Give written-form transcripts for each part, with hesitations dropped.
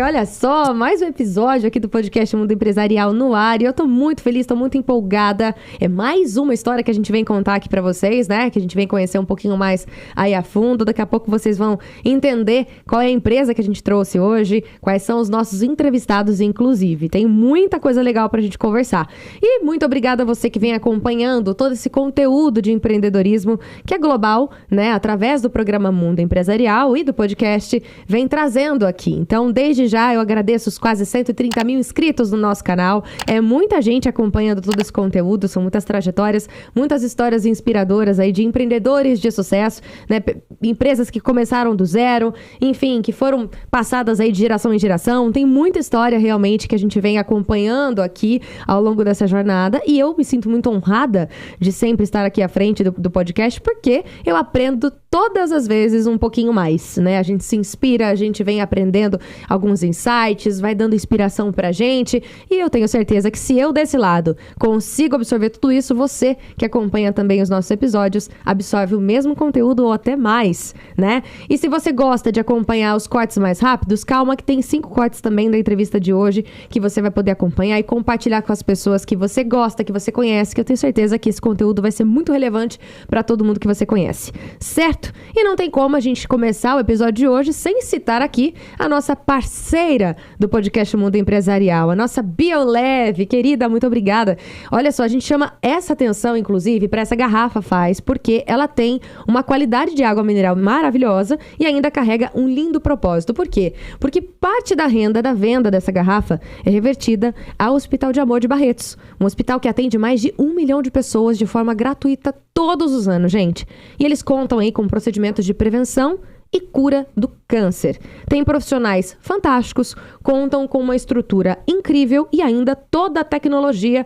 olha só, mais um episódio aqui do podcast Mundo Empresarial no ar, e eu tô muito feliz, tô muito empolgada. É mais uma história que a gente vem contar aqui pra vocês, né? Que a gente vem conhecer um pouquinho mais aí a fundo. Daqui a pouco vocês vão entender qual é a empresa que a gente trouxe hoje, quais são os nossos entrevistados, inclusive. Tem muita coisa legal pra gente conversar. E muito obrigada a você que vem acompanhando todo esse conteúdo de empreendedorismo que é global, né? Através do programa Mundo Empresarial e do podcast, vem trazendo aqui. Então, desde já, eu agradeço os quase 130 mil inscritos no nosso canal. É muita gente acompanhando todo esse conteúdo, são muitas trajetórias, muitas histórias inspiradoras aí de empreendedores de sucesso, né? Empresas que começaram do zero, enfim, que foram passadas aí de geração em geração. Tem muita história realmente que a gente vem acompanhando aqui ao longo dessa jornada, e eu me sinto muito honrada de sempre estar aqui à frente do podcast, porque eu aprendo todas as vezes um pouquinho mais, né? A gente se inspira, a gente vem aprendendo alguns insights, vai dando inspiração pra gente, e eu tenho certeza que se eu desse lado consigo absorver tudo isso, você que acompanha também os nossos episódios absorve o mesmo conteúdo ou até mais, né? E se você gosta de acompanhar os cortes mais rápidos, calma que tem 5 cortes também da entrevista de hoje que você vai poder acompanhar e compartilhar com as pessoas que você gosta, que você conhece, que eu tenho certeza que esse conteúdo vai ser muito relevante para todo mundo que você conhece, certo? E não tem como a gente começar o episódio de hoje sem citar aqui a nossa parceira do podcast Mundo Empresarial, a nossa Bioleve. Querida, muito obrigada. Olha só, a gente chama essa atenção, inclusive, para essa garrafa Faz, porque ela tem uma qualidade de água mineral maravilhosa e ainda carrega um lindo propósito. Por quê? Porque parte da renda da venda dessa garrafa é revertida ao Hospital de Amor de Barretos, um hospital que atende mais de 1 milhão de pessoas de forma gratuita todos os anos, gente. E eles contam aí com procedimentos de prevenção e cura do câncer. Tem profissionais fantásticos, contam com uma estrutura incrível e ainda toda a tecnologia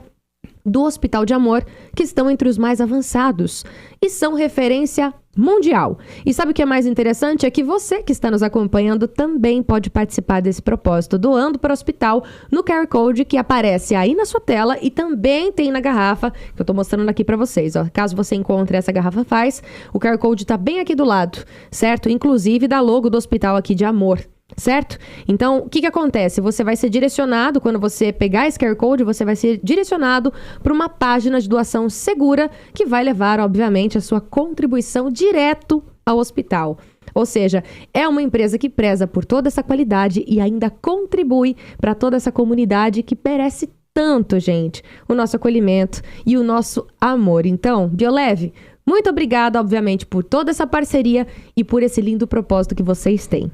do Hospital de Amor, que estão entre os mais avançados e são referência mundial. E sabe o que é mais interessante? É que você que está nos acompanhando também pode participar desse propósito, doando para o hospital no QR Code que aparece aí na sua tela e também tem na garrafa, que eu estou mostrando aqui para vocês. Ó. Caso você encontre essa garrafa Faz, o QR Code está bem aqui do lado, certo? Inclusive da logo do Hospital aqui de Amor. Certo? Então, o que acontece? Você vai ser direcionado, quando você pegar esse QR Code, você vai ser direcionado para uma página de doação segura que vai levar, obviamente, a sua contribuição direto ao hospital. Ou seja, é uma empresa que preza por toda essa qualidade e ainda contribui para toda essa comunidade que merece tanto, gente, o nosso acolhimento e o nosso amor. Então, Bioleve, muito obrigada, obviamente, por toda essa parceria e por esse lindo propósito que vocês têm.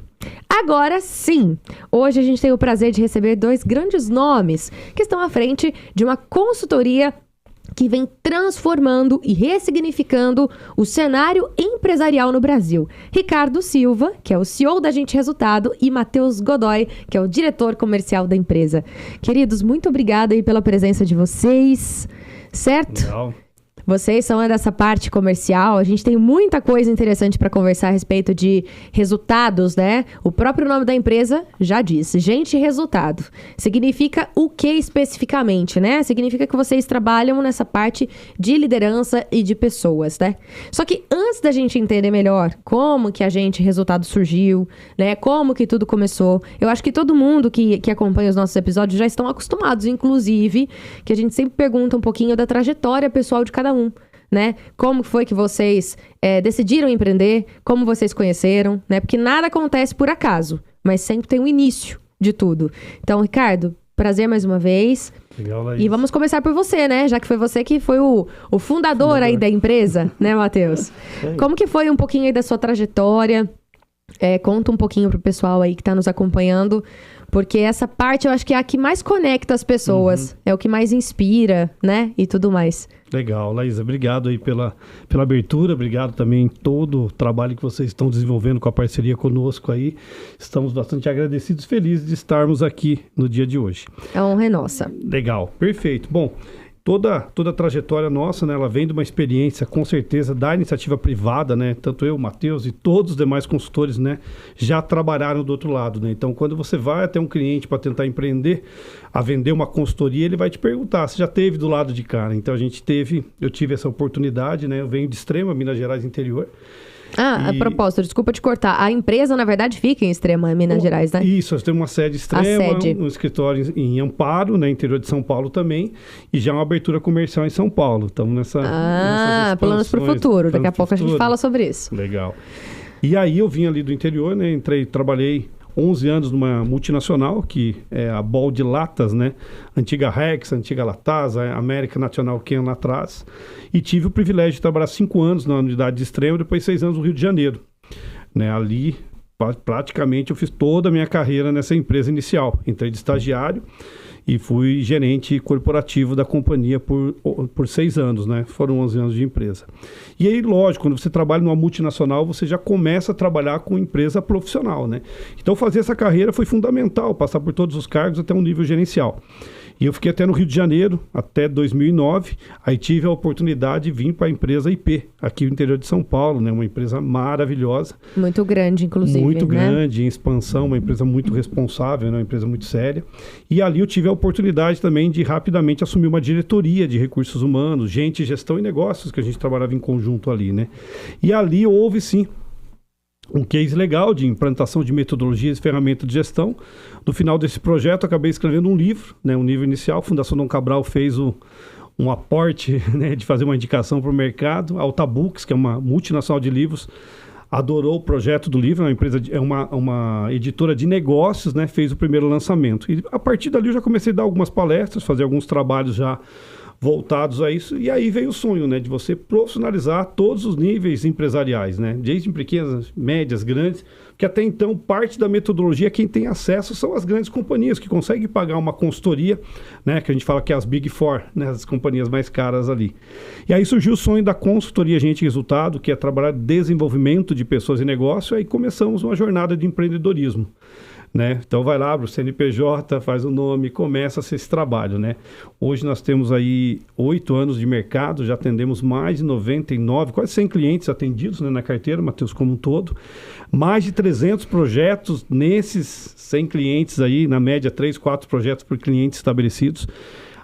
Agora sim, hoje a gente tem o prazer de receber 2 grandes nomes que estão à frente de uma consultoria que vem transformando e ressignificando o cenário empresarial no Brasil. Ricardo Silva, que é o CEO da Gente Resultado, e Matheus Godoy, que é o diretor comercial da empresa. Queridos, muito obrigada aí pela presença de vocês, certo? Legal. Vocês são dessa parte comercial, a gente tem muita coisa interessante para conversar a respeito de resultados, né? O próprio nome da empresa já diz, Gente Resultado. Significa o que especificamente, né? Significa que vocês trabalham nessa parte de liderança e de pessoas, né? Só que antes da gente entender melhor como que a Gente Resultado surgiu, né? Como que tudo começou, eu acho que todo mundo que acompanha os nossos episódios já estão acostumados, inclusive, que a gente sempre pergunta um pouquinho da trajetória pessoal de cada um. Né? Como foi que vocês decidiram empreender, como vocês conheceram, né? Porque nada acontece por acaso, mas sempre tem um início de tudo. Então, Ricardo, prazer mais uma vez. Legal, Laís. E vamos começar por você, né? Já que foi você que foi o fundador aí da empresa, né, Matheus? Como que foi um pouquinho aí da sua trajetória? Conta um pouquinho pro pessoal aí que tá nos acompanhando, porque essa parte eu acho que é a que mais conecta as pessoas, é o que mais inspira, né? E tudo mais. Legal, Laísa, obrigado aí pela abertura, obrigado também todo o trabalho que vocês estão desenvolvendo com a parceria conosco aí. Estamos bastante agradecidos, felizes de estarmos aqui no dia de hoje. A honra é nossa. Legal, perfeito. Bom, toda a trajetória nossa, né, ela vem de uma experiência, com certeza, da iniciativa privada, né? Tanto eu, o Matheus e todos os demais consultores, né, já trabalharam do outro lado, né? Então, quando você vai até um cliente para tentar empreender, a vender uma consultoria, ele vai te perguntar se já teve do lado de cá, né? Então, eu tive essa oportunidade, né? Eu venho de Extrema, Minas Gerais interior, A propósito, desculpa te cortar. A empresa, na verdade, fica em Extrema, em Minas Gerais, né? Isso, nós temos uma sede Extrema, um escritório em Amparo, né, interior de São Paulo também, e já uma abertura comercial em São Paulo. Estamos nessas planos para o futuro. Daqui a pouco a gente fala sobre isso. Legal. E aí eu vim ali do interior, né, trabalhei 11 anos numa multinacional, que é a Ball de Latas, né? Antiga Rex, antiga Latasa, América Nacional Can lá atrás. E tive o privilégio de trabalhar 5 anos na unidade de Extrema, depois 6 anos no Rio de Janeiro. Né? Ali, praticamente, eu fiz toda a minha carreira nessa empresa inicial. Entrei de estagiário e fui gerente corporativo da companhia por 6 anos, né? Foram 11 anos de empresa. E aí, lógico, quando você trabalha numa multinacional, você já começa a trabalhar com empresa profissional, né? Então, fazer essa carreira foi fundamental, passar por todos os cargos até um nível gerencial. E eu fiquei até no Rio de Janeiro, até 2009. Aí tive a oportunidade de vir para a empresa IP, aqui no interior de São Paulo, né? Uma empresa maravilhosa. Muito grande, inclusive. Muito grande, em expansão, uma empresa muito responsável, né? Uma empresa muito séria. E ali eu tive a oportunidade também de rapidamente assumir uma diretoria de recursos humanos, gente, gestão e negócios, que a gente trabalhava em conjunto ali, né? E ali houve, sim, um case legal de implantação de metodologias e ferramentas de gestão. No final desse projeto, acabei escrevendo um livro, né, um livro inicial. A Fundação Dom Cabral fez um aporte, né, de fazer uma indicação para o mercado. A Altabooks, que é uma multinacional de livros, adorou o projeto do livro. É uma editora de negócios, né, fez o primeiro lançamento. E a partir dali eu já comecei a dar algumas palestras, fazer alguns trabalhos já voltados a isso, e aí veio o sonho, né, de você profissionalizar todos os níveis empresariais, né, desde pequenas, médias, grandes, que até então parte da metodologia, quem tem acesso são as grandes companhias, que conseguem pagar uma consultoria, né, que a gente fala que é as Big Four, né, as companhias mais caras ali. E aí surgiu o sonho da consultoria Gente Resultado, que é trabalhar desenvolvimento de pessoas e negócio, aí começamos uma jornada de empreendedorismo. Né? Então vai lá, abre o CNPJ, faz o nome, começa esse trabalho, né? Hoje nós temos aí 8 anos de mercado, já atendemos mais de 99, quase 100 clientes atendidos, né, na carteira, Matheus, como um todo. Mais de 300 projetos nesses 100 clientes aí, na média 3, 4 projetos por cliente estabelecidos.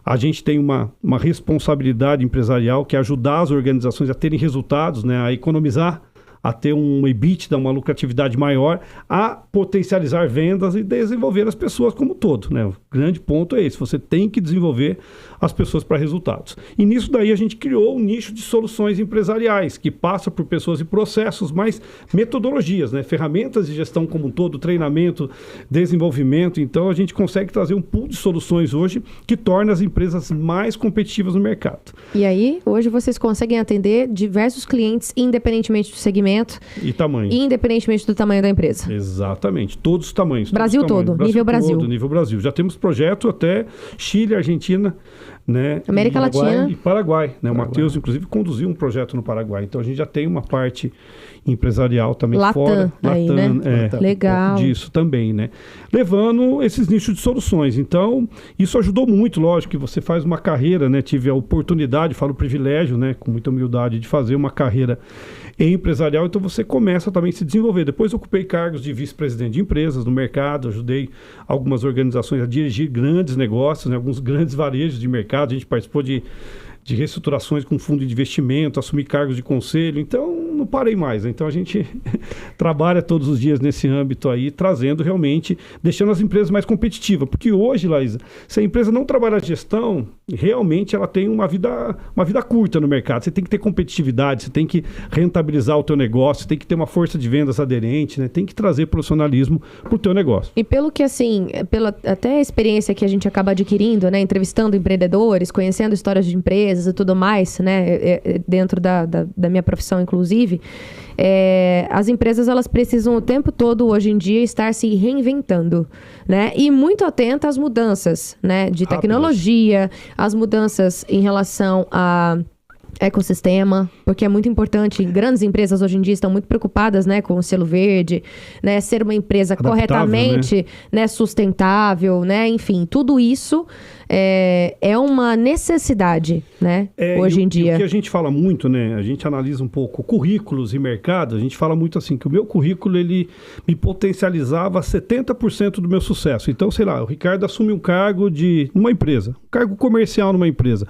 A gente tem uma responsabilidade empresarial que é ajudar as organizações a terem resultados, né, a economizar, a ter um EBITDA, uma lucratividade maior, a potencializar vendas e desenvolver as pessoas como um todo, né? O grande ponto é esse, você tem que desenvolver as pessoas para resultados. E nisso daí a gente criou um nicho de soluções empresariais, que passa por pessoas e processos, mas metodologias, né? Ferramentas de gestão como um todo, treinamento, desenvolvimento. Então a gente consegue trazer um pool de soluções hoje que torna as empresas mais competitivas no mercado. E aí, hoje vocês conseguem atender diversos clientes, independentemente do segmento e tamanho. Independentemente do tamanho da empresa. Exatamente. Todos os tamanhos. Brasil todo. Nível Brasil. Nível Brasil. Já temos projeto até Chile, Argentina, né? América Latina. E Paraguai. Né? O Matheus, inclusive, conduziu um projeto no Paraguai. Então, a gente já tem uma parte empresarial também fora. Aí, Latam, né? Legal. Disso também, né? Levando esses nichos de soluções. Então, isso ajudou muito, lógico, que você faz uma carreira, né? Tive a oportunidade, falo privilégio, né? Com muita humildade, de fazer uma carreira empresarial, então você começa também a se desenvolver. Depois ocupei cargos de vice-presidente de empresas no mercado, ajudei algumas organizações a dirigir grandes negócios, né, alguns grandes varejos de mercado, a gente participou de reestruturações com fundo de investimento, assumi cargos de conselho, então não parei mais. Então a gente trabalha todos os dias nesse âmbito aí, trazendo realmente, deixando as empresas mais competitivas, porque hoje, Laísa, se a empresa não trabalhar gestão, realmente ela tem uma vida curta no mercado. Você tem que ter competitividade, você tem que rentabilizar o teu negócio, você tem que ter uma força de vendas aderente, né? Tem que trazer profissionalismo para o teu negócio. E pelo que, assim, pela até a experiência que a gente acaba adquirindo, né? Entrevistando empreendedores, conhecendo histórias de empresas e tudo mais, né? Dentro da minha profissão, inclusive, as empresas, elas precisam o tempo todo, hoje em dia, estar se reinventando, né? E muito atenta às mudanças, né? De tecnologia, as mudanças em relação a ecossistema, porque é muito importante. Grandes empresas hoje em dia estão muito preocupadas, né, com o selo verde, né, ser uma empresa adaptável, corretamente, né, sustentável, né, enfim, tudo isso é uma necessidade, né, hoje em dia. E o que a gente fala muito, né, a gente analisa um pouco currículos e mercado, a gente fala muito assim, que o meu currículo, ele me potencializava 70% do meu sucesso. Então, sei lá, o Ricardo assume um cargo numa empresa, um cargo comercial numa empresa.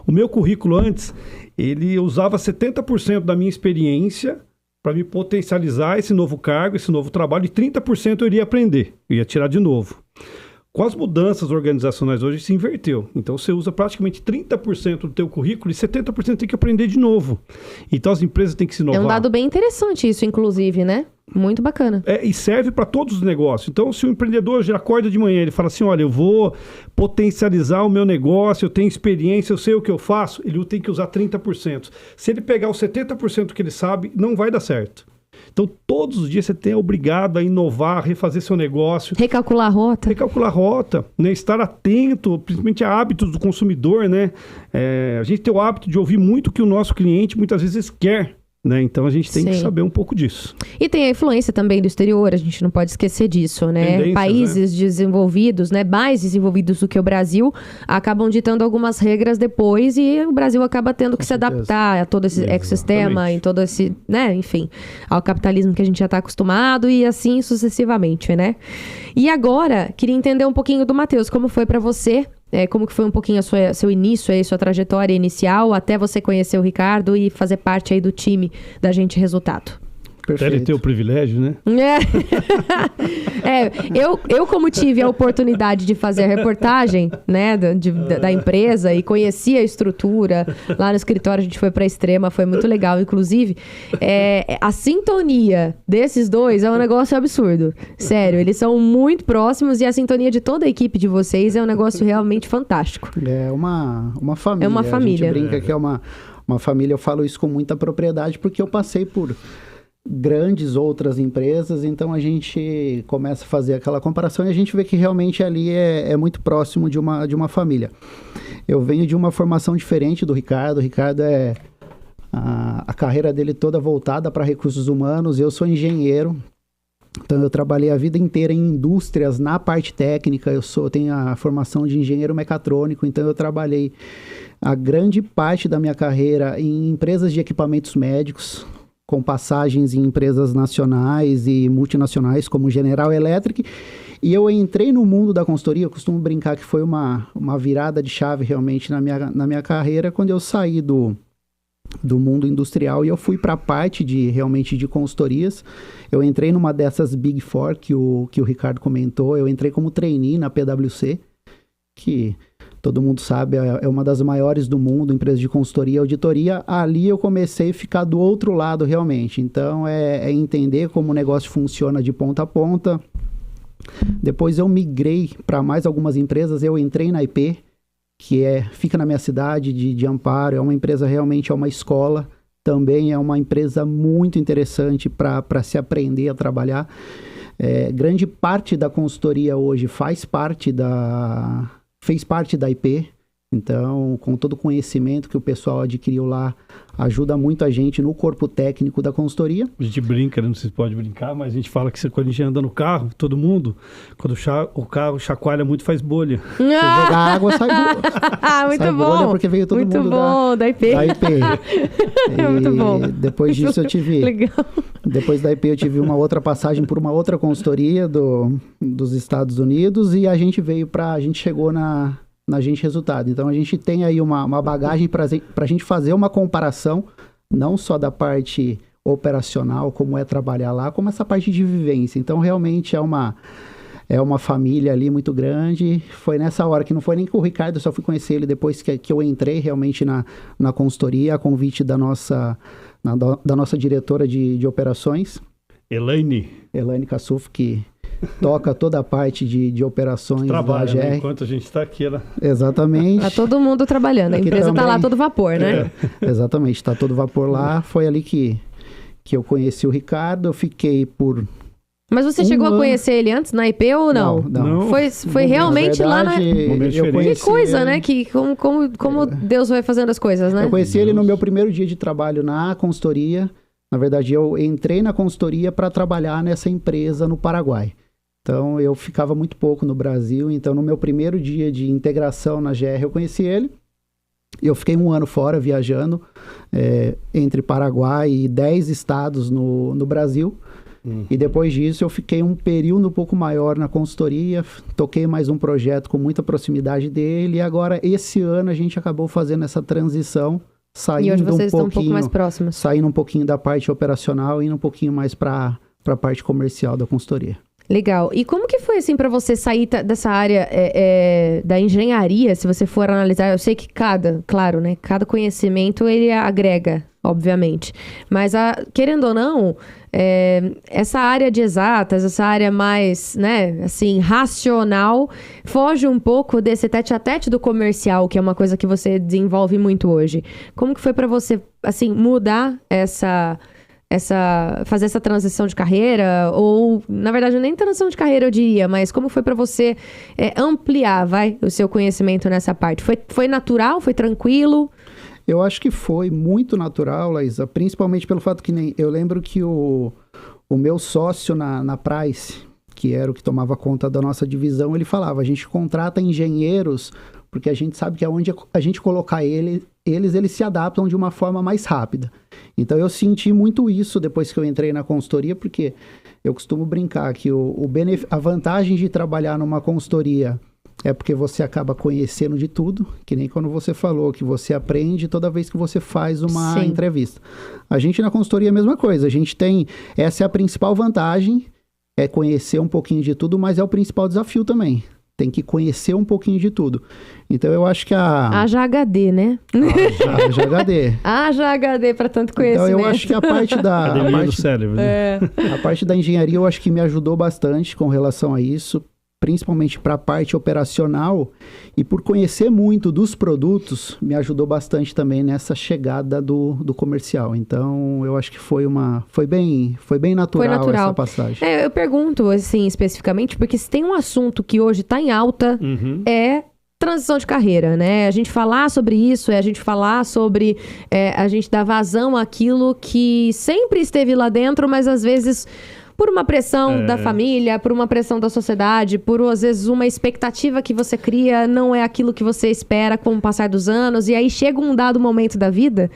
O meu currículo antes, ele usava 70% da minha experiência para me potencializar esse novo cargo, esse novo trabalho, e 30% eu iria aprender, eu ia tirar de novo. Com as mudanças organizacionais hoje, se inverteu. Então, você usa praticamente 30% do teu currículo e 70% tem que aprender de novo. Então, as empresas têm que se inovar. É um dado bem interessante isso, inclusive, né? Muito bacana. E serve para todos os negócios. Então, se o empreendedor já acorda de manhã, ele fala assim, olha, eu vou potencializar o meu negócio, eu tenho experiência, eu sei o que eu faço, ele tem que usar 30%. Se ele pegar os 70% que ele sabe, não vai dar certo. Então, todos os dias você é obrigado a inovar, refazer seu negócio. Recalcular a rota. Recalcular a rota, né? Estar atento, principalmente a hábitos do consumidor, né? A gente tem o hábito de ouvir muito o que o nosso cliente muitas vezes quer, né? Então, a gente tem que saber um pouco disso. E tem a influência também do exterior, a gente não pode esquecer disso, né? Países desenvolvidos, né? Mais desenvolvidos do que o Brasil, acabam ditando algumas regras depois e o Brasil acaba tendo que se adaptar a todo esse ecossistema, em todo esse, né? Enfim, ao capitalismo que a gente já está acostumado e assim sucessivamente, né? E agora, queria entender um pouquinho do Matheus, como foi para você? Como que foi um pouquinho seu início, aí, sua trajetória inicial, até você conhecer o Ricardo e fazer parte aí do time da Gente Resultado. Perfeito. Deve ter o privilégio, né? Eu como tive a oportunidade de fazer a reportagem, né, da empresa e conheci a estrutura, lá no escritório a gente foi pra Extrema, foi muito legal, inclusive, a sintonia desses dois é um negócio absurdo, sério, eles são muito próximos e a sintonia de toda a equipe de vocês é um negócio realmente fantástico. É uma família. É uma família. A gente brinca que é uma família, eu falo isso com muita propriedade porque eu passei por grandes outras empresas, então a gente começa a fazer aquela comparação e a gente vê que realmente ali é muito próximo de uma família. Eu venho de uma formação diferente do Ricardo. O Ricardo a carreira dele toda voltada para recursos humanos. Eu sou engenheiro, então eu trabalhei a vida inteira em indústrias na parte técnica. Eu tenho a formação de engenheiro mecatrônico, então eu trabalhei a grande parte da minha carreira em empresas de equipamentos médicos, com passagens em empresas nacionais e multinacionais como General Electric, e eu entrei no mundo da consultoria. Eu costumo brincar que foi uma virada de chave realmente na minha carreira, quando eu saí do mundo industrial e eu fui para a parte realmente de consultorias. Eu entrei numa dessas Big Four que o Ricardo comentou. Eu entrei como trainee na PwC, que todo mundo sabe, é uma das maiores do mundo, empresa de consultoria e auditoria. Ali eu comecei a ficar do outro lado realmente. Então, é entender como o negócio funciona de ponta a ponta. Depois eu migrei para mais algumas empresas. Eu entrei na IP, que fica na minha cidade de Amparo. É uma empresa, realmente é uma escola. Também é uma empresa muito interessante para se aprender a trabalhar. Grande parte da consultoria hoje fez parte da IP, então, com todo o conhecimento que o pessoal adquiriu lá, ajuda muito a gente no corpo técnico da consultoria. A gente brinca, não sei se pode brincar, mas a gente fala que quando a gente anda no carro, todo mundo, quando o carro chacoalha muito, faz bolha. Se jogar água, sai bolha. Muito sai bom. Bolha porque veio todo muito mundo bom, da IP. Da IP. Muito bom. Depois disso eu tive... Legal. Depois da IP eu tive uma outra passagem por uma outra consultoria dos Estados Unidos e a gente chegou na Gente Resultado. Então, a gente tem aí uma bagagem para a gente fazer uma comparação, não só da parte operacional, como é trabalhar lá, como essa parte de vivência. Então, realmente é uma família ali muito grande. Foi nessa hora, que não foi nem com o Ricardo, eu só fui conhecer ele depois que eu entrei realmente na consultoria, a convite da nossa diretora de operações. Elaine Kassuf, que toca toda a parte de operações da GR. Né? Enquanto a gente está aqui, ela... Exatamente. Tá todo mundo trabalhando, a empresa está lá todo vapor, né? Exatamente, está todo vapor lá. Foi ali que eu conheci o Ricardo, eu fiquei por... Mas você chegou a conhecer ele antes na IP ou não? Não. Foi realmente lá na... Que coisa, ele, né? Como Deus vai fazendo as coisas, né? Eu conheci ele no meu primeiro dia de trabalho na consultoria. Na verdade, eu entrei na consultoria para trabalhar nessa empresa no Paraguai. Então, eu ficava muito pouco no Brasil. Então, no meu primeiro dia de integração na GR, eu conheci ele. Eu fiquei 1 ano fora, viajando, entre Paraguai e 10 estados no Brasil. E depois disso, eu fiquei um período um pouco maior na consultoria. Toquei mais um projeto com muita proximidade dele. E agora, esse ano, a gente acabou fazendo essa transição saindo E hoje vocês um estão um pouco mais próximos. Saindo um pouquinho da parte operacional e indo um pouquinho mais para a parte comercial da consultoria. Legal. E como que foi, assim, para você sair dessa área da engenharia, se você for analisar? Eu sei que claro, né? Cada conhecimento, ele agrega, obviamente. Mas, querendo ou não, essa área de exatas, essa área mais, né, assim, racional, foge um pouco desse tete-a-tete do comercial, que é uma coisa que você desenvolve muito hoje. Como que foi para você, assim, mudar fazer essa transição de carreira, ou, na verdade, nem transição de carreira, eu diria, mas como foi para você ampliar, o seu conhecimento nessa parte? Foi natural? Foi tranquilo? Eu acho que foi muito natural, Laísa, principalmente pelo fato que eu lembro que o meu sócio na Price, que era o que tomava conta da nossa divisão, ele falava, a gente contrata engenheiros porque a gente sabe que aonde a gente colocar eles se adaptam de uma forma mais rápida. Então eu senti muito isso depois que eu entrei na consultoria, porque eu costumo brincar que a vantagem de trabalhar numa consultoria é porque você acaba conhecendo de tudo, que nem quando você falou, que você aprende toda vez que você faz uma entrevista. A gente na consultoria é a mesma coisa, essa é a principal vantagem, é conhecer um pouquinho de tudo, mas é o principal desafio também. Tem que conhecer um pouquinho de tudo. Então, eu acho que Haja HD, né? Haja HD. Haja HD para tanto conhecimento. Então, eu acho que a parte da... do cérebro, né? A parte da engenharia, eu acho que me ajudou bastante com relação a isso, principalmente para a parte operacional, e por conhecer muito dos produtos, me ajudou bastante também nessa chegada do comercial. Então, eu acho que foi bem natural essa passagem. Eu pergunto, assim, especificamente, porque se tem um assunto que hoje está em alta, é transição de carreira, né? A gente falar sobre isso, a gente falar sobre... a gente dar vazão àquilo que sempre esteve lá dentro, mas às vezes... por uma pressão da família, por uma pressão da sociedade, por, às vezes, uma expectativa que você cria, não é aquilo que você espera com o passar dos anos, e aí chega um dado momento da vida,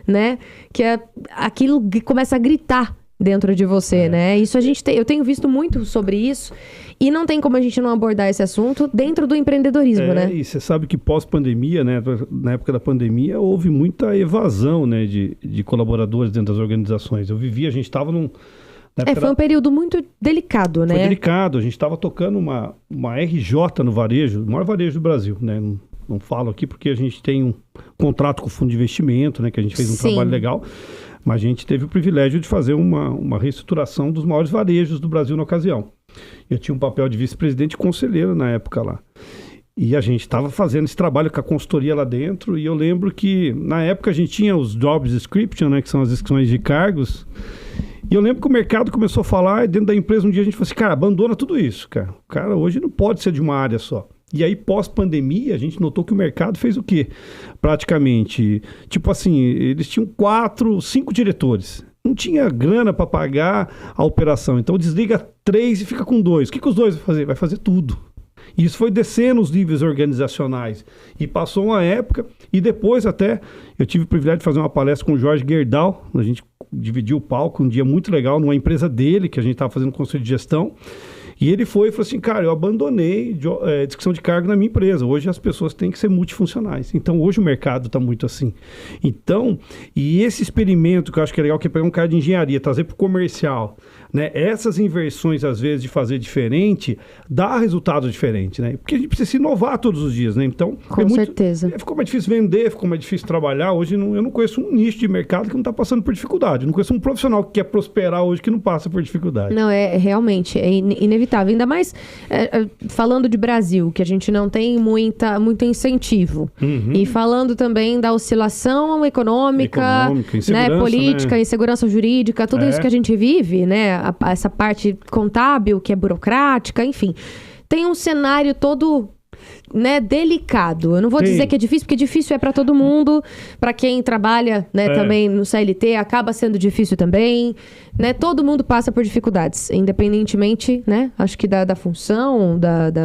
né, que aquilo começa a gritar dentro de você, né? Isso eu tenho visto muito sobre isso, e não tem como a gente não abordar esse assunto dentro do empreendedorismo, né? E você sabe que pós-pandemia, né, na época da pandemia, houve muita evasão, né, de colaboradores dentro das organizações. A gente estava foi um período muito delicado, né? Foi delicado. A gente estava tocando uma RJ no varejo, o maior varejo do Brasil, né? Não falo aqui porque a gente tem um contrato com o fundo de investimento, né? Que a gente fez um trabalho legal. Mas a gente teve o privilégio de fazer uma reestruturação dos maiores varejos do Brasil na ocasião. Eu tinha um papel de vice-presidente e conselheiro na época lá. E a gente estava fazendo esse trabalho com a consultoria lá dentro. E eu lembro que, na época, a gente tinha os job description, né? Que são as descrições de cargos. E eu lembro que o mercado começou a falar, e dentro da empresa um dia a gente falou assim, cara, abandona tudo isso, cara. O cara hoje não pode ser de uma área só. E aí, pós-pandemia, a gente notou que o mercado fez o quê? Praticamente, tipo assim, eles tinham 4, 5 diretores. Não tinha grana para pagar a operação. Então, desliga 3 e fica com 2. O que os 2 vão fazer? Vai fazer tudo. E isso foi descendo os níveis organizacionais. E passou uma época, e depois até, eu tive o privilégio de fazer uma palestra com o Jorge Gerdau. A gente dividiu o palco, um dia muito legal, numa empresa dele, que a gente estava fazendo conselho de gestão. E ele foi e falou assim, cara, eu abandonei descrição de cargo na minha empresa. Hoje as pessoas têm que ser multifuncionais. Então, hoje o mercado está muito assim. Então, e esse experimento que eu acho que é legal, que é pegar um cara de engenharia, trazer para o comercial, né? Essas inversões, às vezes, de fazer diferente, dá resultado diferente, né? Porque a gente precisa se inovar todos os dias, né? Então, com certeza. Ficou mais difícil vender, ficou mais difícil trabalhar. Hoje, eu não conheço um nicho de mercado que não está passando por dificuldade. Eu não conheço um profissional que quer prosperar hoje que não passa por dificuldade. Não, realmente, é inevitável. Ainda mais falando de Brasil, que a gente não tem muito incentivo. E falando também da oscilação econômica, né, política, né? Insegurança jurídica, tudo isso que a gente vive, né? Essa parte contábil, que é burocrática, enfim. Tem um cenário todo, né, delicado. Eu não vou dizer que é difícil, porque difícil é para todo mundo. Para quem trabalha, né, também no CLT, acaba sendo difícil também. Né? Todo mundo passa por dificuldades, independentemente, né? Acho que da função,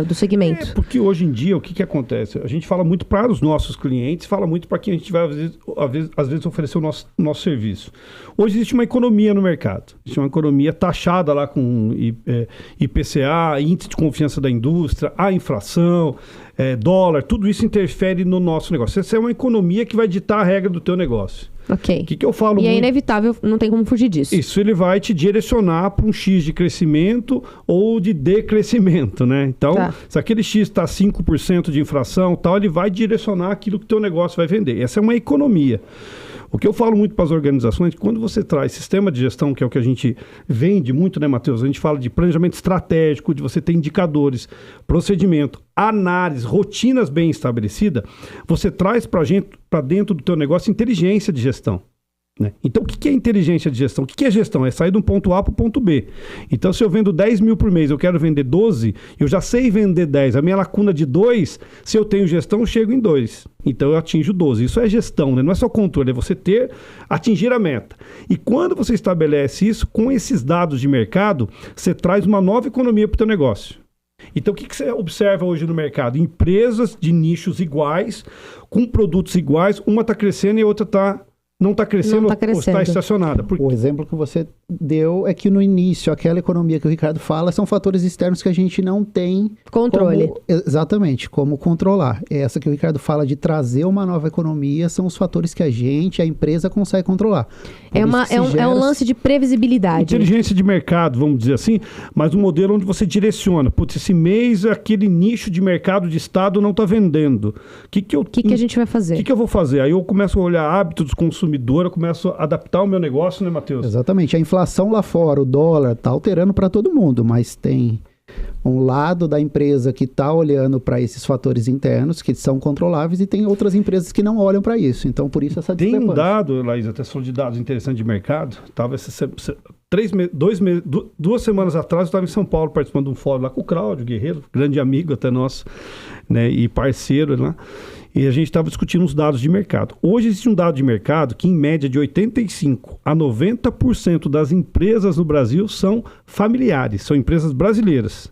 do segmento. Porque hoje em dia, o que acontece? A gente fala muito para os nossos clientes, fala muito para quem a gente vai, às vezes oferecer o nosso serviço. Hoje existe uma economia no mercado. Existe uma economia taxada lá com IPCA, índice de confiança da indústria, a inflação, dólar, tudo isso interfere no nosso negócio. Essa é uma economia que vai ditar a regra do teu negócio. Ok. O que eu falo E é muito... inevitável, não tem como fugir disso. Isso, ele vai te direcionar para um X de crescimento ou de decrescimento, né? Então, se aquele X está 5% de inflação, tal, ele vai direcionar aquilo que o teu negócio vai vender. Essa é uma economia. O que eu falo muito para as organizações, quando você traz sistema de gestão, que é o que a gente vende muito, né, Matheus? A gente fala de planejamento estratégico, de você ter indicadores, procedimento, análise, rotinas bem estabelecidas, você traz para dentro do teu negócio inteligência de gestão. Né? Então, o que é inteligência de gestão? O que é gestão? É sair de um ponto A para o ponto B. Então, se eu vendo 10 mil por mês, eu quero vender 12, eu já sei vender 10. A minha lacuna de 2, se eu tenho gestão, eu chego em 2. Então, eu atinjo 12. Isso é gestão, né? Não é só controle, é você atingir a meta. E quando você estabelece isso, com esses dados de mercado, você traz uma nova economia para o teu negócio. Então, o que você observa hoje no mercado? Empresas de nichos iguais, com produtos iguais, uma está crescendo e a outra não está crescendo ou está estacionada. O exemplo que você deu é que no início, aquela economia que o Ricardo fala, são fatores externos que a gente não tem controle. Exatamente, como controlar. Essa que o Ricardo fala de trazer uma nova economia são os fatores que a empresa consegue controlar. É um lance de previsibilidade. Inteligência de mercado, vamos dizer assim, mas um modelo onde você direciona. Putz, esse mês aquele nicho de mercado de estado não está vendendo. O que a gente vai fazer? O que eu vou fazer? Aí eu começo a olhar hábitos dos consumidores, eu começo a adaptar o meu negócio, né, Matheus? Exatamente. A inflação lá fora, o dólar, está alterando para todo mundo, mas tem um lado da empresa que está olhando para esses fatores internos que são controláveis e tem outras empresas que não olham para isso. Então, por isso essa discrepância. Tem um dado, Laís, até só de dados interessantes de mercado. Estava 2 semanas atrás, eu estava em São Paulo participando de um fórum lá com o Cláudio Guerreiro, grande amigo até nosso, né, e parceiro lá. E a gente estava discutindo os dados de mercado. Hoje existe um dado de mercado que, em média, de 85% a 90% das empresas no Brasil são familiares, são empresas brasileiras.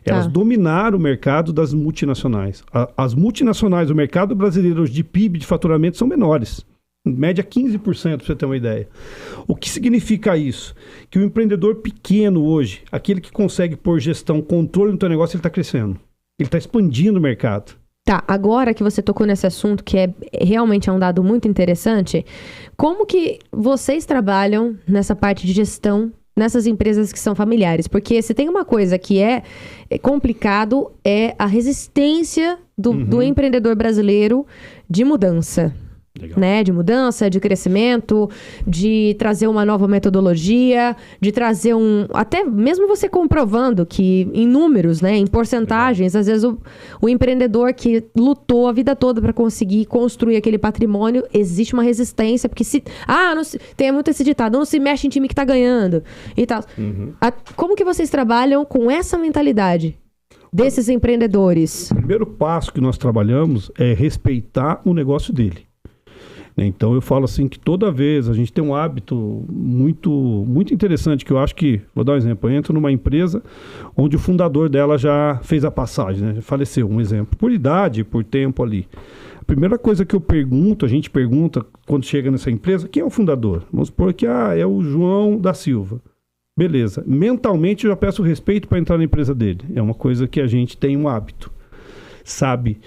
Elas dominaram o mercado das multinacionais. As multinacionais do mercado brasileiro hoje de PIB, de faturamento, são menores. Em média, 15%, para você ter uma ideia. O que significa isso? Que o empreendedor pequeno hoje, aquele que consegue pôr gestão, controle no seu negócio, ele está crescendo. Ele está expandindo o mercado. Tá, agora que você tocou nesse assunto, que realmente é um dado muito interessante, como que vocês trabalham nessa parte de gestão nessas empresas que são familiares? Porque se tem uma coisa que é complicado, é a resistência do empreendedor brasileiro de mudança. Né? De mudança, de crescimento, de trazer uma nova metodologia, de trazer até mesmo você comprovando que em números, né, em porcentagens, às vezes o empreendedor que lutou a vida toda para conseguir construir aquele patrimônio, existe uma resistência, porque tem muito esse ditado, não se mexe em time que está ganhando e tal. Como que vocês trabalham com essa mentalidade desses empreendedores? O primeiro passo que nós trabalhamos é respeitar o negócio dele. Então eu falo assim que toda vez a gente tem um hábito muito, muito interessante que eu acho que, vou dar um exemplo, eu entro numa empresa onde o fundador dela já fez a passagem, né? Já faleceu, um exemplo, por idade, por tempo ali. A primeira coisa que a gente pergunta quando chega nessa empresa, quem é o fundador? Vamos supor que é o João da Silva. Beleza, mentalmente eu já peço respeito para entrar na empresa dele, é uma coisa que a gente tem um hábito. Sabe,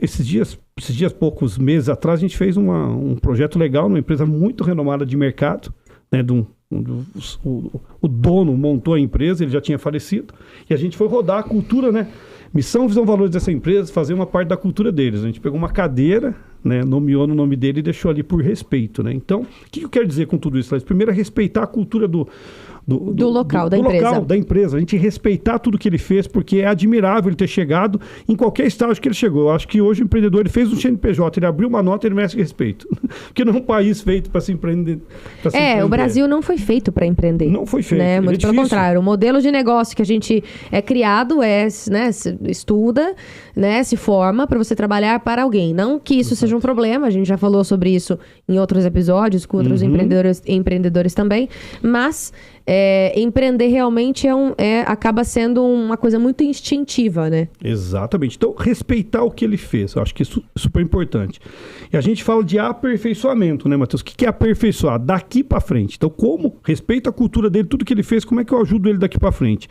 esses dias, poucos meses atrás, a gente fez um projeto legal numa empresa muito renomada de mercado, né, o dono montou a empresa, ele já tinha falecido, e a gente foi rodar a cultura, né, missão, visão, valores dessa empresa, fazer uma parte da cultura deles. A gente pegou uma cadeira, né, nomeou no nome dele e deixou ali por respeito, né. Então, o que eu quero dizer com tudo isso? Primeiro é respeitar a cultura do local, da empresa. A gente respeitar tudo que ele fez, porque é admirável ele ter chegado em qualquer estágio que ele chegou. Eu acho que hoje o empreendedor, ele fez um CNPJ, ele abriu uma nota, ele merece respeito. Porque não é um país feito para se empreender. O Brasil não foi feito para empreender. Não foi feito. Né? Muito pelo contrário. O modelo de negócio que a gente é criado se estuda, né, se forma para você trabalhar para alguém. Não que isso seja um problema, a gente já falou sobre isso em outros episódios, com outros empreendedores também, mas empreender realmente acaba sendo uma coisa muito instintiva, né? Exatamente. Então, respeitar o que ele fez, eu acho que isso é super importante. E a gente fala de aperfeiçoamento, né, Matheus? O que é aperfeiçoar? Daqui para frente. Então, como respeito a cultura dele, tudo que ele fez, como é que eu ajudo ele daqui para frente?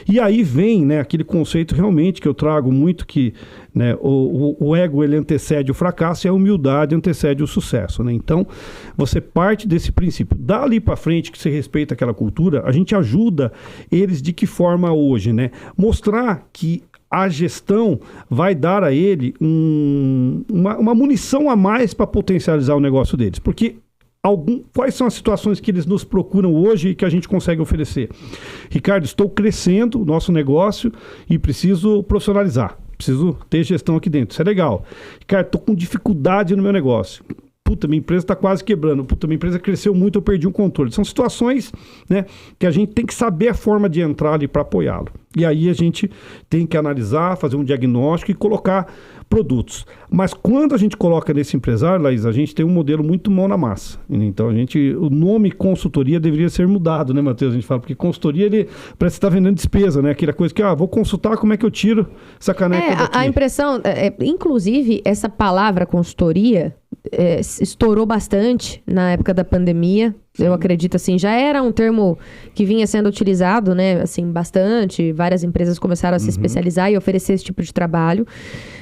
E aí vem, né, aquele conceito realmente que eu trago muito, que, né, o ego ele antecede o fracasso e a humildade antecede o sucesso, né? Então, você parte desse princípio. Dali para frente, que você respeita aquela cultura, a gente ajuda eles de que forma hoje, né? Mostrar que a gestão vai dar a ele uma munição a mais para potencializar o negócio deles. Porque quais são as situações que eles nos procuram hoje e que a gente consegue oferecer? Ricardo, estou crescendo o nosso negócio e preciso profissionalizar. Preciso ter gestão aqui dentro. Isso é legal. Ricardo, estou com dificuldade no meu negócio. Puta, minha empresa está quase quebrando. Puta, minha empresa cresceu muito, eu perdi o controle. São situações, né, que a gente tem que saber a forma de entrar ali para apoiá-lo. E aí a gente tem que analisar, fazer um diagnóstico e colocar produtos. Mas quando a gente coloca nesse empresário, Laís, a gente tem um modelo muito mão na massa. Então o nome consultoria deveria ser mudado, né, Matheus? A gente fala, porque consultoria, ele parece que está vendendo despesa, né? Aquela coisa que, vou consultar, como é que eu tiro essa caneca daqui? A impressão, inclusive, essa palavra consultoria estourou bastante na época da pandemia. Sim. Eu acredito, assim, já era um termo que vinha sendo utilizado, né, assim, bastante. Várias empresas começaram a se especializar e oferecer esse tipo de trabalho.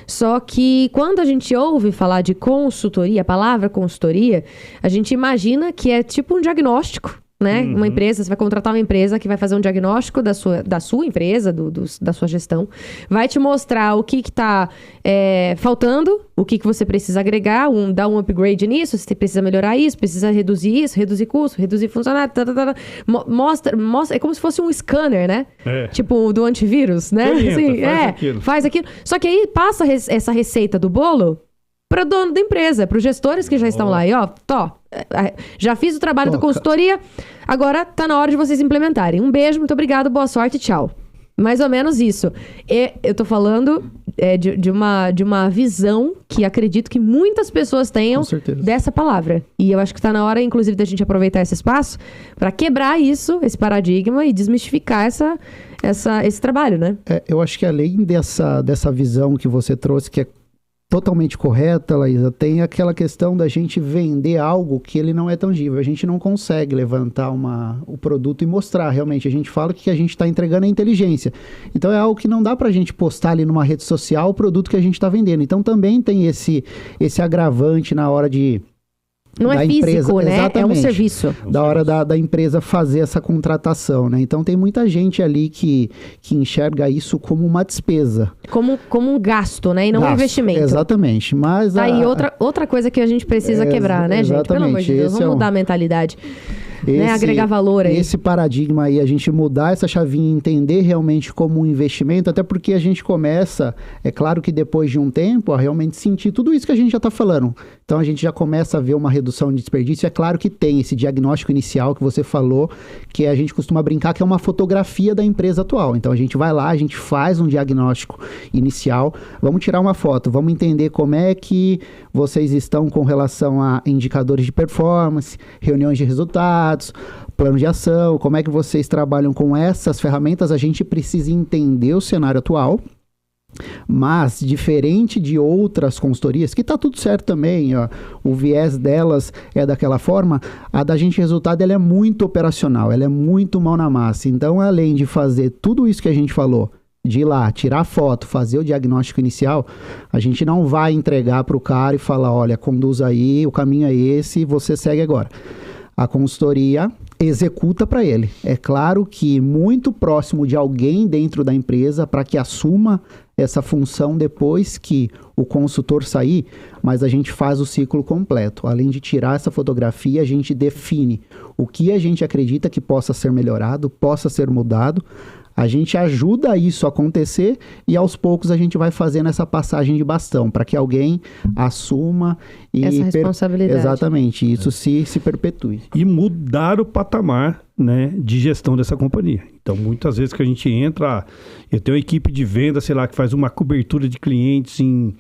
Só que quando a gente ouve falar de consultoria, a palavra consultoria, a gente imagina que é tipo um diagnóstico, né? Uma empresa, você vai contratar uma empresa que vai fazer um diagnóstico da sua empresa, da sua gestão, vai te mostrar o que está faltando, o que você precisa agregar, dar um upgrade nisso, você precisa melhorar isso, precisa reduzir isso, reduzir custo, reduzir funcionário, mostra, é como se fosse um scanner, né? Tipo do antivírus, né? Assim, faz aquilo. Só que aí passa essa receita do bolo para o dono da empresa, para os gestores que já estão lá. E já fiz o trabalho da consultoria, agora tá na hora de vocês implementarem. Um beijo, muito obrigado, boa sorte, tchau. Mais ou menos isso. Eu tô falando de uma visão que acredito que muitas pessoas tenham dessa palavra. E eu acho que tá na hora, inclusive, da gente aproveitar esse espaço para quebrar isso, esse paradigma e desmistificar esse trabalho, né? Eu acho que além dessa visão que você trouxe, que é totalmente correta, Laísa, tem aquela questão da gente vender algo que ele não é tangível. A gente não consegue levantar o produto e mostrar realmente. A gente fala que a gente está entregando a inteligência. Então é algo que não dá para a gente postar ali numa rede social o produto que a gente está vendendo. Então também tem esse agravante na hora de... Não é físico, empresa, né? É um serviço. Da hora da empresa fazer essa contratação, né? Então tem muita gente ali que enxerga isso como uma despesa. Como um gasto, né? E não um investimento. Exatamente. Mas aí outra coisa que a gente precisa quebrar, né, gente? Pelo amor de Deus, vamos mudar a mentalidade. Né? Agregar valor aí. Esse paradigma aí, a gente mudar essa chavinha e entender realmente como um investimento, até porque a gente começa, é claro que depois de um tempo, a realmente sentir tudo isso que a gente já está falando. Então a gente já começa a ver uma redução de desperdício. É claro que tem esse diagnóstico inicial que você falou, que a gente costuma brincar que é uma fotografia da empresa atual. Então a gente vai lá, a gente faz um diagnóstico inicial, vamos tirar uma foto, vamos entender como é que vocês estão com relação a indicadores de performance, reuniões de resultados, plano de ação, como é que vocês trabalham com essas ferramentas. A gente precisa entender o cenário atual. Mas, diferente de outras consultorias, que tá tudo certo também, o viés delas é daquela forma, a da Gente Resultado ela é muito operacional, ela é muito mão na massa. Então, além de fazer tudo isso que a gente falou, de ir lá, tirar foto, fazer o diagnóstico inicial, a gente não vai entregar para o cara e falar, olha, conduz aí, o caminho é esse, você segue agora. A consultoria executa para ele. É claro que muito próximo de alguém dentro da empresa para que assuma essa função depois que o consultor sair, mas a gente faz o ciclo completo. Além de tirar essa fotografia, a gente define o que a gente acredita que possa ser melhorado, possa ser mudado. A gente ajuda isso a acontecer e aos poucos a gente vai fazendo essa passagem de bastão para que alguém assuma e essa responsabilidade. Exatamente, isso se perpetue. E mudar o patamar né, de gestão dessa companhia. Então, muitas vezes que a gente entra, eu tenho uma equipe de venda, sei lá, que faz uma cobertura de clientes em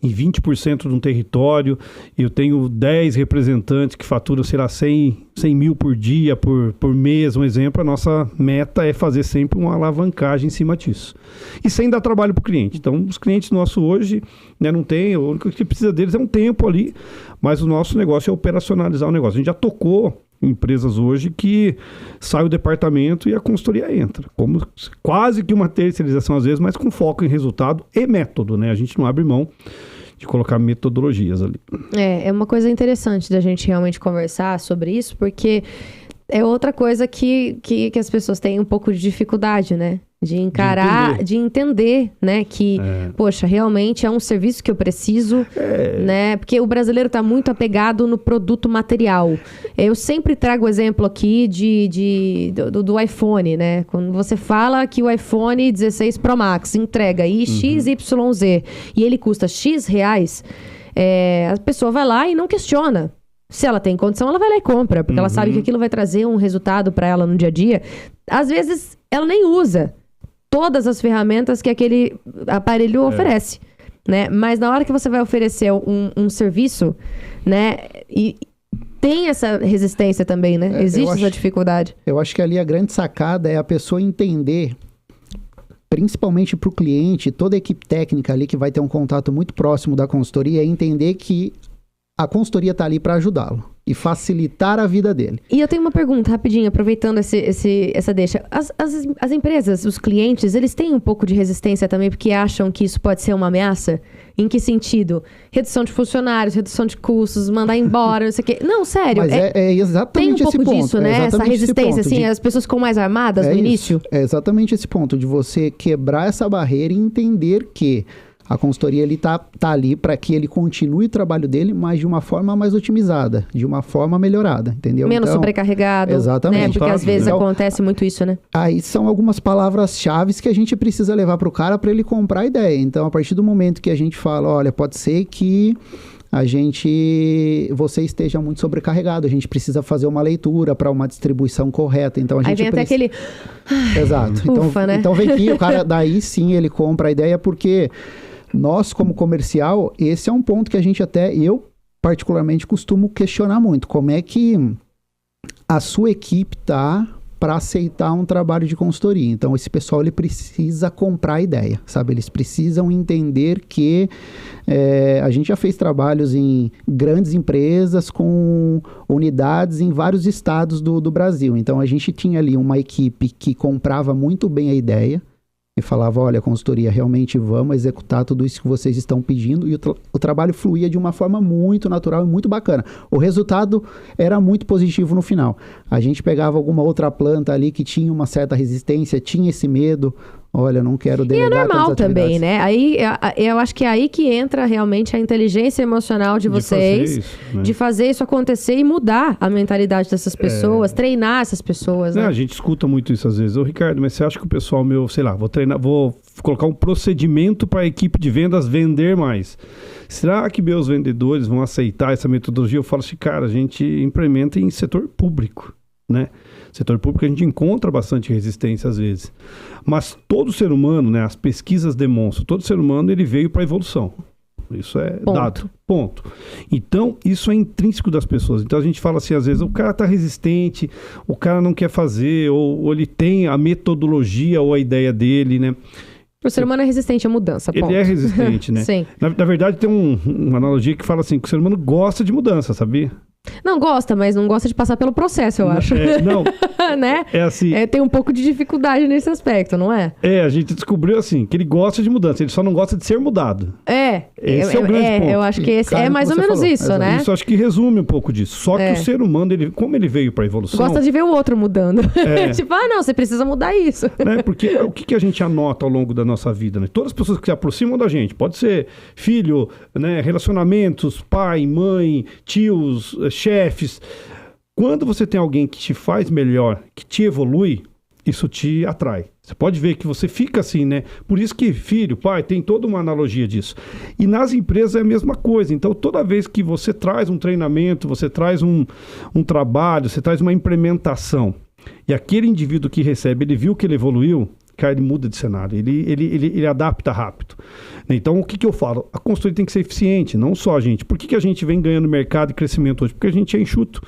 20% de um território, eu tenho 10 representantes que faturam, sei lá, 100 mil por dia, por mês, um exemplo. A nossa meta é fazer sempre uma alavancagem em cima disso. E sem dar trabalho para o cliente. Então, os clientes nossos hoje, né, não tem, o único que precisa deles é um tempo ali, mas o nosso negócio é operacionalizar o negócio. A gente já tocou empresas hoje que sai o departamento e a consultoria entra, como quase que uma terceirização às vezes, mas com foco em resultado e método, né? A gente não abre mão de colocar metodologias ali. É uma coisa interessante da gente realmente conversar sobre isso, porque é outra coisa que as pessoas têm um pouco de dificuldade, né? De encarar, de entender, né? Que, poxa, realmente é um serviço que eu preciso, né? Porque o brasileiro tá muito apegado no produto material. Eu sempre trago o exemplo aqui do iPhone, né? Quando você fala que o iPhone 16 Pro Max entrega aí XYZ e ele custa X reais, a pessoa vai lá e não questiona. Se ela tem condição, ela vai lá e compra, porque ela sabe que aquilo vai trazer um resultado para ela no dia a dia. Às vezes, ela nem usa todas as ferramentas que aquele aparelho oferece, né? Mas na hora que você vai oferecer um serviço, né? E tem essa resistência também, né? Existe essa dificuldade. Eu acho que ali a grande sacada é a pessoa entender, principalmente para o cliente, toda a equipe técnica ali que vai ter um contato muito próximo da consultoria, é entender que a consultoria está ali para ajudá-lo e facilitar a vida dele. E eu tenho uma pergunta rapidinho, aproveitando essa deixa. As empresas, os clientes, eles têm um pouco de resistência também porque acham que isso pode ser uma ameaça? Em que sentido? Redução de funcionários, redução de custos, mandar embora, não sei o quê. Não, sério. Mas é exatamente esse ponto. Tem um pouco disso, né? Essa resistência, assim, as pessoas ficam mais armadas no início. É exatamente esse ponto, de você quebrar essa barreira e entender que a consultoria ele tá ali para que ele continue o trabalho dele, mas de uma forma mais otimizada, de uma forma melhorada, entendeu? Menos sobrecarregado. Exatamente. Né? Porque às vezes acontece muito isso, né? Aí são algumas palavras-chave que a gente precisa levar para o cara para ele comprar a ideia. Então, a partir do momento que a gente fala, olha, pode ser que você esteja muito sobrecarregado, a gente precisa fazer uma leitura para uma distribuição correta, então a gente vem até aquele... Exato. Ufa, né? Então vem aqui, o cara daí sim ele compra a ideia, porque nós, como comercial, esse é um ponto que a gente eu particularmente costumo questionar muito. Como é que a sua equipe tá para aceitar um trabalho de consultoria? Então, esse pessoal, ele precisa comprar a ideia, sabe? Eles precisam entender que a gente já fez trabalhos em grandes empresas com unidades em vários estados do Brasil. Então, a gente tinha ali uma equipe que comprava muito bem a ideia, e falava, olha, a consultoria, realmente vamos executar tudo isso que vocês estão pedindo, e o trabalho fluía de uma forma muito natural e muito bacana. O resultado era muito positivo no final. A gente pegava alguma outra planta ali que tinha uma certa resistência, tinha esse medo, olha, não quero delegar. E é normal também, né? Aí, eu acho que é aí que entra realmente a inteligência emocional de vocês, de fazer isso acontecer e mudar a mentalidade dessas pessoas, treinar essas pessoas, né? A gente escuta muito isso às vezes. Ô, Ricardo, mas você acha que o pessoal meu, sei lá, vou colocar um procedimento para a equipe de vendas vender mais. Será que meus vendedores vão aceitar essa metodologia? Eu falo assim, cara, a gente implementa em setor público, né? Setor público a gente encontra bastante resistência às vezes. Mas todo ser humano, né, as pesquisas demonstram, todo ser humano ele veio para a evolução. Isso é dado. Ponto. Então, isso é intrínseco das pessoas. Então, a gente fala assim, às vezes, o cara está resistente, o cara não quer fazer, ou ele tem a metodologia ou a ideia dele, né? O ser humano é resistente à mudança, ponto. Ele é resistente, né? Sim. Na verdade, tem uma analogia que fala assim, que o ser humano gosta de mudança, sabia? Não gosta, mas não gosta de passar pelo processo, eu acho. Não. Né? É assim. Tem um pouco de dificuldade nesse aspecto, não é? A gente descobriu assim, que ele gosta de mudança, ele só não gosta de ser mudado. Esse é o grande ponto. Eu acho que esse é mais ou menos isso, né? Isso acho que resume um pouco disso. Só que o ser humano, como ele veio para a evolução... Gosta de ver o outro mudando. Tipo, não, você precisa mudar isso. Né? Porque o que a gente anota ao longo da nossa vida, né? Todas as pessoas que se aproximam da gente, pode ser filho, né? Relacionamentos, pai, mãe, tios, chefes. Quando você tem alguém que te faz melhor, que te evolui, isso te atrai. Você pode ver que você fica assim, né? Por isso que filho, pai, tem toda uma analogia disso. E nas empresas é a mesma coisa. Então, toda vez que você traz um treinamento, você traz um trabalho, você traz uma implementação e aquele indivíduo que recebe, ele viu que ele evoluiu, cara, ele muda de cenário, ele adapta rápido. Então, o que eu falo? A consultoria tem que ser eficiente, não só a gente. Por que a gente vem ganhando mercado e crescimento hoje? Porque a gente é enxuto.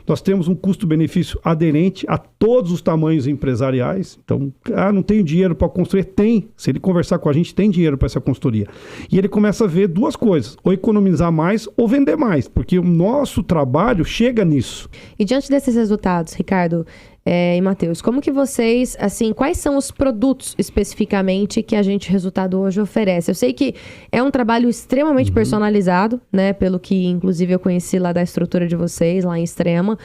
Nós temos um custo-benefício aderente a todos os tamanhos empresariais. Então, não tenho dinheiro para construir? Tem. Se ele conversar com a gente, tem dinheiro para essa consultoria. E ele começa a ver duas coisas, ou economizar mais ou vender mais, porque o nosso trabalho chega nisso. E diante desses resultados, Ricardo e Matheus, como que vocês, assim, quais são os produtos especificamente que a Gente Resultado hoje oferece? Eu sei que é um trabalho extremamente personalizado, né? Pelo que, inclusive, eu conheci lá da estrutura de vocês, lá em Extrema.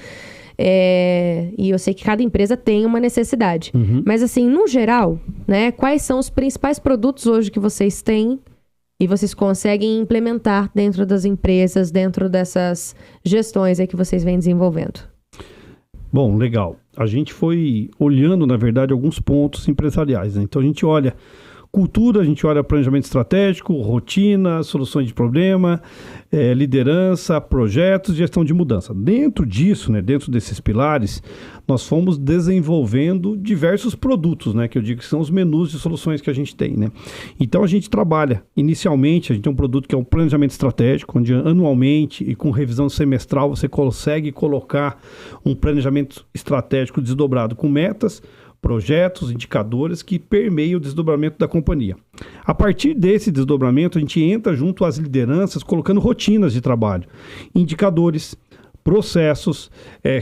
E eu sei que cada empresa tem uma necessidade. Mas, assim, no geral, né? Quais são os principais produtos hoje que vocês têm e vocês conseguem implementar dentro das empresas, dentro dessas gestões aí que vocês vêm desenvolvendo? Bom, legal. A gente foi olhando, na verdade, alguns pontos empresariais, né? Então, a gente olha cultura, a gente olha planejamento estratégico, rotina, soluções de problema, liderança, projetos, gestão de mudança. Dentro disso, né, dentro desses pilares, nós fomos desenvolvendo diversos produtos, né, que eu digo que são os menus de soluções que a gente tem, né? Então, a gente trabalha, inicialmente, a gente tem um produto que é um planejamento estratégico, onde anualmente e com revisão semestral você consegue colocar um planejamento estratégico desdobrado com metas, projetos, indicadores que permeiam o desdobramento da companhia. A partir desse desdobramento, a gente entra junto às lideranças, colocando rotinas de trabalho, indicadores, processos,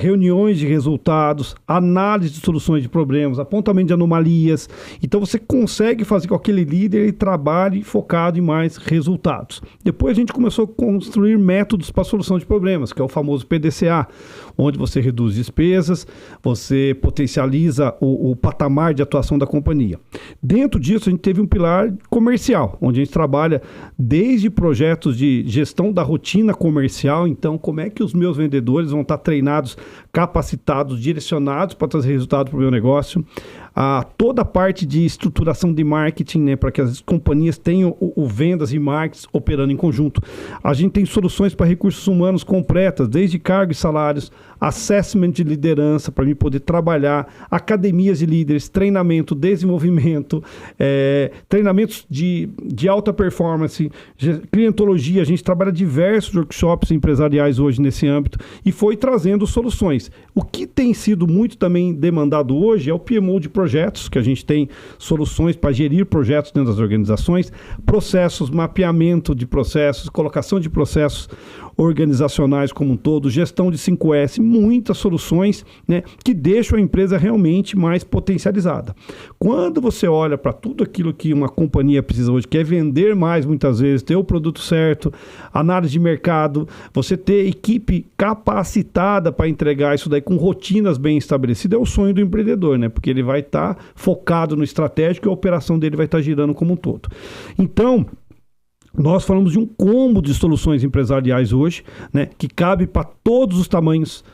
reuniões de resultados, análise de soluções de problemas, apontamento de anomalias. Então você consegue fazer com que aquele líder ele trabalhe focado em mais resultados. Depois a gente começou a construir métodos para a solução de problemas, que é o famoso PDCA, onde você reduz despesas, você potencializa o patamar de atuação da companhia. Dentro disso a gente teve um pilar comercial, onde a gente trabalha desde projetos de gestão da rotina comercial. Então, como é que os meus vendedores vão estar treinados, capacitados, direcionados para trazer resultado para o meu negócio. Toda a parte de estruturação de marketing, né, para que as companhias tenham o vendas e marketing operando em conjunto. A gente tem soluções para recursos humanos completas, desde cargos e salários, assessment de liderança, para mim poder trabalhar, academias de líderes, treinamento, desenvolvimento, treinamentos de alta performance, clientologia. A gente trabalha diversos workshops empresariais hoje nesse âmbito e foi trazendo soluções. O que tem sido muito também demandado hoje é o PMO de projetos, que a gente tem soluções para gerir projetos dentro das organizações, processos, mapeamento de processos, colocação de processos organizacionais como um todo, gestão de 5S, muitas soluções, né, que deixam a empresa realmente mais potencializada. Quando você olha para tudo aquilo que uma companhia precisa hoje, que é vender mais muitas vezes, ter o produto certo, análise de mercado, você ter equipe capacitada para entregar isso daí com rotinas bem estabelecidas, é o sonho do empreendedor, né? Porque ele vai estar focado no estratégico e a operação dele vai estar girando como um todo. Então, nós falamos de um combo de soluções empresariais hoje, né, que cabe para todos os tamanhos,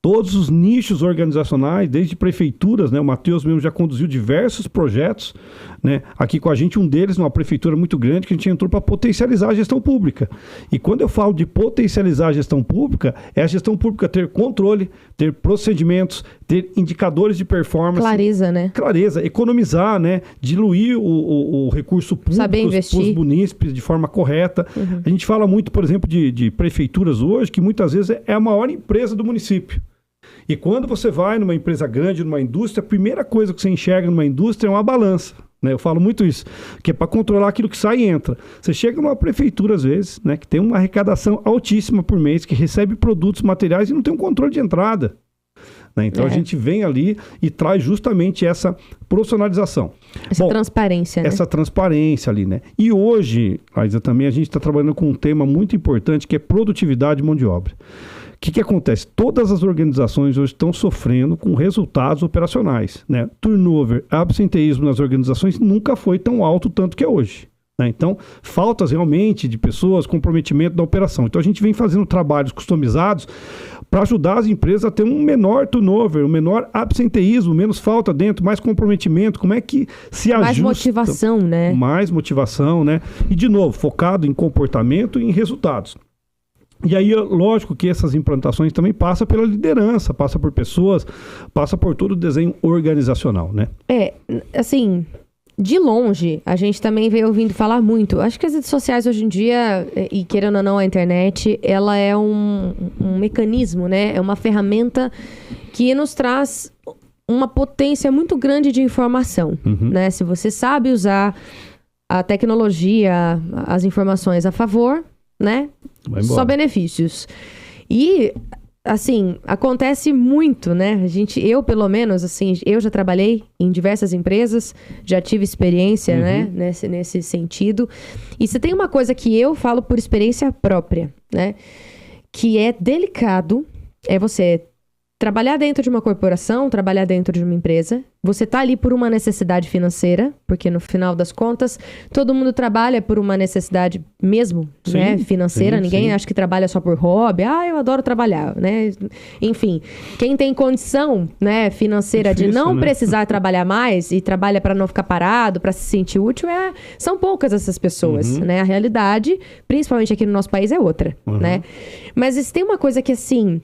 todos os nichos organizacionais, desde prefeituras, né? O Matheus mesmo já conduziu diversos projetos, né? Aqui com a gente, um deles, numa prefeitura muito grande, que a gente entrou para potencializar a gestão pública. E quando eu falo de potencializar a gestão pública, é a gestão pública ter controle, ter procedimentos, ter indicadores de performance. Clareza, né? Clareza, economizar, né? Diluir o recurso público para os munícipes de forma correta. Uhum. A gente fala muito, por exemplo, de prefeituras hoje, que muitas vezes é a maior empresa do município. E quando você vai numa empresa grande, numa indústria, a primeira coisa que você enxerga numa indústria é uma balança, né? Eu falo muito isso, que é para controlar aquilo que sai e entra. Você chega numa prefeitura, às vezes, né, que tem uma arrecadação altíssima por mês, que recebe produtos, materiais e não tem um controle de entrada. Então a gente vem ali e traz justamente essa profissionalização. Essa transparência, né? Essa transparência ali, né? E hoje, Laísa, também a gente está trabalhando com um tema muito importante, que é produtividade de mão de obra. O que acontece? Todas as organizações hoje estão sofrendo com resultados operacionais, né? Turnover, absenteísmo nas organizações nunca foi tão alto tanto que é hoje, né? Então, faltas realmente de pessoas, comprometimento da operação. Então, a gente vem fazendo trabalhos customizados para ajudar as empresas a ter um menor turnover, um menor absenteísmo, menos falta dentro, mais comprometimento. Como é que se ajusta? Mais motivação, né? Mais motivação, né? E, de novo, focado em comportamento e em resultados. E aí, lógico que essas implantações também passam pela liderança, passa por pessoas, passa por todo o desenho organizacional, né? Assim, de longe, a gente também veio ouvindo falar muito. Acho que as redes sociais hoje em dia, e querendo ou não a internet, ela é um mecanismo, né? É uma ferramenta que nos traz uma potência muito grande de informação, né? Se você sabe usar a tecnologia, as informações a favor, né? Só benefícios. E, assim, acontece muito, né? Eu, pelo menos, assim, eu já trabalhei em diversas empresas, já tive experiência, né? Nesse sentido. E se tem uma coisa que eu falo por experiência própria, né? Que é delicado, é você trabalhar dentro de uma corporação, trabalhar dentro de uma empresa. Você tá ali por uma necessidade financeira, porque no final das contas, todo mundo trabalha por uma necessidade mesmo, né? Financeira. Ninguém acha que trabalha só por hobby. Eu adoro trabalhar, né? Enfim, quem tem condição, né, financeira de não precisar trabalhar mais e trabalha para não ficar parado, para se sentir útil, são poucas essas pessoas, né? A realidade, principalmente aqui no nosso país, é outra, né? Mas se tem uma coisa que, assim,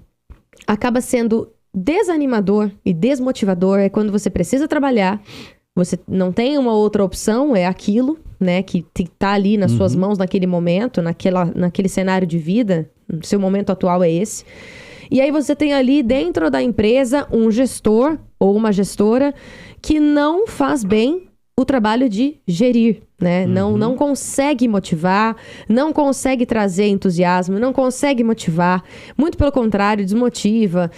acaba sendo desanimador e desmotivador, é quando você precisa trabalhar, você não tem uma outra opção, é aquilo, né, que tá ali nas suas mãos naquele momento, naquele cenário de vida, seu momento atual é esse. E aí você tem ali dentro da empresa um gestor ou uma gestora que não faz bem o trabalho de gerir, né? Não consegue motivar, não consegue trazer entusiasmo, não consegue motivar. Muito pelo contrário, desmotiva.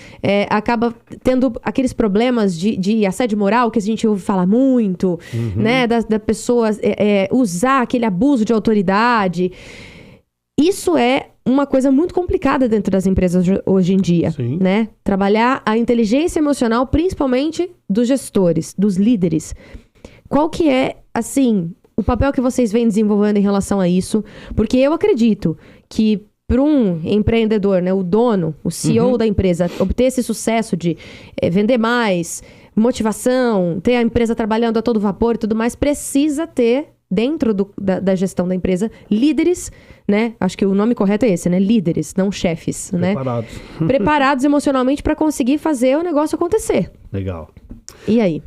Acaba tendo aqueles problemas de assédio moral que a gente ouve falar muito, né? Da pessoa usar aquele abuso de autoridade. Isso é uma coisa muito complicada dentro das empresas hoje em dia, né? Trabalhar a inteligência emocional, principalmente dos gestores, dos líderes. Qual que é, assim, o papel que vocês vêm desenvolvendo em relação a isso? Porque eu acredito que para um empreendedor, né, o dono, o CEO da empresa, obter esse sucesso de vender mais, motivação, ter a empresa trabalhando a todo vapor e tudo mais, precisa ter, dentro da gestão da empresa, líderes, né? Acho que o nome correto é esse, né? Líderes, não chefes, Preparados. né? Preparados emocionalmente para conseguir fazer o negócio acontecer. Legal. E aí?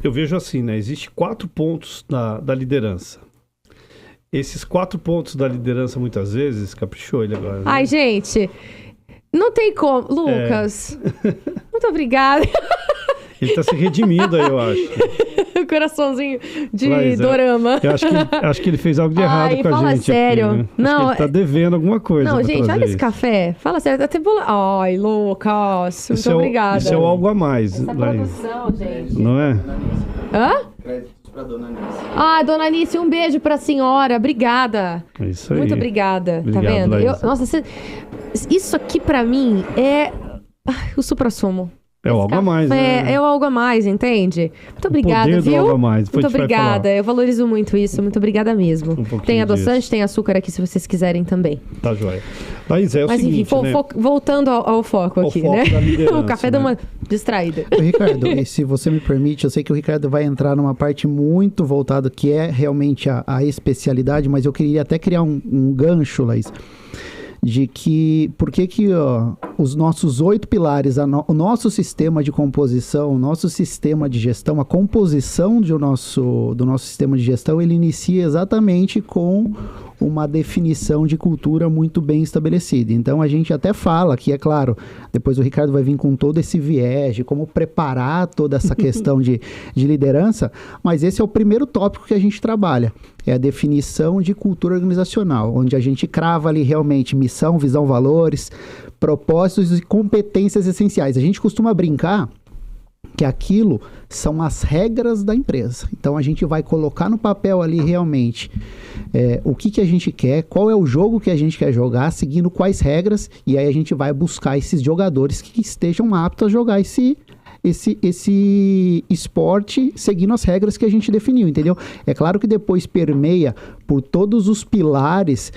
Eu vejo assim, né? Existem 4 pontos da liderança. Esses 4 pontos da liderança, muitas vezes, caprichou ele agora. Né? Ai, gente, não tem como. Lucas, muito obrigada. Ele tá se redimindo aí, eu acho. O coraçãozinho de dorama. Eu acho que ele fez algo de errado com a fala gente. Sério. Aqui, né? Não, acho que ele tá devendo alguma coisa. Não, gente, olha esse café. Fala sério, até bola. Ai, Lucas, muito obrigada. Isso é o algo a mais. Essa produção, gente. Não é? Hã? Créditos pra Dona Anice. Dona Anice, um beijo pra senhora. Obrigada. Isso aí. Muito obrigada. Obrigado, tá vendo? Laís. Isso aqui pra mim é o suprassumo. É o algo a mais, né? É o algo a mais, entende? Muito obrigada, poder do viu? algo a mais. Muito obrigada. Eu valorizo muito isso. Muito obrigada mesmo. Tem adoçante, tem açúcar aqui se vocês quiserem também. Tá joia. Laís, é o Mas seguinte, enfim, né? voltando ao foco aqui, foco né? da liderança, O café deu uma distraída. Ricardo, e se você me permite, eu sei que o Ricardo vai entrar numa parte muito voltada, que é realmente a especialidade, mas eu queria até criar um gancho, Laís, de que, por que os nossos 8 pilares, o nosso sistema de composição, o nosso sistema de gestão, a composição do nosso sistema de gestão, ele inicia exatamente com uma definição de cultura muito bem estabelecida. Então, a gente até fala que, é claro, depois o Ricardo vai vir com todo esse viés de como preparar toda essa questão de liderança, mas esse é o primeiro tópico que a gente trabalha, é a definição de cultura organizacional, onde a gente crava ali realmente missão, visão, valores, propósitos e competências essenciais. A gente costuma brincar que aquilo são as regras da empresa. Então, a gente vai colocar no papel ali realmente o que a gente quer, qual é o jogo que a gente quer jogar, seguindo quais regras, e aí a gente vai buscar esses jogadores que estejam aptos a jogar esse esporte seguindo as regras que a gente definiu, entendeu? É claro que depois permeia por todos os pilares,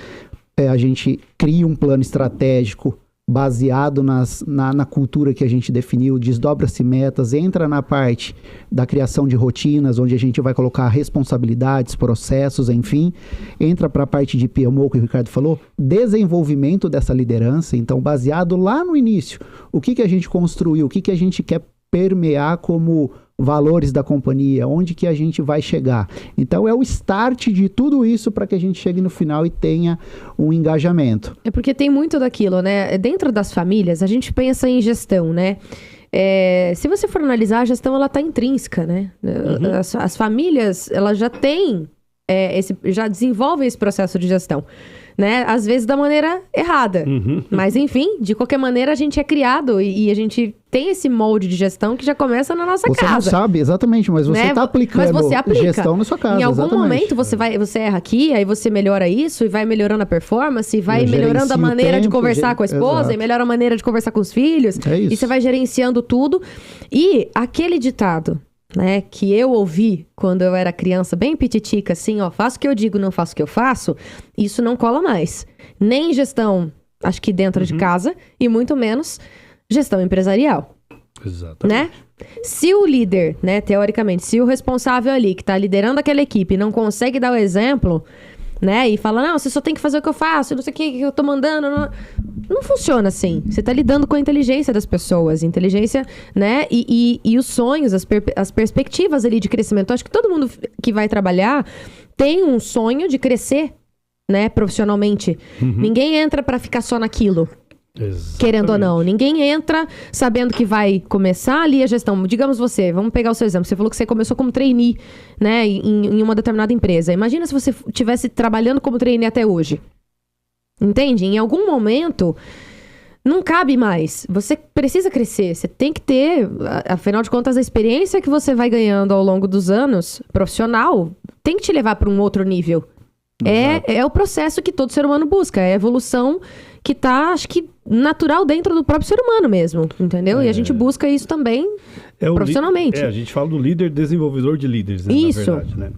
a gente cria um plano estratégico, baseado na cultura que a gente definiu, desdobra-se metas, entra na parte da criação de rotinas, onde a gente vai colocar responsabilidades, processos, enfim, entra para a parte de PMO, que o Ricardo falou, desenvolvimento dessa liderança, então baseado lá no início, o que a gente construiu, o que a gente quer permear como valores da companhia, onde que a gente vai chegar. Então é o start de tudo isso para que a gente chegue no final e tenha um engajamento. É porque tem muito daquilo, né? Dentro das famílias, a gente pensa em gestão, né? Se você for analisar, a gestão, ela tá intrínseca, né? Uhum. As famílias, elas já têm, já desenvolvem esse processo de gestão, né? Às vezes da maneira errada. Uhum. Mas, enfim, de qualquer maneira, a gente é criado e a gente tem esse molde de gestão que já começa na nossa casa. Você não sabe, exatamente, mas você está aplicando gestão na sua casa. Em algum momento você erra aqui, aí você melhora isso e vai melhorando a performance, e vai melhorando a maneira de conversar com a esposa, e melhora a maneira de conversar com os filhos. É isso. E você vai gerenciando tudo. E aquele ditado, né, que eu ouvi quando eu era criança, bem pititica, assim, ó, faço o que eu digo, não faço o que eu faço, isso não cola mais. Nem em gestão, acho que dentro de casa, e muito menos gestão empresarial. Exatamente. Né? Se o líder, né, teoricamente, se o responsável ali, que tá liderando aquela equipe, não consegue dar o exemplo, né, e fala, não, você só tem que fazer o que eu faço, não sei o que eu tô mandando, não funciona assim. Você tá lidando com a inteligência das pessoas, inteligência, né, e os sonhos, as perspectivas ali de crescimento. Eu acho que todo mundo que vai trabalhar tem um sonho de crescer, né, profissionalmente. Uhum. Ninguém entra pra ficar só naquilo. Exatamente. Querendo ou não, ninguém entra sabendo que vai começar ali a gestão. Digamos vamos pegar o seu exemplo, você falou que você começou como trainee, né, em uma determinada empresa. Imagina se você estivesse trabalhando como trainee até hoje. Entende? Em algum momento não cabe mais, você precisa crescer, você tem que ter, afinal de contas, a experiência que você vai ganhando ao longo dos anos, profissional, tem que te levar para um outro nível. É o processo que todo ser humano busca, é a evolução que tá, acho que, natural dentro do próprio ser humano mesmo, entendeu? E a gente busca isso também profissionalmente. A gente fala do líder desenvolvedor de líderes, né? Isso. Na verdade, né?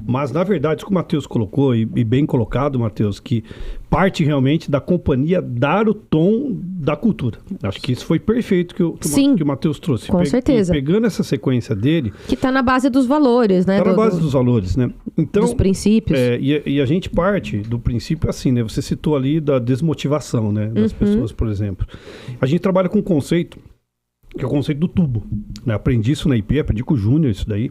Mas, na verdade, como o Matheus colocou, e bem colocado, Matheus, que parte realmente da companhia dar o tom da cultura. Acho que isso foi perfeito que o Matheus trouxe. Com certeza. Pegando essa sequência dele... Que tá na base dos valores, né? Tá na base dos valores, né? Então, dos princípios. E a gente parte do princípio assim, né? Você citou ali da desmotivação, né? Das pessoas, por exemplo. A gente trabalha com um conceito, que é o conceito do tubo, né? Aprendi isso na IP, aprendi com o Júnior isso daí.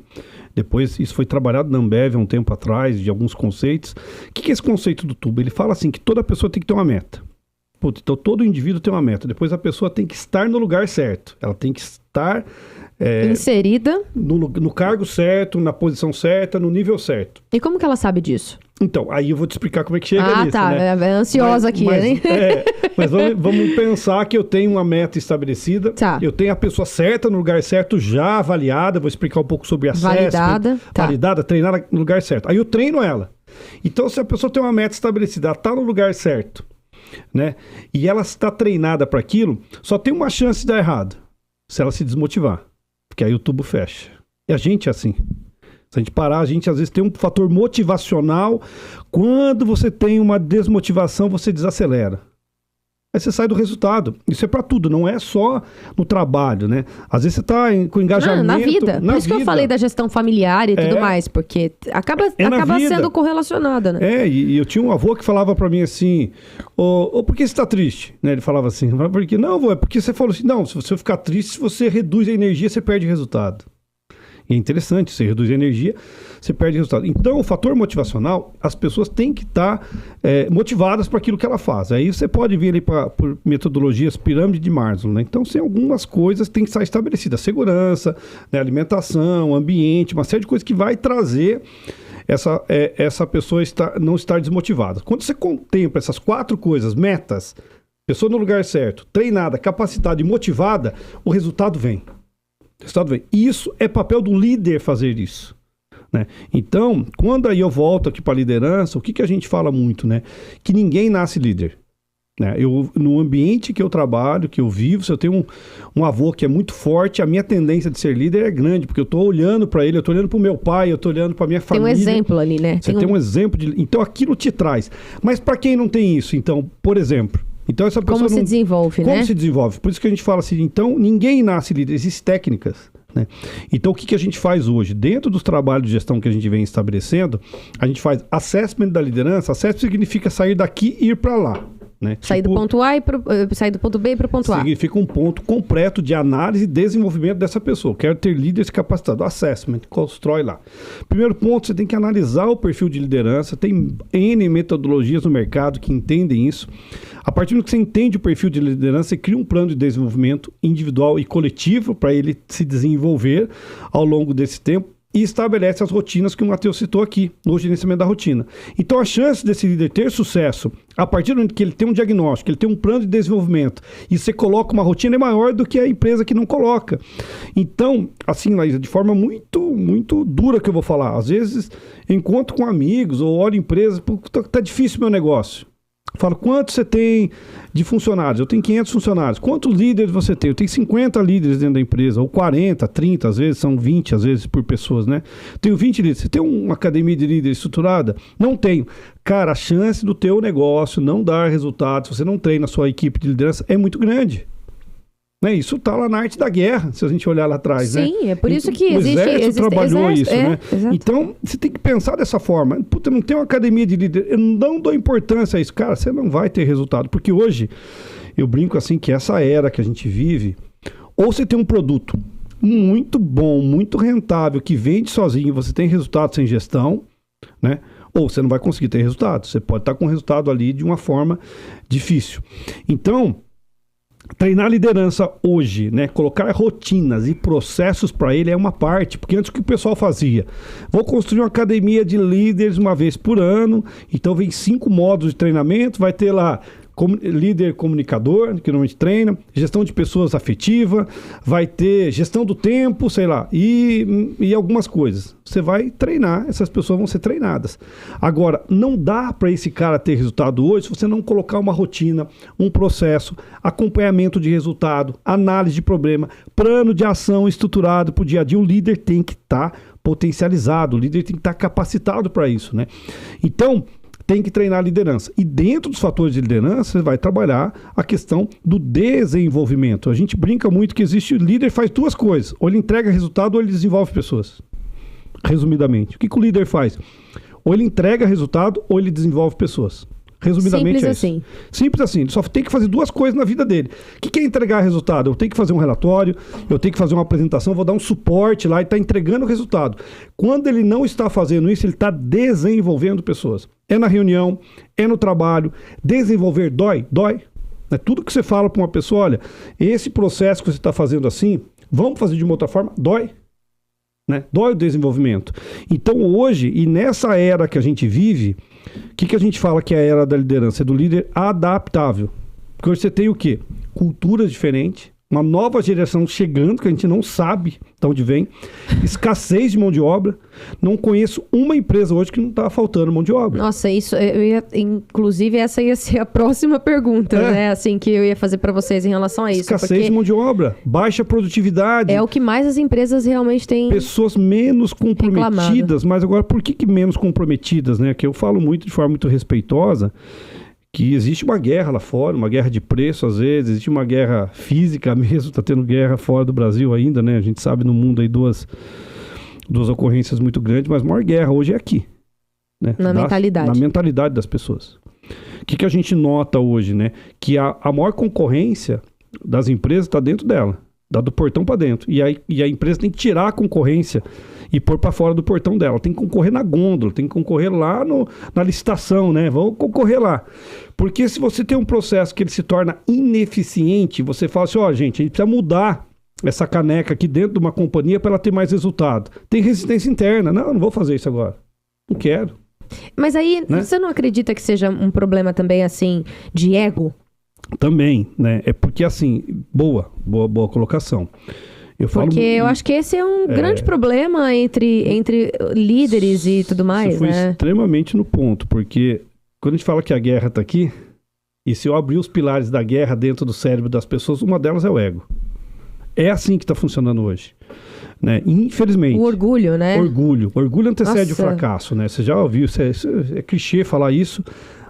Depois isso foi trabalhado na Ambev há um tempo atrás, de alguns conceitos. O que é esse conceito do tubo? Ele fala assim que toda pessoa tem que ter uma meta. Então todo indivíduo tem uma meta. Depois a pessoa tem que estar no lugar certo. Ela tem que estar... inserida. No cargo certo, na posição certa, no nível certo. E como que ela sabe disso? Então, aí eu vou te explicar como é que chega nisso, tá. né? É ansiosa aqui, né? Mas vamos pensar que eu tenho uma meta estabelecida, eu tenho a pessoa certa no lugar certo, já avaliada, vou explicar um pouco sobre acesso. Validada, treinada no lugar certo. Aí eu treino ela. Então, se a pessoa tem uma meta estabelecida, ela está no lugar certo, né? E ela está treinada para aquilo, só tem uma chance de dar errado, se ela se desmotivar. Porque aí o tubo fecha. E a gente é assim. Se a gente parar, a gente às vezes tem um fator motivacional. Quando você tem uma desmotivação, você desacelera. Aí você sai do resultado. Isso é para tudo, não é só no trabalho, né? Às vezes você tá com engajamento... na vida. Por isso que eu falei da gestão familiar e tudo mais, porque acaba sendo correlacionada, né? E eu tinha um avô que falava para mim assim, por que você tá triste? Né? Ele falava assim, porque não, avô, é porque você falou assim, não, se você ficar triste, se você reduz a energia, você perde resultado. E é interessante, você reduz a energia, você perde resultado. Então, o fator motivacional, as pessoas têm que estar motivadas para aquilo que ela faz. Aí você pode vir ali por metodologias pirâmide de Maslow, né? Então, algumas coisas têm que estar estabelecidas. Segurança, né? Alimentação, ambiente, uma série de coisas que vai trazer essa pessoa não estar desmotivada. Quando você contempla essas 4 coisas, metas, pessoa no lugar certo, treinada, capacitada e motivada, o resultado vem. Isso é papel do líder fazer isso, né? Então, quando aí eu volto aqui para a liderança, o que a gente fala muito, né? Que ninguém nasce líder, né? No ambiente que eu trabalho, que eu vivo, se eu tenho um avô que é muito forte, a minha tendência de ser líder é grande, porque eu estou olhando para ele, eu estou olhando para o meu pai, eu estou olhando para minha família. Tem um exemplo ali, né? Você tem um exemplo então aquilo te traz. Mas para quem não tem isso, então, por exemplo, Então essa pessoa Como se desenvolve, né? Como se desenvolve? Por isso que a gente fala assim, então ninguém nasce líder, existem técnicas, né? Então o que a gente faz hoje? Dentro dos trabalhos de gestão que a gente vem estabelecendo, a gente faz assessment da liderança. Assessment significa sair daqui e ir para lá. Né? Sair do ponto A sair do ponto B para o ponto A. Significa um ponto completo de análise e desenvolvimento dessa pessoa. Quero ter líderes capacitados. Assessment, constrói lá. Primeiro ponto, você tem que analisar o perfil de liderança. Tem N metodologias no mercado que entendem isso. A partir do que você entende o perfil de liderança, você cria um plano de desenvolvimento individual e coletivo para ele se desenvolver ao longo desse tempo. E estabelece as rotinas que o Matheus citou aqui, no gerenciamento da rotina. Então, a chance desse líder ter sucesso, a partir do momento que ele tem um diagnóstico, que ele tem um plano de desenvolvimento, e você coloca uma rotina, é maior do que a empresa que não coloca. Então, assim, Laísa, de forma muito, muito dura que eu vou falar, às vezes, encontro com amigos ou olho empresas, tá difícil o meu negócio. Falo, quanto você tem de funcionários? Eu tenho 500 funcionários. Quantos líderes você tem? Eu tenho 50 líderes dentro da empresa, ou 40, 30, às vezes são 20, às vezes por pessoas, né? Tenho 20 líderes. Você tem uma academia de líderes estruturada? Não tenho. Cara, a chance do teu negócio não dar resultado, se você não treina a sua equipe de liderança, é muito grande. Né? Isso está lá na arte da guerra, se a gente olhar lá atrás. Sim, né? É por isso que o existe... exército trabalhou isso, né? Exato. Então, você tem que pensar dessa forma. Puta, eu não tenho uma academia de líder, eu não dou importância a isso. Cara, você não vai ter resultado. Porque hoje, eu brinco assim, que essa era que a gente vive, ou você tem um produto muito bom, muito rentável, que vende sozinho, você tem resultado sem gestão, né? Ou você não vai conseguir ter resultado. Você pode estar com resultado ali de uma forma difícil. Então... treinar liderança hoje, né? Colocar rotinas e processos para ele é uma parte, porque antes o que o pessoal fazia? Vou construir uma academia de líderes uma vez por ano, então vem 5 módulos de treinamento, vai ter lá líder comunicador, que normalmente treina, gestão de pessoas afetiva, vai ter gestão do tempo, sei lá, e algumas coisas. Você vai treinar, essas pessoas vão ser treinadas. Agora, não dá para esse cara ter resultado hoje se você não colocar uma rotina, um processo, acompanhamento de resultado, análise de problema, plano de ação estruturado para o dia a dia. O líder tem que estar potencializado, o líder tem que estar capacitado para isso, né? Então, tem que treinar a liderança. E dentro dos fatores de liderança, você vai trabalhar a questão do desenvolvimento. A gente brinca muito que existe, o líder faz 2 coisas. Ou ele entrega resultado ou ele desenvolve pessoas. Resumidamente. O que o líder faz? Ou ele entrega resultado ou ele desenvolve pessoas. Resumidamente Simples é isso. assim. Simples assim. Ele só tem que fazer 2 coisas na vida dele. O que é entregar resultado? Eu tenho que fazer um relatório, eu tenho que fazer uma apresentação, vou dar um suporte lá e está entregando o resultado. Quando ele não está fazendo isso, ele está desenvolvendo pessoas. É na reunião, é no trabalho. Desenvolver dói? Dói. É tudo que você fala para uma pessoa, olha, esse processo que você está fazendo assim, vamos fazer de uma outra forma? Dói. Né? Dói o desenvolvimento. Então hoje, e nessa era que a gente vive, o que a gente fala que é a era da liderança? É do líder adaptável. Porque hoje você tem o quê? Culturas diferentes, uma nova geração chegando, que a gente não sabe de onde vem, escassez de mão de obra. Não conheço uma empresa hoje que não está faltando mão de obra. Nossa, isso, inclusive essa ia ser a próxima pergunta, né? Assim, que eu ia fazer para vocês em relação a isso. Escassez de mão de obra, baixa produtividade. É o que mais as empresas realmente têm. Pessoas menos comprometidas, reclamado. Mas agora, por que menos comprometidas, né? Que eu falo muito de forma muito respeitosa, que existe uma guerra lá fora, uma guerra de preço às vezes, existe uma guerra física mesmo, está tendo guerra fora do Brasil ainda, né? A gente sabe no mundo aí duas ocorrências muito grandes, mas a maior guerra hoje é aqui. Né? Na mentalidade das pessoas. O que a gente nota hoje, né? Que a maior concorrência das empresas está dentro dela, dá do portão para dentro. E a empresa tem que tirar a concorrência e pôr para fora do portão dela. Tem que concorrer na gôndola, tem que concorrer lá na licitação, né? Vamos concorrer lá. Porque se você tem um processo que ele se torna ineficiente, você fala assim, gente, a gente precisa mudar essa caneca aqui dentro de uma companhia para ela ter mais resultado. Tem resistência interna. Não vou fazer isso agora. Não quero. Mas aí, né? Você não acredita que seja um problema também, assim, de ego? Também, né? É porque, assim, boa colocação. Eu acho que esse é um grande problema entre líderes e tudo mais, você foi extremamente no ponto, porque quando a gente fala que a guerra está aqui, e se eu abrir os pilares da guerra dentro do cérebro das pessoas, uma delas é o ego. É assim que está funcionando hoje. Né? Infelizmente. O orgulho, né? Orgulho antecede Nossa. o fracasso, né? Você já ouviu, é clichê falar isso.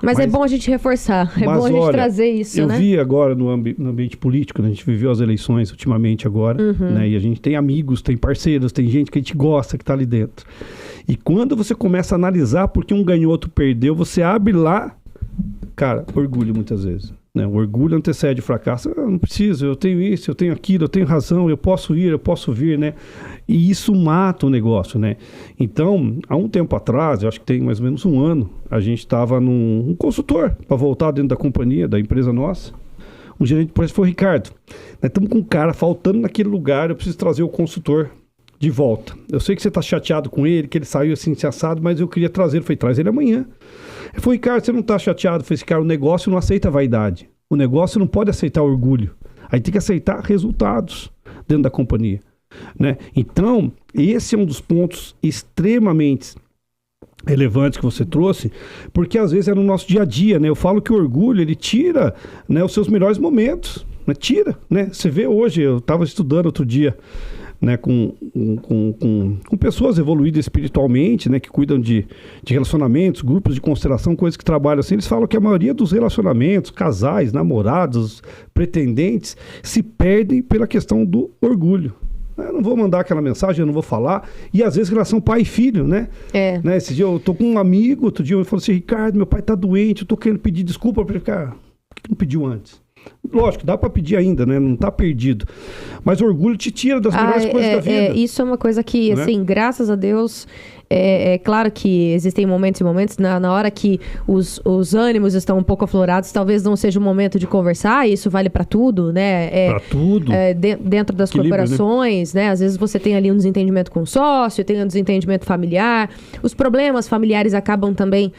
Mas é bom a gente reforçar, é bom a gente trazer isso, né? Eu vi agora no ambiente político, né? A gente viveu as eleições ultimamente agora, né? E a gente tem amigos, tem parceiros, tem gente que a gente gosta que está ali dentro. E quando você começa a analisar porque um ganhou, outro perdeu, você abre lá, cara, orgulho muitas vezes. Né? O orgulho antecede o fracasso. Eu não preciso, eu tenho isso, eu tenho aquilo, eu tenho razão, eu posso ir, eu posso vir, né? E isso mata o negócio, né? Então, há um tempo atrás, eu acho que tem mais ou menos um ano, a gente estava num consultor para voltar dentro da companhia, da empresa nossa. Um gerente de projeto foi o Ricardo. Nós estamos com um cara faltando naquele lugar, eu preciso trazer o consultor de volta. Eu sei que você está chateado com ele, que ele saiu assim, assado, mas eu queria trazer. Eu falei, traz ele amanhã. Ele falou, Ricardo, você não está chateado? Eu falei, cara, o negócio não aceita vaidade. O negócio não pode aceitar orgulho. Aí tem que aceitar resultados dentro da companhia. Né? Então, esse é um dos pontos extremamente relevantes que você trouxe, porque às vezes é no nosso dia a dia, né? Eu falo que o orgulho, ele tira, né, os seus melhores momentos. Né? Tira, né? Você vê hoje, eu estava estudando outro dia, né, com pessoas evoluídas espiritualmente, né, que cuidam de relacionamentos, grupos de constelação, coisas que trabalham assim, eles falam que a maioria dos relacionamentos, casais, namorados, pretendentes, se perdem pela questão do orgulho. Eu não vou mandar aquela mensagem, eu não vou falar. E às vezes relação pai e filho, né? Né? Esse dia eu tô com um amigo, outro dia ele falou assim, Ricardo, meu pai tá doente, eu tô querendo pedir desculpa para ele. Cara, por que não pediu antes? Lógico, dá para pedir ainda, né? Não tá perdido. Mas o orgulho te tira das melhores coisas da vida. Isso é uma coisa que, né? Assim, graças a Deus, é claro que existem momentos e momentos, na hora que os ânimos estão um pouco aflorados, talvez não seja o momento de conversar, e isso vale para tudo, né? Para tudo. Dentro das corporações, né? Às vezes você tem ali um desentendimento com o sócio, tem um desentendimento familiar. Os problemas familiares acabam também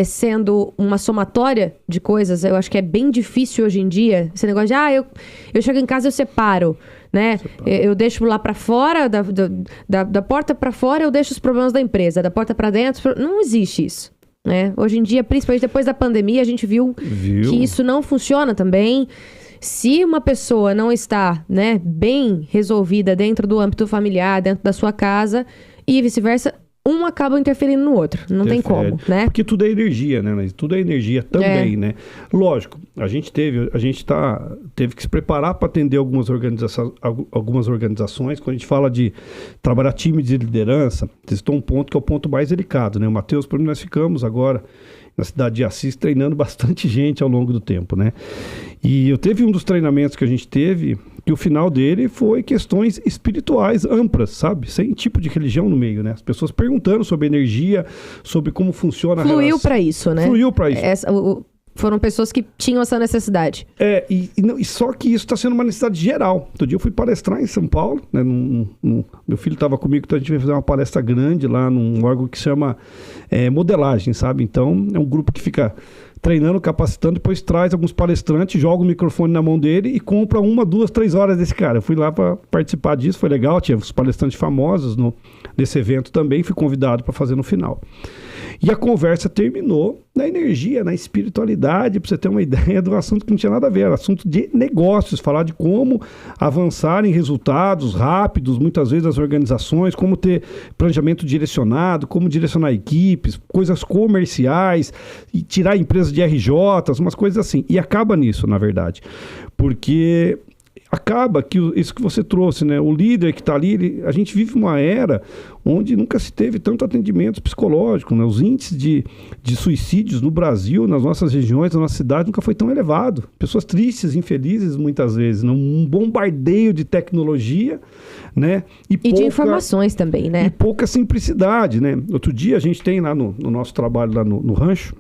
sendo uma somatória de coisas. Eu acho que é bem difícil hoje em dia esse negócio de eu chego em casa e eu separo, né? Eu deixo lá para fora, da porta para fora eu deixo os problemas da empresa, da porta para dentro, não existe isso, né? Hoje em dia, principalmente depois da pandemia, a gente viu que isso não funciona também. Se uma pessoa não está, né, bem resolvida dentro do âmbito familiar, dentro da sua casa e vice-versa, um acaba interferindo no outro. Não tem como, né? Porque tudo é energia, né? Tudo é energia também, né? Lógico, a gente teve que se preparar para atender algumas organizações. Quando a gente fala de trabalhar time de liderança, existou um ponto que é o ponto mais delicado, né? O Matheus, por mim, nós ficamos agora na cidade de Assis treinando bastante gente ao longo do tempo, né? E eu teve um dos treinamentos que a gente teve, que o final dele foi questões espirituais amplas, sabe? Sem tipo de religião no meio, né? As pessoas perguntando sobre energia, sobre como funciona a relação. Fluiu para isso, né? Fluiu para isso. Foram pessoas que tinham essa necessidade. E só que isso está sendo uma necessidade geral. Outro dia eu fui palestrar em São Paulo, né? Meu filho estava comigo, então a gente vai fazer uma palestra grande lá num órgão que se chama modelagem, sabe? Então é um grupo que fica treinando, capacitando, depois traz alguns palestrantes, joga o microfone na mão dele e compra 1, 2, 3 horas desse cara. Eu fui lá para participar disso, foi legal, tinha os palestrantes famosos nesse evento também, fui convidado para fazer no final. E a conversa terminou na energia, na espiritualidade, para você ter uma ideia do assunto que não tinha nada a ver, era assunto de negócios, falar de como avançar em resultados rápidos, muitas vezes nas organizações, como ter planejamento direcionado, como direcionar equipes, coisas comerciais, e tirar empresas de RJs, umas coisas assim. E acaba nisso, na verdade, porque acaba que isso que você trouxe, né? O líder que está ali, a gente vive uma era onde nunca se teve tanto atendimento psicológico, né? Os índices de suicídios no Brasil, nas nossas regiões, na nossa cidade, nunca foi tão elevado. Pessoas tristes, infelizes, muitas vezes, né? Um bombardeio de tecnologia, né? E de informações também, né? E pouca simplicidade, né? Outro dia a gente tem lá no nosso trabalho lá no rancho,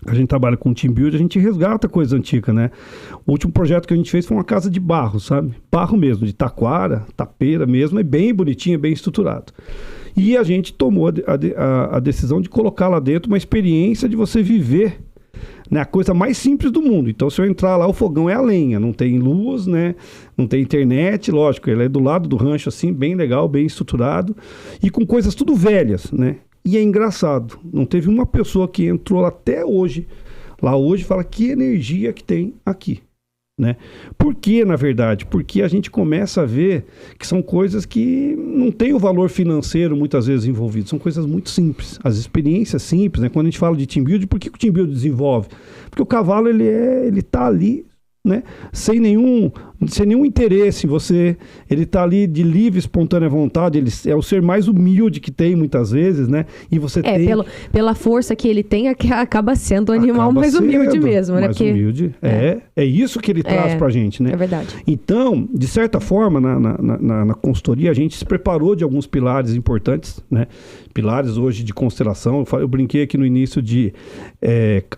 a gente trabalha com team build, a gente resgata coisa antiga, né? O último projeto que a gente fez foi uma casa de barro, sabe? Barro mesmo, de taquara, tapeira mesmo, é bem bonitinho, bem estruturado. E a gente tomou a decisão de colocar lá dentro uma experiência de você viver, né, a coisa mais simples do mundo. Então, se eu entrar lá, o fogão é a lenha, não tem luz, né? Não tem internet, lógico, ele é do lado do rancho, assim, bem legal, bem estruturado, e com coisas tudo velhas, né? E é engraçado, não teve uma pessoa que entrou lá até hoje, lá hoje, fala que energia que tem aqui. né? Por que, na verdade? Porque a gente começa a ver que são coisas que não têm o valor financeiro muitas vezes envolvido, são coisas muito simples, as experiências simples, né? Quando a gente fala de team building, por que o team building desenvolve? Porque o cavalo, ele tá ali, né? Sem nenhum interesse em você, ele tá ali de livre, espontânea vontade, ele é o ser mais humilde que tem muitas vezes, né? E você tem... pela força que ele tem, acaba sendo o animal mais humilde mesmo, né? Mais humilde, é isso que ele traz pra gente, né? É verdade. Então, de certa forma, na consultoria, a gente se preparou de alguns pilares importantes, né? Pilares hoje de constelação, eu brinquei aqui no início de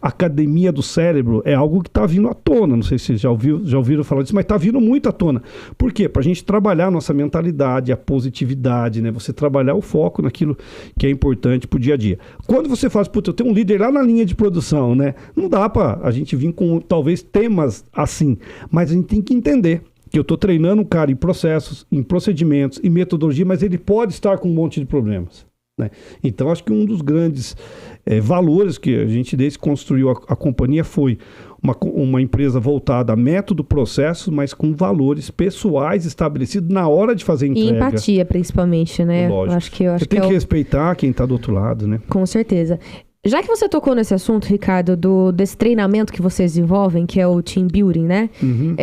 academia do cérebro, é algo que tá vindo à tona, não sei se já ouviram falar disso, mas tá vindo muito à tona. Por quê? Pra gente trabalhar a nossa mentalidade, a positividade, né? Você trabalhar o foco naquilo que é importante pro dia a dia. Quando você faz, eu tenho um líder lá na linha de produção, né? Não dá pra a gente vir com, talvez, temas assim, mas a gente tem que entender que eu estou treinando um cara em processos, em procedimentos, em metodologia, mas ele pode estar com um monte de problemas, né? Então, acho que um dos grandes valores que a gente, desde que construiu a companhia, foi uma empresa voltada a método, processo, mas com valores pessoais estabelecidos na hora de fazer entrega. E empatia, principalmente, né? Lógico. Você tem que respeitar quem está do outro lado, né? Com certeza. Já que você tocou nesse assunto, Ricardo, desse treinamento que vocês desenvolvem, que é o team building, né? Uhum.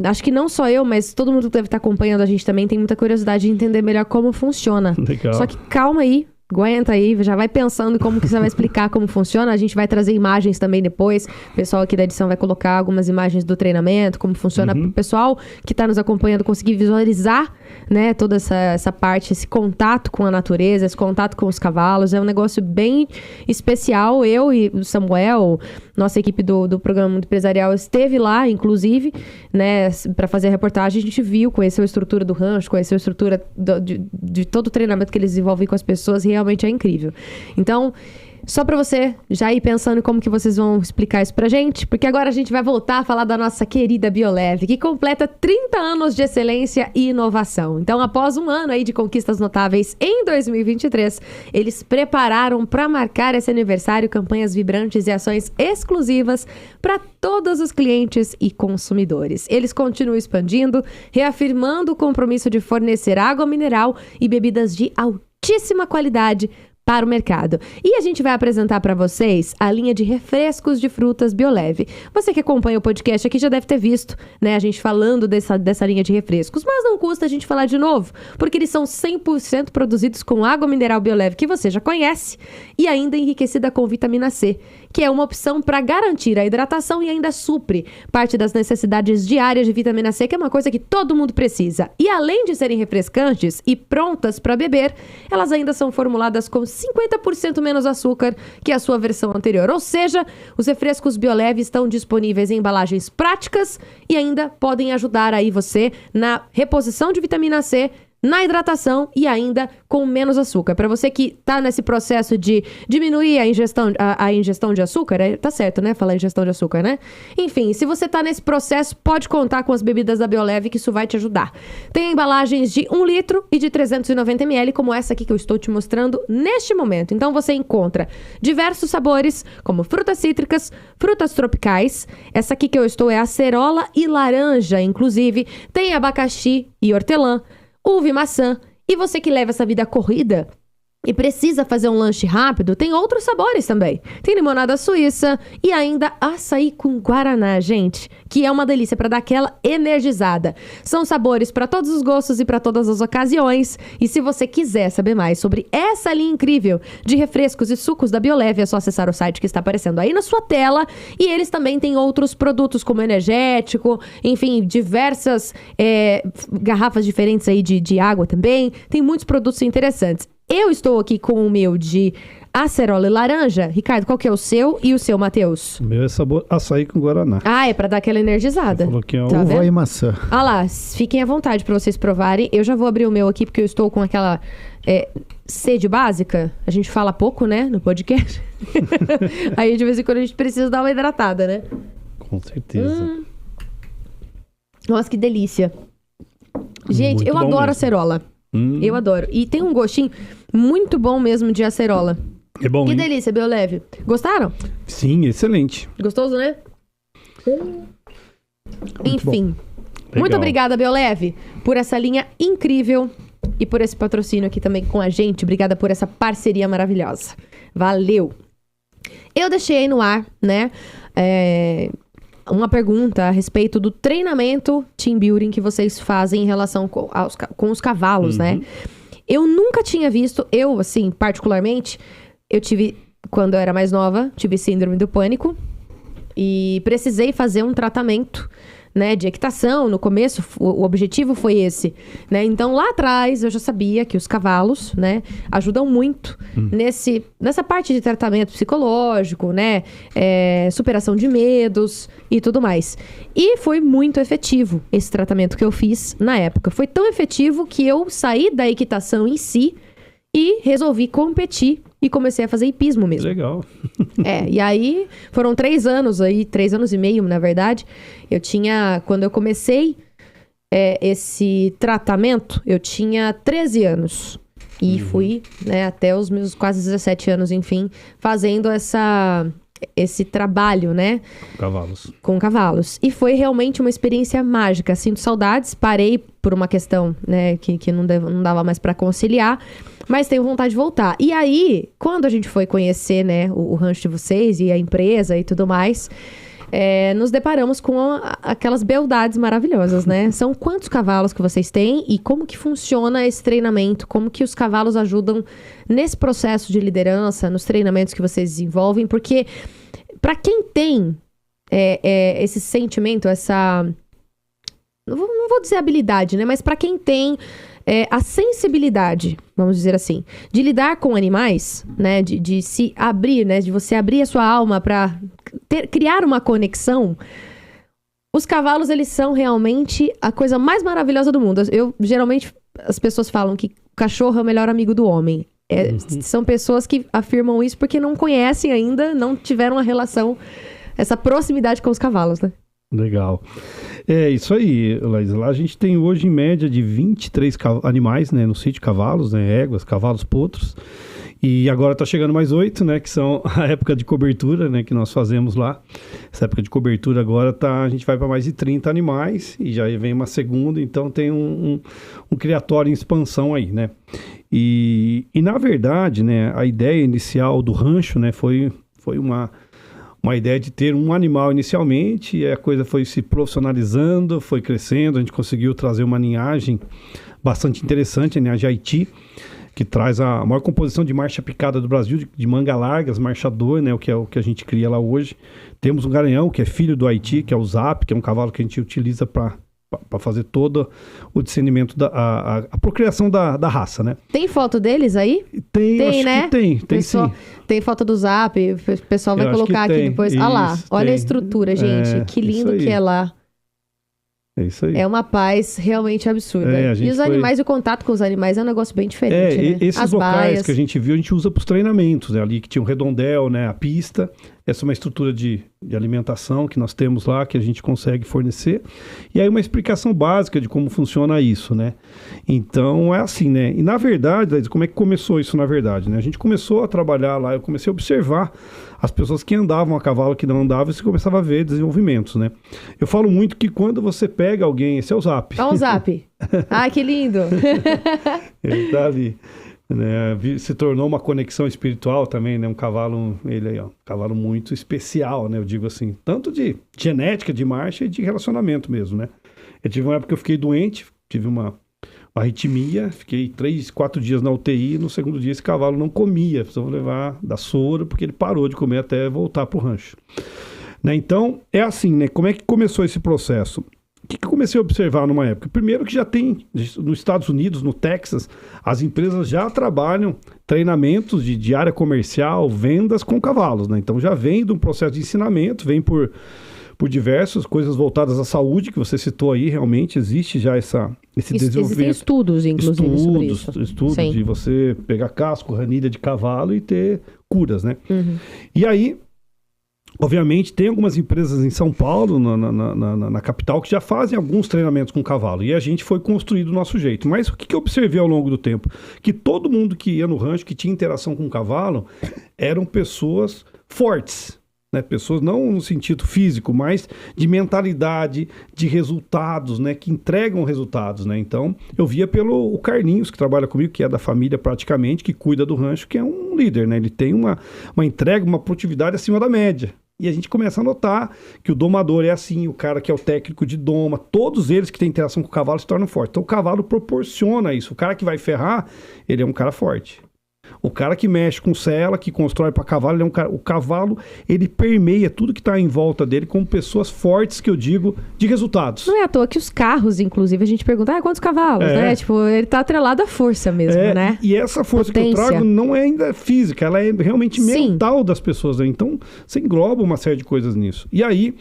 Acho que não só eu, mas todo mundo que deve estar acompanhando a gente também tem muita curiosidade de entender melhor como funciona. Legal. Só que calma aí. Aguenta aí, já vai pensando em como que você vai explicar como funciona. A gente vai trazer imagens também depois. O pessoal aqui da edição vai colocar algumas imagens do treinamento, como funciona para o pessoal que está nos acompanhando conseguir visualizar, né, toda essa parte, esse contato com a natureza, esse contato com os cavalos. É um negócio bem especial. Eu e o Samuel, nossa equipe do programa Mundo Empresarial, esteve lá, inclusive, né, para fazer a reportagem. A gente viu, conheceu a estrutura do rancho, conheceu a estrutura de todo o treinamento que eles desenvolvem com as pessoas. Realmente é incrível. Então, só para você já ir pensando em como que vocês vão explicar isso pra gente, porque agora a gente vai voltar a falar da nossa querida Bioleve, que completa 30 anos de excelência e inovação. Então, após um ano aí de conquistas notáveis em 2023, eles prepararam para marcar esse aniversário campanhas vibrantes e ações exclusivas para todos os clientes e consumidores. Eles continuam expandindo, reafirmando o compromisso de fornecer água mineral e bebidas de altíssima qualidade para o mercado. E a gente vai apresentar para vocês a linha de refrescos de frutas Bioleve. Você que acompanha o podcast aqui já deve ter visto, né, a gente falando dessa linha de refrescos, mas não custa a gente falar de novo, porque eles são 100% produzidos com água mineral Bioleve, que você já conhece, e ainda enriquecida com vitamina C, que é uma opção para garantir a hidratação e ainda supre parte das necessidades diárias de vitamina C, que é uma coisa que todo mundo precisa. E além de serem refrescantes e prontas para beber, elas ainda são formuladas com 50% menos açúcar que a sua versão anterior. Ou seja, os refrescos Bioleve estão disponíveis em embalagens práticas e ainda podem ajudar aí você na reposição de vitamina C, na hidratação e ainda com menos açúcar. Para você que tá nesse processo de diminuir a ingestão de açúcar, tá certo, né? Falar ingestão de açúcar, né? Enfim, se você tá nesse processo, pode contar com as bebidas da Bioleve, que isso vai te ajudar. Tem embalagens de 1 litro e de 390 ml, como essa aqui que eu estou te mostrando neste momento. Então você encontra diversos sabores, como frutas cítricas, frutas tropicais. Essa aqui que eu estou é acerola e laranja, inclusive. Tem abacaxi e hortelã, uva e maçã. E você que leva essa vida corrida e precisa fazer um lanche rápido, tem outros sabores também. Tem limonada suíça e ainda açaí com guaraná, gente, que é uma delícia para dar aquela energizada. São sabores para todos os gostos e para todas as ocasiões. E se você quiser saber mais sobre essa linha incrível de refrescos e sucos da Bioleve, é só acessar o site que está aparecendo aí na sua tela. E eles também têm outros produtos como energético, enfim, diversas garrafas diferentes aí de água também. Tem muitos produtos interessantes. Eu estou aqui com o meu de acerola e laranja. Ricardo, qual que é o seu e o seu, Matheus? O meu é sabor açaí com guaraná. Ah, é pra dar aquela energizada. Falou que é Tá uva vendo? e maçã. Ah lá, fiquem à vontade pra vocês provarem. Eu já vou abrir o meu aqui, porque eu estou com aquela sede básica. A gente fala pouco, né, no podcast. Aí, de vez em quando, a gente precisa dar uma hidratada, né? Com certeza. Nossa, que delícia. Gente, Muito eu bom adoro mesmo. acerola. Eu adoro. E tem um gostinho muito bom mesmo de acerola. É bom, Que hein? delícia, Bioleve. Gostaram? Sim, excelente. Gostoso, né? Enfim. Muito obrigada, Beoleve, por essa linha incrível e por esse patrocínio aqui também com a gente. Obrigada por essa parceria maravilhosa. Valeu! Eu deixei aí no ar, né, uma pergunta a respeito do treinamento team building que vocês fazem em relação com os cavalos, né? Eu nunca tinha visto, eu, assim, particularmente, eu tive, quando eu era mais nova, tive síndrome do pânico e precisei fazer um tratamento, né, de equitação. No começo, o objetivo foi esse, né? Então, lá atrás, eu já sabia que os cavalos, né, ajudam muito nessa parte de tratamento psicológico, né, superação de medos e tudo mais. E foi muito efetivo esse tratamento que eu fiz na época. Foi tão efetivo que eu saí da equitação em si e resolvi competir e comecei a fazer hipismo mesmo. Legal. E aí foram 3 anos aí, 3 anos e meio, na verdade. Quando eu comecei esse tratamento, eu tinha 13 anos. E fui, né, até os meus quase 17 anos, enfim, fazendo esse trabalho, né? Com cavalos. E foi realmente uma experiência mágica. Sinto saudades, parei por uma questão, né, que não dava mais para conciliar, mas tenho vontade de voltar. E aí, quando a gente foi conhecer, né, o rancho de vocês e a empresa e tudo mais, nos deparamos com aquelas beldades maravilhosas, né? São quantos cavalos que vocês têm e como que funciona esse treinamento? Como que os cavalos ajudam nesse processo de liderança, nos treinamentos que vocês desenvolvem? Porque para quem tem esse sentimento, não vou dizer habilidade, né? Mas para quem tem a sensibilidade, vamos dizer assim, de lidar com animais, né? De se abrir, né? De você abrir a sua alma para criar uma conexão. Os cavalos, eles são realmente a coisa mais maravilhosa do mundo. Geralmente, as pessoas falam que o cachorro é o melhor amigo do homem. São pessoas que afirmam isso porque não conhecem ainda, não tiveram uma relação, essa proximidade com os cavalos, né? Legal. É isso aí, Laís. Lá a gente tem hoje em média de 23 animais, né, no sítio, cavalos, né, éguas, cavalos, potros. E agora tá chegando mais 8, né, que são a época de cobertura, né, que nós fazemos lá. Essa época de cobertura agora a gente vai para mais de 30 animais e já vem uma segunda, então tem um criatório em expansão aí, né. E na verdade, né, a ideia inicial do rancho, né, foi uma ideia de ter um animal inicialmente, e a coisa foi se profissionalizando, foi crescendo, a gente conseguiu trazer uma linhagem bastante interessante, a linhagem Haiti, que traz a maior composição de marcha picada do Brasil, de manga largas, marchador, né, o que a gente cria lá hoje. Temos um garanhão, que é filho do Haiti, que é o Zap, que é um cavalo que a gente utiliza para fazer todo o discernimento, a procriação da raça, né? Tem foto deles aí? Tem, acho né? que tem sim. Tem foto do Zap, o pessoal vai colocar aqui depois. Olha lá, olha a estrutura, gente. Que lindo que é lá. É isso aí. É uma paz realmente absurda. E os animais, o contato com os animais é um negócio bem diferente, né? Esses locais que a gente viu, a gente usa para os treinamentos, né? Ali que tinha um redondel, né? A pista. Essa é uma estrutura de alimentação que nós temos lá, que a gente consegue fornecer. E aí uma explicação básica de como funciona isso, né? Então, é assim, né? E na verdade, como é que começou isso na verdade, né? A gente começou a trabalhar lá, eu comecei a observar as pessoas que andavam a cavalo, que não andavam, e você começava a ver desenvolvimentos, né? Eu falo muito que quando você pega alguém, esse é o Zap. Olha o Zap. Ai, que lindo. Ele tá ali. Né, se tornou uma conexão espiritual também, né? Um cavalo, ele aí, ó, um cavalo muito especial, né? Eu digo assim, tanto de genética, de marcha e de relacionamento mesmo, né? Eu tive uma época que eu fiquei doente, tive uma arritmia, fiquei 3, 4 dias na UTI, no segundo dia esse cavalo não comia, precisava levar da soro, porque ele parou de comer até voltar pro rancho. Né? Então, é assim, né? Como é que começou esse processo? O que eu comecei a observar numa época? Primeiro que já tem, nos Estados Unidos, no Texas, as empresas já trabalham treinamentos de área comercial, vendas com cavalos, né? Então já vem de um processo de ensinamento, vem por diversas coisas voltadas à saúde, que você citou aí, realmente existe já esse desenvolvimento. Existem estudos, inclusive, sobre isso. Estudos de você pegar casco, ranilha de cavalo e ter curas, né? Uhum. E aí, obviamente, tem algumas empresas em São Paulo, na capital, que já fazem alguns treinamentos com cavalo. E a gente foi construído do nosso jeito. Mas o que eu observei ao longo do tempo? Que todo mundo que ia no rancho, que tinha interação com o cavalo, eram pessoas fortes. né? Pessoas não no sentido físico, mas de mentalidade, de resultados, né? Que entregam resultados, né? Então, eu via pelo o Carlinhos, que trabalha comigo, que é da família praticamente, que cuida do rancho, que é um líder, né? Ele tem uma entrega, uma produtividade acima da média. E a gente começa a notar que o domador é assim, o cara que é o técnico de doma, todos eles que têm interação com o cavalo se tornam fortes. Então, o cavalo proporciona isso. O cara que vai ferrar, ele é um cara forte. O cara que mexe com sela, que constrói para cavalo, ele é um cara, o cavalo, ele permeia tudo que está em volta dele com pessoas fortes, que eu digo, de resultados. Não é à toa que os carros, inclusive, a gente pergunta, quantos cavalos, né? Tipo, ele tá atrelado à força mesmo, né? E essa força Potência. que eu trago não é ainda física, ela é realmente mental das pessoas, né? Então, você engloba uma série de coisas nisso. E aí,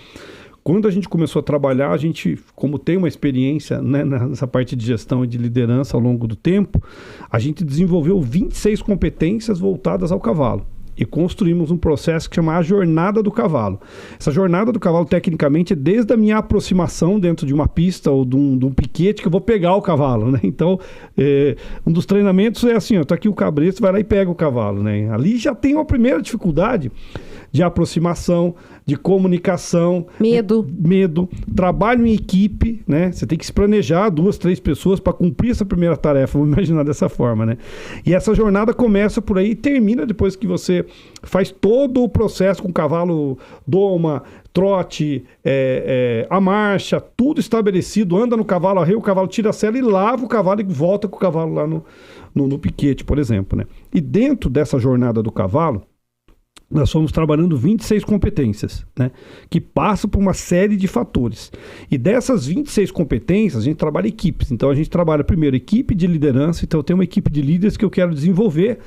quando a gente começou a trabalhar, a gente, como tem uma experiência, né, nessa parte de gestão e de liderança ao longo do tempo, a gente desenvolveu 26 competências voltadas ao cavalo. E construímos um processo que chama a jornada do cavalo. Essa jornada do cavalo, tecnicamente, é desde a minha aproximação dentro de uma pista ou de um piquete que eu vou pegar o cavalo, né? Então, um dos treinamentos é assim, ó, tá aqui o cabresto, vai lá e pega o cavalo, né? Ali já tem uma primeira dificuldade de aproximação, de comunicação. Medo. Trabalho em equipe, né? Você tem que se planejar 2, 3 pessoas para cumprir essa primeira tarefa, vamos imaginar dessa forma, né? E essa jornada começa por aí e termina depois que você faz todo o processo com o cavalo, doma, trote, a marcha, tudo estabelecido, anda no cavalo, arreia o cavalo, tira a sela e lava o cavalo e volta com o cavalo lá no piquete, por exemplo, né? E dentro dessa jornada do cavalo, nós fomos trabalhando 26 competências, né, que passam por uma série de fatores. E dessas 26 competências, a gente trabalha equipes. Então, a gente trabalha primeiro equipe de liderança. Então, eu tenho uma equipe de líderes que eu quero desenvolver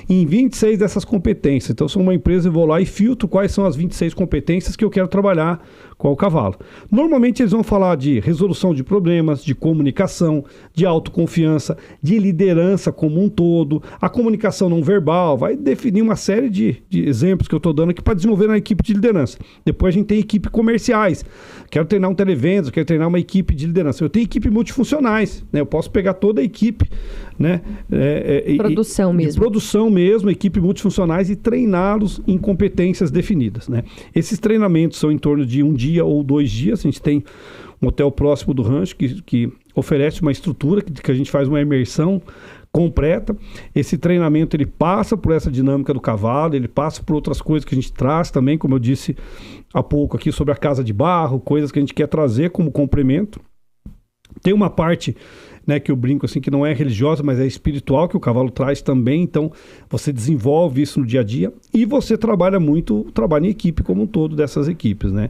em 26 dessas competências. Então, eu sou uma empresa e vou lá e filtro quais são as 26 competências que eu quero trabalhar com o cavalo. Normalmente, eles vão falar de resolução de problemas, de comunicação, de autoconfiança, de liderança como um todo, a comunicação não verbal, vai definir uma série de exemplos que eu estou dando aqui para desenvolver na equipe de liderança. Depois a gente tem equipe comerciais. Quero treinar um televendas, quero treinar uma equipe de liderança. Eu tenho equipe multifuncionais, né? Eu posso pegar toda a equipe, né? Produção mesmo. De produção mesmo, equipe multifuncionais e treiná-los em competências definidas, né? Esses treinamentos são em torno de 1 dia ou 2 dias. A gente tem um hotel próximo do rancho que oferece uma estrutura que a gente faz uma imersão completa. Esse treinamento ele passa por essa dinâmica do cavalo, ele passa por outras coisas que a gente traz também, como eu disse há pouco aqui sobre a casa de barro, coisas que a gente quer trazer como complemento. Tem uma parte, né, que eu brinco assim, que não é religiosa, mas é espiritual, que o cavalo traz também. Então você desenvolve isso no dia a dia e você trabalha em equipe como um todo dessas equipes, né?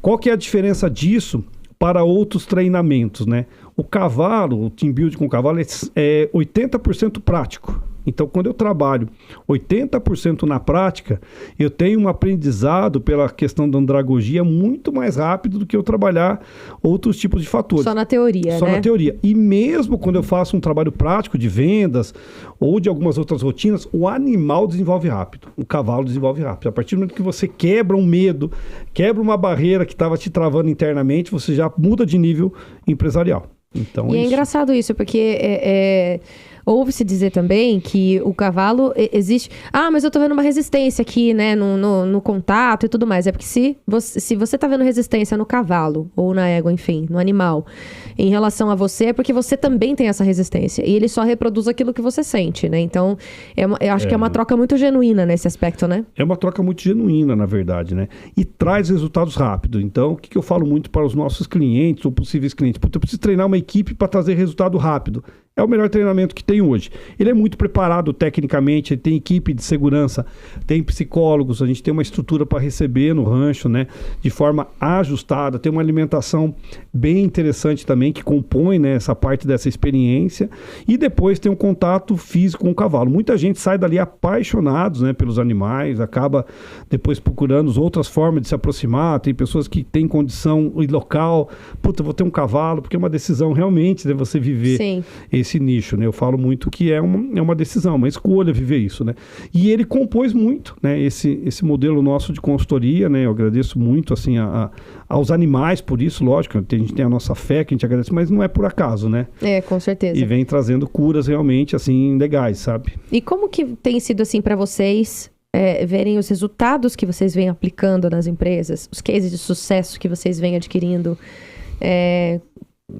Qual que é a diferença disso para outros treinamentos, né? O cavalo, o team building com o cavalo é 80% prático. Então, quando eu trabalho 80% na prática, eu tenho um aprendizado pela questão da andragogia muito mais rápido do que eu trabalhar outros tipos de fatores. Só na teoria, Só na teoria. E mesmo quando eu faço um trabalho prático de vendas ou de algumas outras rotinas, o animal desenvolve rápido. O cavalo desenvolve rápido. A partir do momento que você quebra um medo, quebra uma barreira que estava te travando internamente, você já muda de nível empresarial. Então, e é engraçado isso, porque ouve-se dizer também que o cavalo existe... Ah, mas eu tô vendo uma resistência aqui, né, no contato e tudo mais. É porque se você tá vendo resistência no cavalo, ou na égua, enfim, no animal, em relação a você, é porque você também tem essa resistência. E ele só reproduz aquilo que você sente, né? Então, eu acho que é uma troca muito genuína nesse aspecto, né? É uma troca muito genuína, na verdade, né? E traz resultados rápidos. Então, o que eu falo muito para os nossos clientes ou possíveis clientes? Porque eu preciso treinar uma equipe para trazer resultado rápido. É o melhor treinamento que tem hoje. Ele é muito preparado tecnicamente, ele tem equipe de segurança, tem psicólogos, a gente tem uma estrutura para receber no rancho, né, de forma ajustada, tem uma alimentação bem interessante também, que compõe, né, essa parte dessa experiência, e depois tem um contato físico com o cavalo. Muita gente sai dali apaixonados, né, pelos animais, acaba depois procurando outras formas de se aproximar. Tem pessoas que têm condição local, puta, vou ter um cavalo, porque é uma decisão realmente, né, você viver Sim. esse nicho, né? Eu falo muito que é uma decisão, uma escolha viver isso, né? E ele compôs muito, né? Esse modelo nosso de consultoria, né? Eu agradeço muito, assim, aos animais por isso, lógico, a gente tem a nossa fé que a gente agradece, mas não é por acaso, né? É, com certeza. E vem trazendo curas realmente, assim, legais, sabe? E como que tem sido, assim, para vocês verem os resultados que vocês vêm aplicando nas empresas, os cases de sucesso que vocês vêm adquirindo.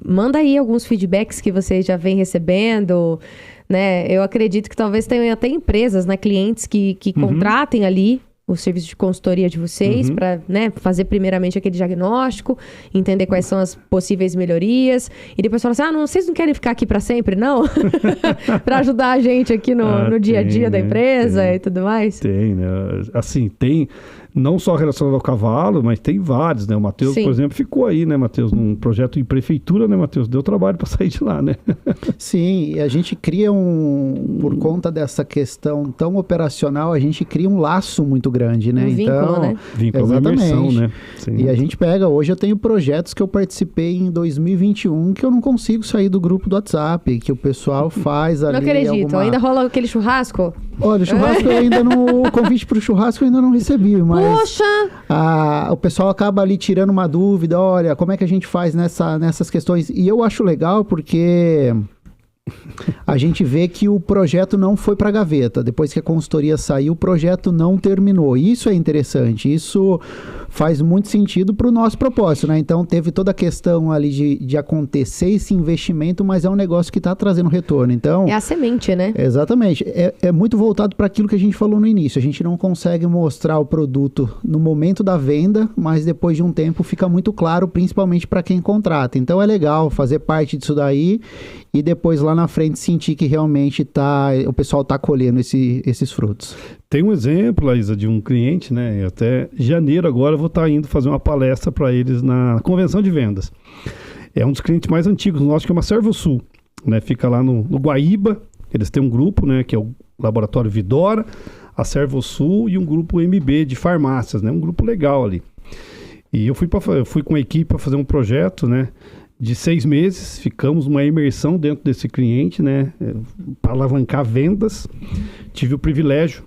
Manda aí alguns feedbacks que vocês já vêm recebendo, né? Eu acredito que talvez tenham até empresas, né, clientes que contratem ali o serviço de consultoria de vocês para, né, fazer primeiramente aquele diagnóstico, entender quais são as possíveis melhorias e depois falar assim, vocês não querem ficar aqui para sempre, não? Para ajudar a gente aqui no dia a dia da empresa e tudo mais? Tem, né? Assim, tem não só relacionado ao cavalo, mas tem vários, né? O Matheus, por exemplo, ficou aí, né, Matheus, num projeto em prefeitura, né, Matheus? Deu trabalho para sair de lá, né? Sim, e a gente cria por conta dessa questão tão operacional, a gente cria um laço muito grande, né? Vínculo, né? Vínculo, exatamente. Imersão, né? Sim. E a gente hoje eu tenho projetos que eu participei em 2021 que eu não consigo sair do grupo do WhatsApp, que o pessoal faz ali. Não acredito, ainda rola aquele churrasco? Olha, o churrasco eu ainda não... O convite para o churrasco eu ainda não recebi, mas... Poxa! O pessoal acaba ali tirando uma dúvida, olha, como é que a gente faz nessas questões? E eu acho legal porque a gente vê que o projeto não foi para a gaveta. Depois que a consultoria saiu, o projeto não terminou. Isso é interessante, isso faz muito sentido para o nosso propósito, né? Então, teve toda a questão ali de acontecer esse investimento, mas é um negócio que está trazendo retorno. Então, é a semente, né? Exatamente. É muito voltado para aquilo que a gente falou no início. A gente não consegue mostrar o produto no momento da venda, mas depois de um tempo fica muito claro, principalmente para quem contrata. Então, é legal fazer parte disso daí e depois lá na frente sentir que realmente o pessoal está colhendo esses frutos. Tem um exemplo, Laísa, de um cliente, né? Até janeiro agora eu vou estar indo fazer uma palestra para eles na convenção de vendas. É um dos clientes mais antigos nosso, que é uma Servosul, né? Fica lá no Guaíba. Eles têm um grupo, né? Que é o Laboratório Vidora, a Servosul e um grupo MB de farmácias, né? Um grupo legal ali. E eu fui com a equipe para fazer um projeto, né? De 6 meses, ficamos uma imersão dentro desse cliente, né? Para alavancar vendas. Tive o privilégio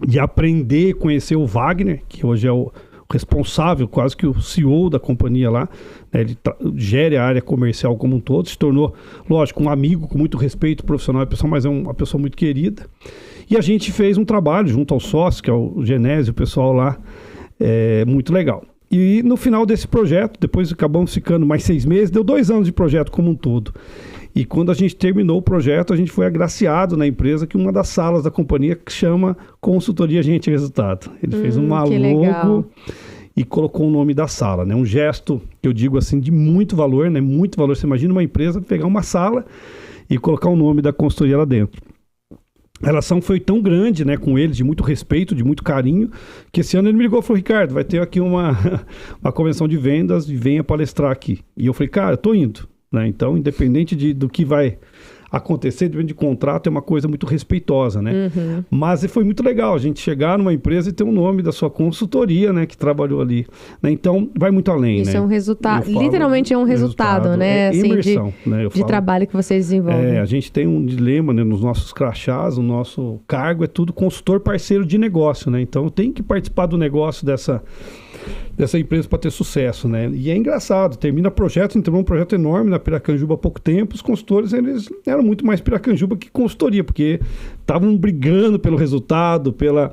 de aprender e conhecer o Wagner, que hoje é o responsável, quase que o CEO da companhia lá, né? Ele gere a área comercial como um todo, se tornou, lógico, um amigo com muito respeito profissional e pessoal, mas é uma pessoa muito querida. E a gente fez um trabalho junto ao sócio, que é o Genésio, o pessoal lá, muito legal. E no final desse projeto, depois acabamos ficando mais 6 meses, deu 2 anos de projeto como um todo. E quando a gente terminou o projeto, a gente foi agraciado na empresa que uma das salas da companhia que chama Consultoria Agente Resultado. Ele fez uma logo e colocou o nome da sala, né? Um gesto que eu digo assim de muito valor, né? Muito valor. Você imagina uma empresa pegar uma sala e colocar o nome da consultoria lá dentro. A relação foi tão grande, né, com ele, de muito respeito, de muito carinho, que esse ano ele me ligou e falou, Ricardo, vai ter aqui uma convenção de vendas e venha palestrar aqui. E eu falei, cara, eu tô indo, né? Então, independente do que vai acontecer, depende de contrato, é uma coisa muito respeitosa, né? Mas foi muito legal a gente chegar numa empresa e ter o nome da sua consultoria, né, que trabalhou ali, né? Então, vai muito além, Isso né? É um resultado, literalmente é um resultado, né? Assim, imersão, né? De trabalho que vocês desenvolvem. A gente tem um dilema, né, nos nossos crachás, o nosso cargo é tudo consultor parceiro de negócio, né? Então, tem que participar do negócio dessa empresa para ter sucesso, né? E é engraçado, termina projeto, entrou um projeto enorme na Piracanjuba há pouco tempo, os consultores, eles eram muito mais Piracanjuba que consultoria, porque estavam brigando pelo resultado, pela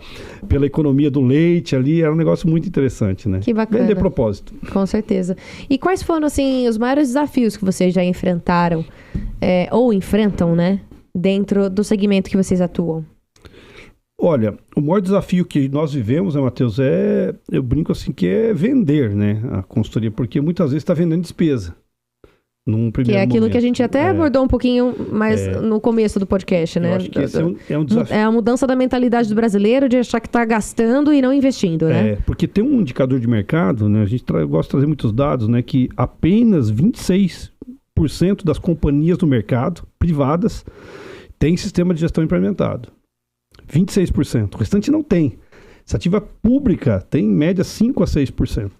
economia do leite ali, era um negócio muito interessante, né? Que bacana. Vender propósito. Com certeza. E quais foram, assim, os maiores desafios que vocês já enfrentaram, ou enfrentam, né? Dentro do segmento que vocês atuam? Olha, o maior desafio que nós vivemos, né, Matheus, eu brinco assim, que é vender, né, a consultoria, porque muitas vezes está vendendo despesa. Num primeiro que é aquilo momento. Que a gente até abordou um pouquinho mais no começo do podcast, né? Eu acho que esse é um desafio. É a mudança da mentalidade do brasileiro de achar que está gastando e não investindo, né? Porque tem um indicador de mercado, né? Eu gosto de trazer muitos dados, né? Que apenas 26% das companhias do mercado privadas têm sistema de gestão implementado. 26%. O restante não tem. Iniciativa pública tem em média 5% a 6%.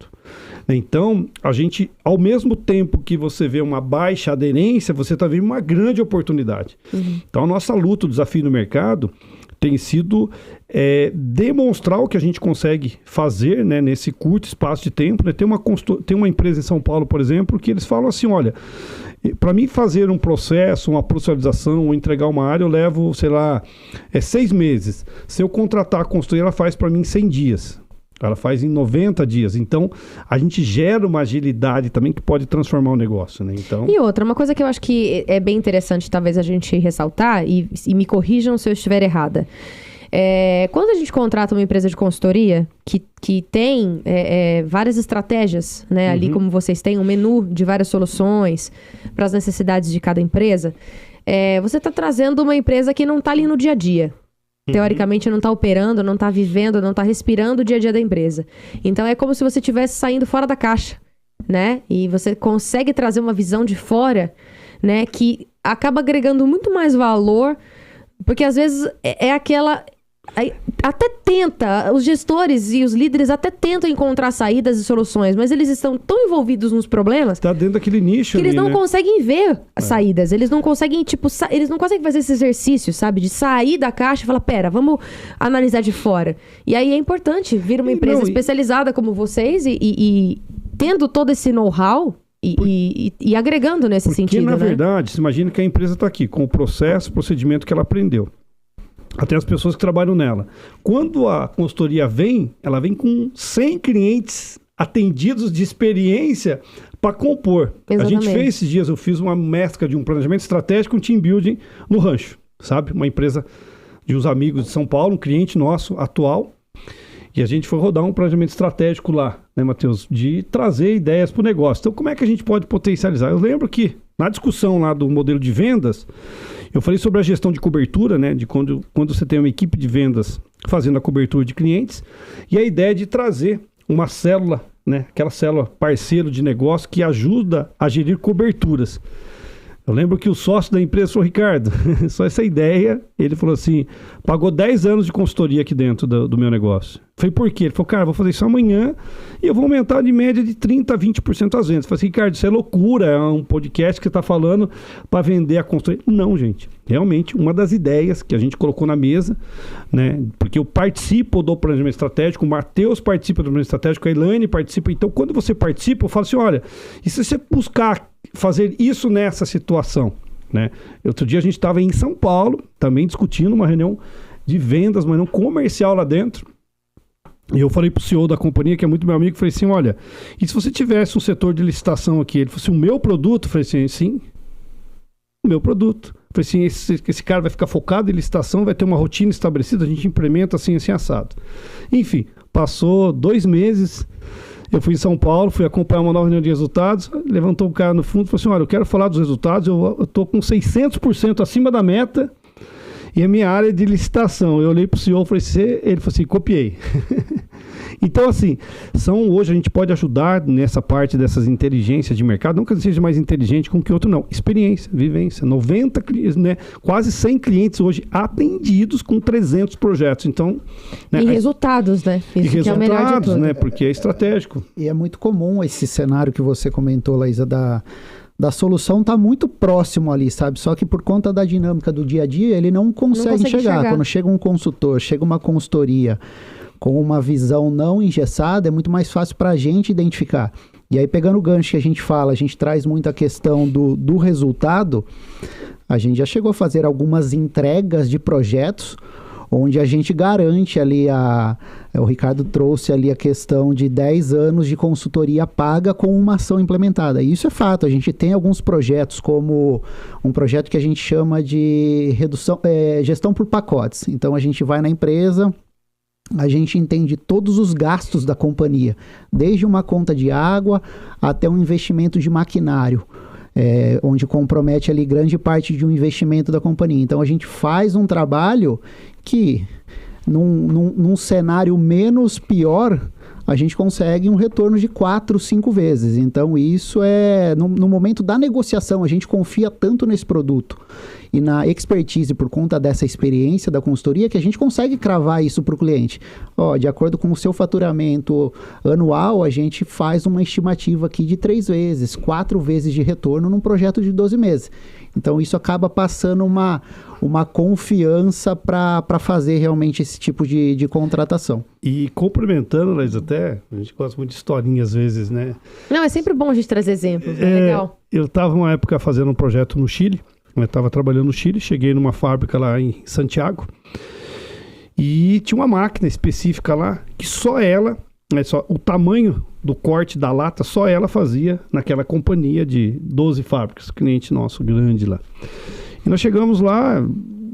Então, a gente, ao mesmo tempo que você vê uma baixa aderência, você está vendo uma grande oportunidade. Então, a nossa luta, o desafio no mercado tem sido demonstrar o que a gente consegue fazer, né, nesse curto espaço de tempo. Né? Tem uma empresa em São Paulo, por exemplo, que eles falam assim, olha, Para mim fazer um processo, uma processualização, ou entregar uma área, eu levo, sei lá, 6 meses. Se eu contratar a consultoria, ela faz para mim em 100 dias. Ela faz em 90 dias. Então, a gente gera uma agilidade também que pode transformar o negócio, né? Então... E outra, uma coisa que eu acho que é bem interessante, talvez a gente ressaltar, e me corrijam se eu estiver errada. Quando a gente contrata uma empresa de consultoria que tem várias estratégias, né? Ali como vocês têm um menu de várias soluções para as necessidades de cada empresa, você está trazendo uma empresa que não está ali no dia a dia. Teoricamente não está operando, não está vivendo, não está respirando o dia a dia da empresa. Então é como se você estivesse saindo fora da caixa, né? E você consegue trazer uma visão de fora, né? Que acaba agregando muito mais valor, porque às vezes até tenta, os gestores e os líderes até tentam encontrar saídas e soluções, mas eles estão tão envolvidos nos problemas... Está dentro daquele nicho que eles não né? conseguem ver saídas. Eles não conseguem, eles não conseguem fazer esse exercício, sabe? De sair da caixa e falar, pera, vamos analisar de fora. E aí é importante vir uma empresa especializada como vocês e tendo todo esse know-how e agregando nesse sentido, Porque, na né? verdade, você imagina que a empresa está aqui com o processo, procedimento que ela aprendeu. Até as pessoas que trabalham nela. Quando a consultoria vem, ela vem com 100 clientes atendidos de experiência para compor. Exatamente. A gente fez esses dias, eu fiz uma mescla de um planejamento estratégico, um team building no Rancho, sabe? Uma empresa de uns amigos de São Paulo, um cliente nosso atual. E a gente foi rodar um planejamento estratégico lá, né, Matheus? De trazer ideias para o negócio. Então, como é que a gente pode potencializar? Eu lembro que na discussão lá do modelo de vendas, eu falei sobre a gestão de cobertura, né? De quando você tem uma equipe de vendas fazendo a cobertura de clientes, e a ideia de trazer uma célula, né? Aquela célula parceiro de negócio que ajuda a gerir coberturas. Eu lembro que o sócio da empresa falou, Ricardo, só essa ideia, ele falou assim, pagou 10 anos de consultoria aqui dentro do meu negócio. Falei, por quê? Ele falou, cara, vou fazer isso amanhã e eu vou aumentar de média de 30% a 20% as vendas. Eu falei assim, Ricardo, isso é loucura, é um podcast que você está falando para vender a consultoria. Não, gente, realmente, uma das ideias que a gente colocou na mesa, né, porque eu participo do planejamento estratégico, o Matheus participa do planejamento estratégico, a Elaine participa. Então, quando você participa, eu falo assim, olha, e se você buscar fazer isso nessa situação, né? Outro dia a gente estava em São Paulo, também discutindo uma reunião de vendas, uma reunião comercial lá dentro. E eu falei pro CEO da companhia, que é muito meu amigo, falei assim, olha, e se você tivesse um setor de licitação aqui? Ele falou assim, o meu produto? Eu falei assim, sim, o meu produto. Eu falei assim, esse cara vai ficar focado em licitação, vai ter uma rotina estabelecida, a gente implementa assim, assim, assado. Enfim, passou 2 meses... Eu fui em São Paulo, fui acompanhar uma nova reunião de resultados, levantou um cara no fundo e falou assim, olha, eu quero falar dos resultados, eu estou com 600% acima da meta e a minha área é de licitação. Eu olhei para o CEO e falei, ele falou assim, copiei. Então, assim, hoje a gente pode ajudar nessa parte dessas inteligências de mercado, não que seja mais inteligente com que outro, não. Experiência, vivência, 90 clientes, né? Quase 100 clientes hoje atendidos com 300 projetos. Então, né? E resultados, né? Isso e que é o melhor de tudo. né? Porque é estratégico. E é muito comum esse cenário que você comentou, Laísa, da solução tá muito próximo ali, sabe? Só que por conta da dinâmica do dia a dia, ele não consegue chegar. Quando chega um consultor, chega uma consultoria com uma visão não engessada, é muito mais fácil para a gente identificar. E aí, pegando o gancho que a gente traz muito a questão do resultado, a gente já chegou a fazer algumas entregas de projetos onde a gente garante ali o Ricardo trouxe ali a questão de 10 anos de consultoria paga com uma ação implementada. E isso é fato, a gente tem alguns projetos, como um projeto que a gente chama de gestão por pacotes. Então, a gente vai na empresa, a gente entende todos os gastos da companhia, desde uma conta de água até um investimento de maquinário, onde compromete ali grande parte de um investimento da companhia. Então, a gente faz um trabalho que, num cenário menos pior, a gente consegue um retorno de 4, 5 vezes. Então, isso no momento da negociação, a gente confia tanto nesse produto e na expertise por conta dessa experiência da consultoria, que a gente consegue cravar isso para o cliente. De acordo com o seu faturamento anual, a gente faz uma estimativa aqui de 3 vezes, 4 vezes de retorno num projeto de 12 meses. Então, isso acaba passando uma confiança para fazer realmente esse tipo de contratação. E complementando, Laís, até, a gente gosta muito de historinha às vezes, né? Não, é sempre bom a gente trazer exemplos, é legal. Eu estava uma época fazendo um projeto no Chile, eu estava trabalhando no Chile, cheguei numa fábrica lá em Santiago, e tinha uma máquina específica lá, que só ela, só o tamanho do corte da lata, só ela fazia naquela companhia de 12 fábricas, cliente nosso grande lá. E nós chegamos lá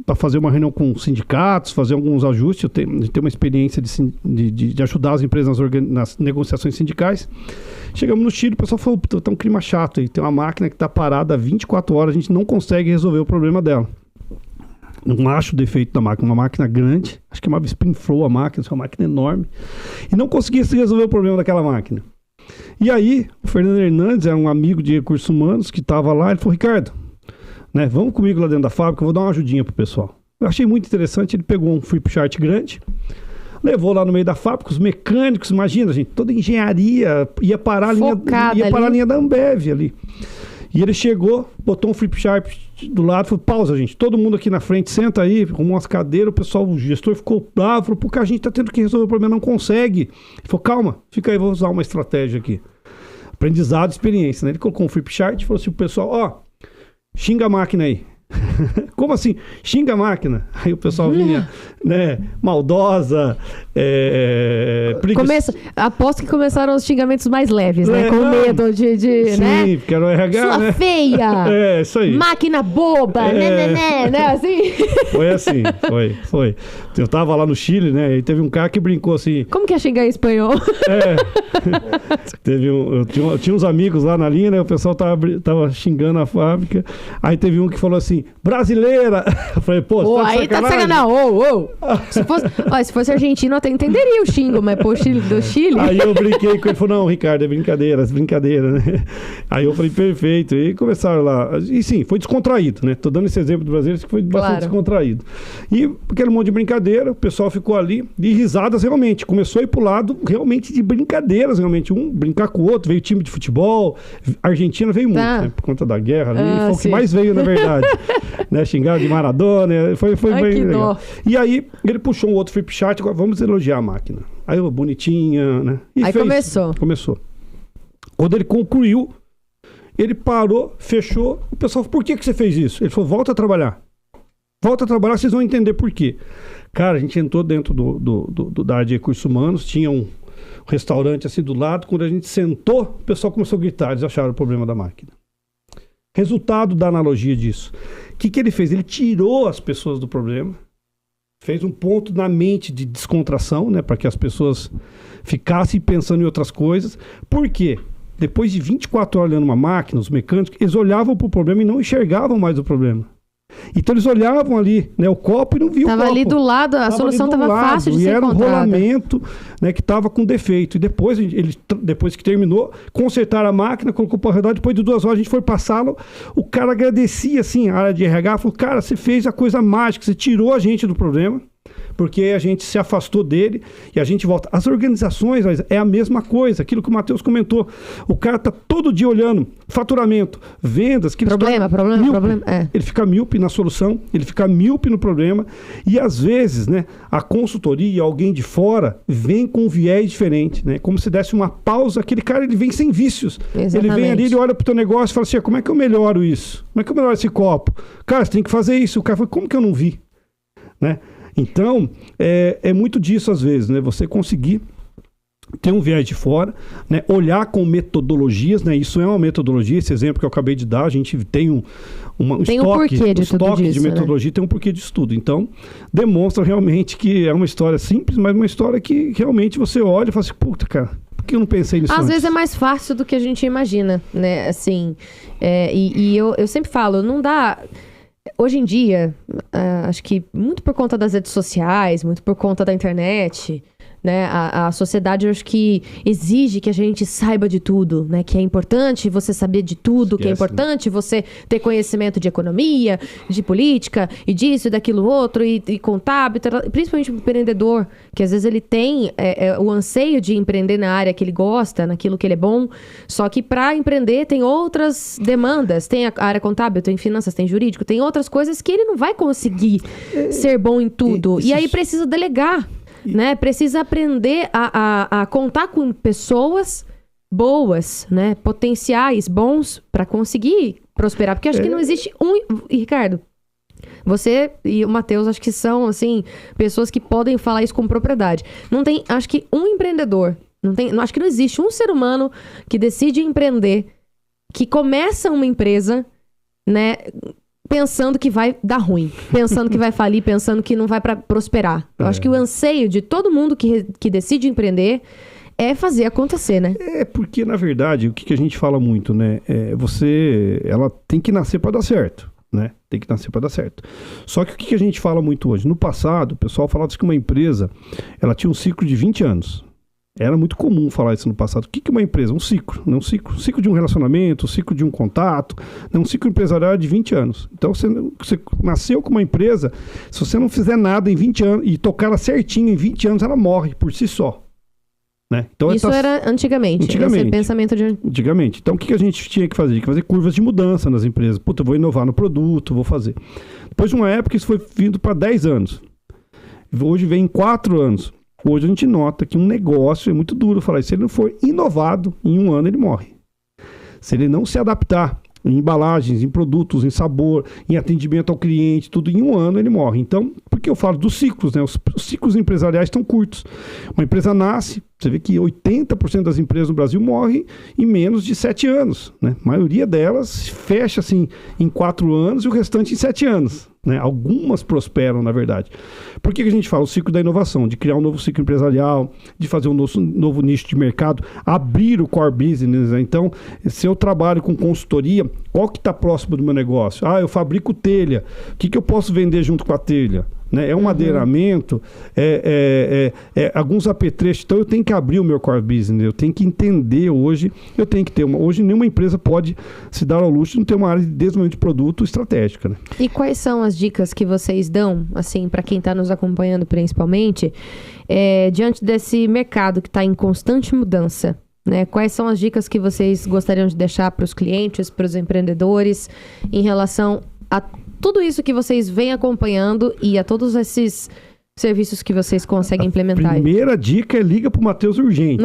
para fazer uma reunião com sindicatos, fazer alguns ajustes. Eu tenho uma experiência de ajudar as empresas nas negociações sindicais. Chegamos no Chile, o pessoal falou, tá um clima chato aí, tem uma máquina que está parada há 24 horas, a gente não consegue resolver o problema dela. Não acho o defeito da máquina, uma máquina grande, acho que é uma Spring Flow a máquina, é uma máquina enorme, e não conseguia se resolver o problema daquela máquina. E aí, o Fernando Hernandes é um amigo de recursos humanos que estava lá, ele falou, Ricardo, né, vamos comigo lá dentro da fábrica, eu vou dar uma ajudinha pro pessoal. Eu achei muito interessante, ele pegou um flip chart grande, levou lá no meio da fábrica, os mecânicos, imagina, gente, toda a engenharia ia parar a linha da Ambev ali. E ele chegou, botou um flip chart do lado, falou, pausa, gente, todo mundo aqui na frente, senta aí, arrumou umas cadeiras, o pessoal, o gestor ficou bravo, falou, porque a gente tá tendo que resolver o problema, não consegue. Ele falou, calma, fica aí, vou usar uma estratégia aqui. Aprendizado, experiência, né? Ele colocou um flip chart e falou assim pro pessoal, ó, xinga a máquina aí. Como assim? Xinga a máquina. Aí o pessoal vinha, né, maldosa, preguiçosa. Aposto que começaram os xingamentos mais leves, né? Com medo de sim, né? Porque era o RH, sua né? feia! Isso aí. Máquina boba! Né? Assim? Foi assim, foi. Eu tava lá no Chile, né? E teve um cara que brincou assim. Como que é xingar em espanhol? Eu tinha uns amigos lá na linha, né? O pessoal tava xingando a fábrica. Aí teve um que falou assim, brasileira! Eu falei, pô, aí tá de sacanagem. Se fosse argentino, eu até entenderia o xingo, mas pô, do Chile. Aí eu brinquei com ele, falou, não, Ricardo, é brincadeira, né? Aí eu falei, perfeito. E começaram lá. E sim, foi descontraído, né? Tô dando esse exemplo do brasileiro que foi bastante descontraído. E aquele monte de brincadeira, o pessoal ficou ali, de risadas realmente. Começou a ir pro lado realmente de brincadeiras, realmente. Um brincar com o outro, veio time de futebol, a Argentina veio muito, né? Por conta da guerra ali, foi o que mais veio, na verdade. Né? Xingar de Maradona, foi bem legal. Dó. E aí, ele puxou um outro flip chart, agora vamos elogiar a máquina. Aí, bonitinha, né? E aí começou. Quando ele concluiu, ele parou, fechou, o pessoal falou, por que você fez isso? Ele falou, volta a trabalhar, vocês vão entender por quê. Cara, a gente entrou dentro da área de recursos humanos, tinha um restaurante assim do lado, quando a gente sentou, o pessoal começou a gritar, eles acharam o problema da máquina. Resultado da analogia disso. O que ele fez? Ele tirou as pessoas do problema, fez um ponto na mente de descontração, né, para que as pessoas ficassem pensando em outras coisas. Por quê? Depois de 24 horas olhando uma máquina, os mecânicos, eles olhavam para o problema e não enxergavam mais o problema. Então eles olhavam ali, né, o copo e não viam o copo. Tava ali do lado, a solução estava fácil de ser encontrada. E era um rolamento, né, que estava com defeito. E depois, depois que terminou, consertaram a máquina, colocou para o redor, depois de 2 horas a gente foi passá-lo, o cara agradecia, assim, a área de RH, falou, cara, você fez a coisa mágica, você tirou a gente do problema, porque a gente se afastou dele e a gente volta. As organizações, é a mesma coisa, aquilo que o Matheus comentou. O cara tá todo dia olhando faturamento, vendas... Problema. Ele fica míope na solução, ele fica míope no problema e às vezes, né, a consultoria, alguém de fora, vem com um viés diferente, né? Como se desse uma pausa, aquele cara, ele vem sem vícios. Exatamente. Ele vem ali, ele olha pro teu negócio e fala assim, como é que eu melhoro isso? Como é que eu melhoro esse copo? Cara, você tem que fazer isso. O cara fala, como que eu não vi? Né? Então, é muito disso às vezes, né? Você conseguir ter um viés de fora, né? Olhar com metodologias, né? Isso é uma metodologia, esse exemplo que eu acabei de dar, a gente tem um estoque de metodologia, né? Tem um porquê de estudo. Então, demonstra realmente que é uma história simples, mas uma história que realmente você olha e fala assim, puta, cara, por que eu não pensei nisso antes? Às vezes é mais fácil do que a gente imagina, né? Assim, eu sempre falo, não dá... Hoje em dia, acho que muito por conta das redes sociais, muito por conta da internet, né? A sociedade, eu acho que exige que a gente saiba de tudo, né? Que é importante você saber de tudo, que é importante você ter conhecimento de economia, de política, e disso, e daquilo outro, e contábil, principalmente o empreendedor, que às vezes ele tem o anseio de empreender na área que ele gosta, naquilo que ele é bom, só que para empreender tem outras demandas, tem a área contábil, tem finanças, tem jurídico, tem outras coisas que ele não vai conseguir ser bom em tudo, e aí precisa delegar. né? Precisa aprender a contar com pessoas boas, né? Potenciais bons para conseguir prosperar. Porque acho que não existe Ricardo, você e o Matheus acho que são, assim, pessoas que podem falar isso com propriedade. Não tem, acho que um empreendedor, acho que não existe um ser humano que decide empreender, que começa uma empresa, né, pensando que vai dar ruim, pensando que vai falir, pensando que não vai prosperar. Eu acho que o anseio de todo mundo que decide empreender é fazer acontecer, né? É porque, na verdade, o que a gente fala muito, né? Ela tem que nascer para dar certo, né? Tem que nascer para dar certo. Só que o que a gente fala muito hoje? No passado, o pessoal falava que uma empresa, ela tinha um ciclo de 20 anos. Era muito comum falar isso no passado. O que é uma empresa? Um ciclo, né? Um ciclo de um relacionamento, um ciclo de um contato, né? Um ciclo empresarial de 20 anos. Então, você nasceu com uma empresa, se você não fizer nada em 20 anos e tocar ela certinho em 20 anos, ela morre por si só. Né? Então, isso era antigamente. Esse é o pensamento de... Antigamente. Então, o que a gente tinha que fazer? Tinha que fazer curvas de mudança nas empresas. Puta, eu vou inovar no produto, vou fazer. Depois de uma época, isso foi vindo para 10 anos. Hoje vem em 4 anos. Hoje a gente nota que um negócio é muito duro falar. Se ele não for inovado, em um ano ele morre. Se ele não se adaptar em embalagens, em produtos, em sabor, em atendimento ao cliente, tudo em um ano ele morre. Então, por que eu falo dos ciclos, né? Os ciclos empresariais estão curtos. Uma empresa nasce, você vê que 80% das empresas no Brasil morrem em menos de 7 anos, né? A maioria delas fecha assim em 4 anos e o restante em 7 anos. Né? Algumas prosperam, na verdade. Por que a gente fala o ciclo da inovação? De criar um novo ciclo empresarial, de fazer um novo nicho de mercado, abrir o core business. Né? Então, se eu trabalho com consultoria, qual que está próximo do meu negócio? Eu fabrico telha. O que eu posso vender junto com a telha? Né? É um madeiramento, alguns apetrechos. Então eu tenho que abrir o meu core business, eu tenho que entender hoje, hoje nenhuma empresa pode se dar ao luxo de não ter uma área de desenvolvimento de produto estratégica. Né? E quais são as dicas que vocês dão, assim, para quem está nos acompanhando principalmente, diante desse mercado que está em constante mudança? Né? Quais são as dicas que vocês gostariam de deixar para os clientes, para os empreendedores, em relação a tudo isso que vocês vêm acompanhando e a todos esses serviços que vocês conseguem implementar? Primeira dica é liga pro Matheus urgente.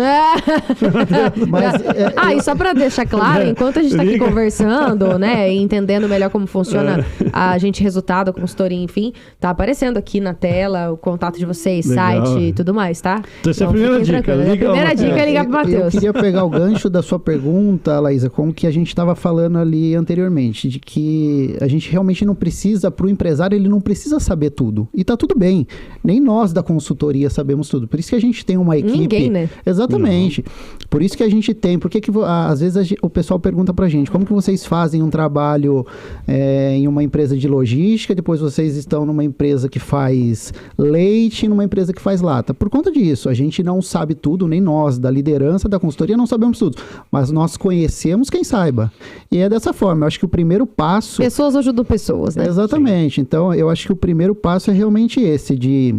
E só para deixar claro, enquanto a gente está aqui conversando, né, e entendendo melhor como funciona a gente resultado, a consultoria, enfim, tá aparecendo aqui na tela o contato de vocês, legal, site e tudo mais, tá? Então essa é a primeira dica. A primeira dica é ligar pro Matheus. Eu queria pegar o gancho da sua pergunta, Laísa, como que a gente estava falando ali anteriormente, de que a gente realmente não precisa, pro empresário, ele não precisa saber tudo. E tá tudo bem. Nem nós da consultoria sabemos tudo. Por isso que a gente tem uma equipe... Ninguém, né? Exatamente. Não. Por isso que a gente tem... Porque às vezes o pessoal pergunta pra gente, como que vocês fazem um trabalho em uma empresa de logística, depois vocês estão numa empresa que faz leite, numa empresa que faz lata. Por conta disso, a gente não sabe tudo, nem nós, da liderança da consultoria, não sabemos tudo. Mas nós conhecemos quem saiba. E é dessa forma. Eu acho que o primeiro passo... Pessoas ajudam pessoas, né? Exatamente. Sim. Então, eu acho que o primeiro passo é realmente esse, de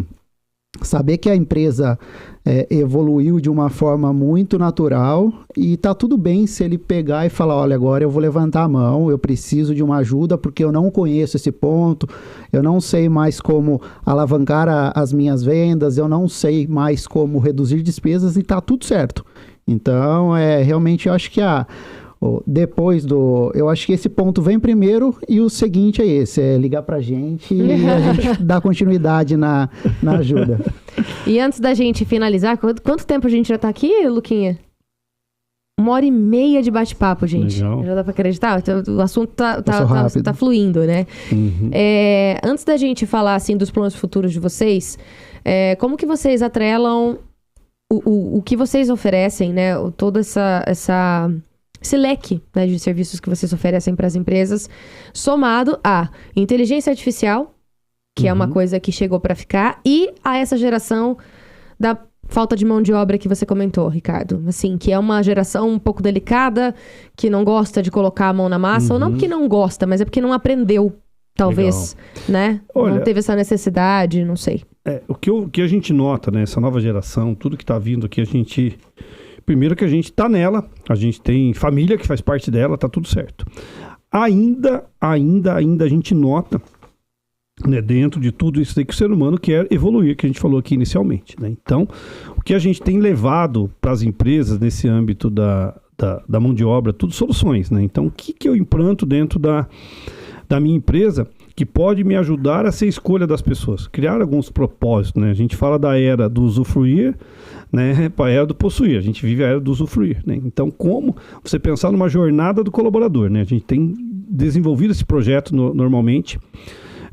saber que a empresa evoluiu de uma forma muito natural e tá tudo bem se ele pegar e falar, olha, agora eu vou levantar a mão, eu preciso de uma ajuda porque eu não conheço esse ponto, eu não sei mais como alavancar as minhas vendas, eu não sei mais como reduzir despesas e tá tudo certo. Então, realmente eu acho que eu acho que esse ponto vem primeiro e o seguinte é esse, é ligar pra gente e a gente dá continuidade na ajuda. E antes da gente finalizar, quanto tempo a gente já tá aqui, Luquinha? 1h30 de bate-papo, gente. Legal. Já dá pra acreditar? O assunto tá fluindo, né? Uhum. Antes da gente falar, assim, dos planos futuros de vocês, como que vocês atrelam o que vocês oferecem, né? Todo esse leque, né, de serviços que vocês oferecem para as empresas, somado a inteligência artificial, que é uma coisa que chegou para ficar, e a essa geração da falta de mão de obra que você comentou, Ricardo. Assim, que é uma geração um pouco delicada, que não gosta de colocar a mão na massa, ou não porque não gosta, mas é porque não aprendeu, talvez, né? Olha, não teve essa necessidade, não sei. O que a gente nota, né, essa nova geração, tudo que está vindo aqui, primeiro que a gente está nela, a gente tem família que faz parte dela, tá tudo certo. Ainda a gente nota né, dentro de tudo isso aí que o ser humano quer evoluir, que a gente falou aqui inicialmente, né? Então, o que a gente tem levado para as empresas nesse âmbito da mão de obra, tudo soluções, né? Então, o que eu implanto dentro da minha empresa que pode me ajudar a ser escolha das pessoas? Criar alguns propósitos, né? A gente fala da era do usufruir, né, para a era do possuir. A gente vive a era do usufruir, né? Então, como você pensar numa jornada do colaborador, né? A gente tem desenvolvido esse projeto normalmente,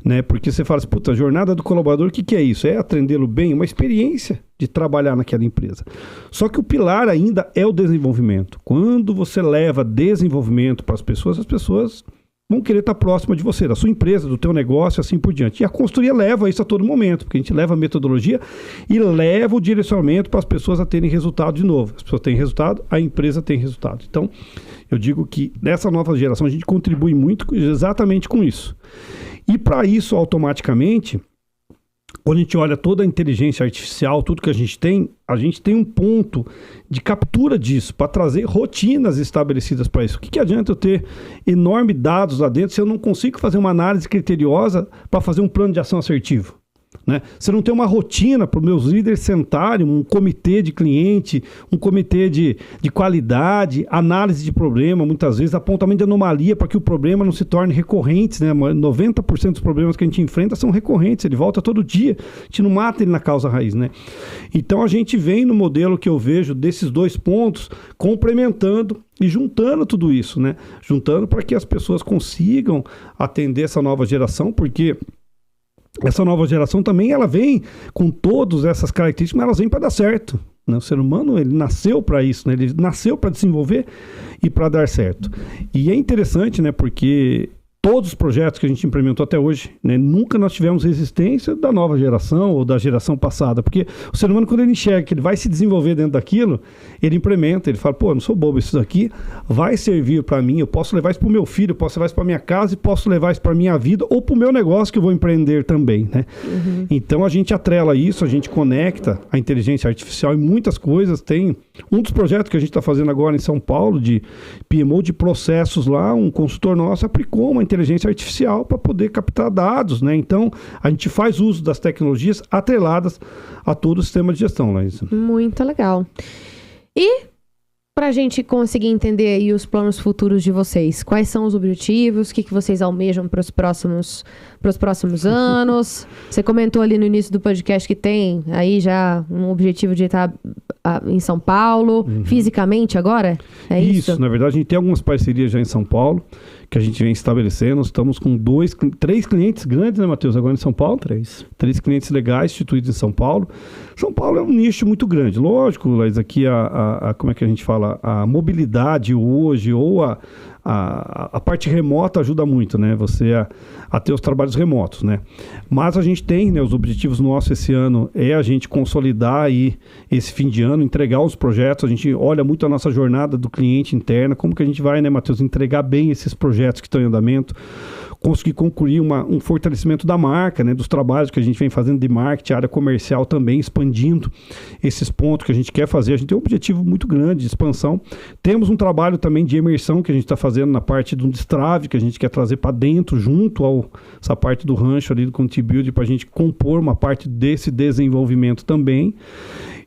né? Porque você fala assim, puta, a jornada do colaborador, o que é isso? É atendê-lo bem, uma experiência de trabalhar naquela empresa. Só que o pilar ainda é o desenvolvimento. Quando você leva desenvolvimento para as pessoas vão querer estar próxima de você, da sua empresa, do teu negócio, assim por diante. E a consultoria leva isso a todo momento, porque a gente leva a metodologia e leva o direcionamento para as pessoas a terem resultado de novo. As pessoas têm resultado, a empresa tem resultado. Então, eu digo que nessa nova geração a gente contribui muito exatamente com isso. E para isso, automaticamente, quando a gente olha toda a inteligência artificial, tudo que a gente tem um ponto de captura disso, para trazer rotinas estabelecidas para isso. O que adianta eu ter enormes dados lá dentro se eu não consigo fazer uma análise criteriosa para fazer um plano de ação assertivo? Né? Você não tem uma rotina para os meus líderes sentarem, um comitê de cliente, um comitê de qualidade, análise de problema, muitas vezes apontamento de anomalia para que o problema não se torne recorrente, né? 90% dos problemas que a gente enfrenta são recorrentes, ele volta todo dia, a gente não mata ele na causa raiz, né? Então a gente vem no modelo que eu vejo desses dois pontos, complementando e juntando tudo isso, né? Juntando para que as pessoas consigam atender essa nova geração, porque essa nova geração também, ela vem com todas essas características, mas elas vêm para dar certo, né? O ser humano, ele nasceu para isso, né? Ele nasceu para desenvolver e para dar certo. E é interessante, né? Porque todos os projetos que a gente implementou até hoje, né, nunca nós tivemos resistência da nova geração ou da geração passada, porque o ser humano, quando ele enxerga que ele vai se desenvolver dentro daquilo, ele implementa, ele fala, pô, eu não sou bobo, isso daqui vai servir para mim, eu posso levar isso para o meu filho, eu posso levar isso para minha casa e posso levar isso para minha vida ou para o meu negócio que eu vou empreender também, né? Uhum. Então a gente atrela isso, a gente conecta a inteligência artificial em muitas coisas. Tem um dos projetos que a gente está fazendo agora em São Paulo, de PMO de processos lá, um consultor nosso aplicou uma inteligência artificial para poder captar dados, né? Então, a gente faz uso das tecnologias atreladas a todo o sistema de gestão, Laísa. Muito legal. E para a gente conseguir entender aí os planos futuros de vocês, quais são os objetivos, o que vocês almejam para os próximos anos? Você comentou ali no início do podcast que tem aí já um objetivo de estar em São Paulo, fisicamente agora? É isso? Na verdade, a gente tem algumas parcerias já em São Paulo, que a gente vem estabelecendo. Estamos com 3 clientes grandes, né, Matheus, agora em São Paulo? 3 clientes legais instituídos em São Paulo. São Paulo é um nicho muito grande. Lógico, Laís, aqui como é que a gente fala? A mobilidade hoje, ou a parte remota ajuda muito, né? Você a ter os trabalhos remotos, né? Mas a gente tem, né? Os objetivos nossos esse ano é a gente consolidar aí esse fim de ano, entregar os projetos. A gente olha muito a nossa jornada do cliente interna, como que a gente vai, né, Matheus, entregar bem esses projetos que estão em andamento, conseguir concluir um fortalecimento da marca, né, dos trabalhos que a gente vem fazendo de marketing, área comercial também, expandindo esses pontos que a gente quer fazer. A gente tem um objetivo muito grande de expansão. Temos um trabalho também de imersão que a gente está fazendo na parte do destrave, que a gente quer trazer para dentro, junto a essa parte do rancho ali, do Contibuild, para a gente compor uma parte desse desenvolvimento também.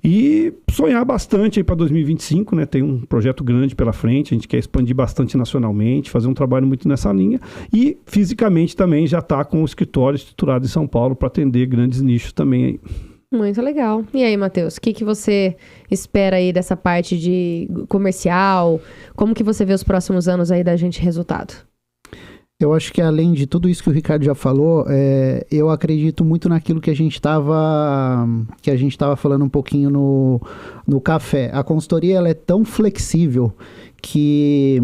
E sonhar bastante aí para 2025, né? Tem um projeto grande pela frente, a gente quer expandir bastante nacionalmente, fazer um trabalho muito nessa linha. E fisicamente também já está com o escritório estruturado em São Paulo para atender grandes nichos também aí. Muito legal. E aí, Matheus, o que você espera aí dessa parte de comercial? Como que você vê os próximos anos aí da gente resultado? Eu acho que além de tudo isso que o Ricardo já falou, eu acredito muito naquilo que a gente estava falando um pouquinho no café. A consultoria, ela é tão flexível que...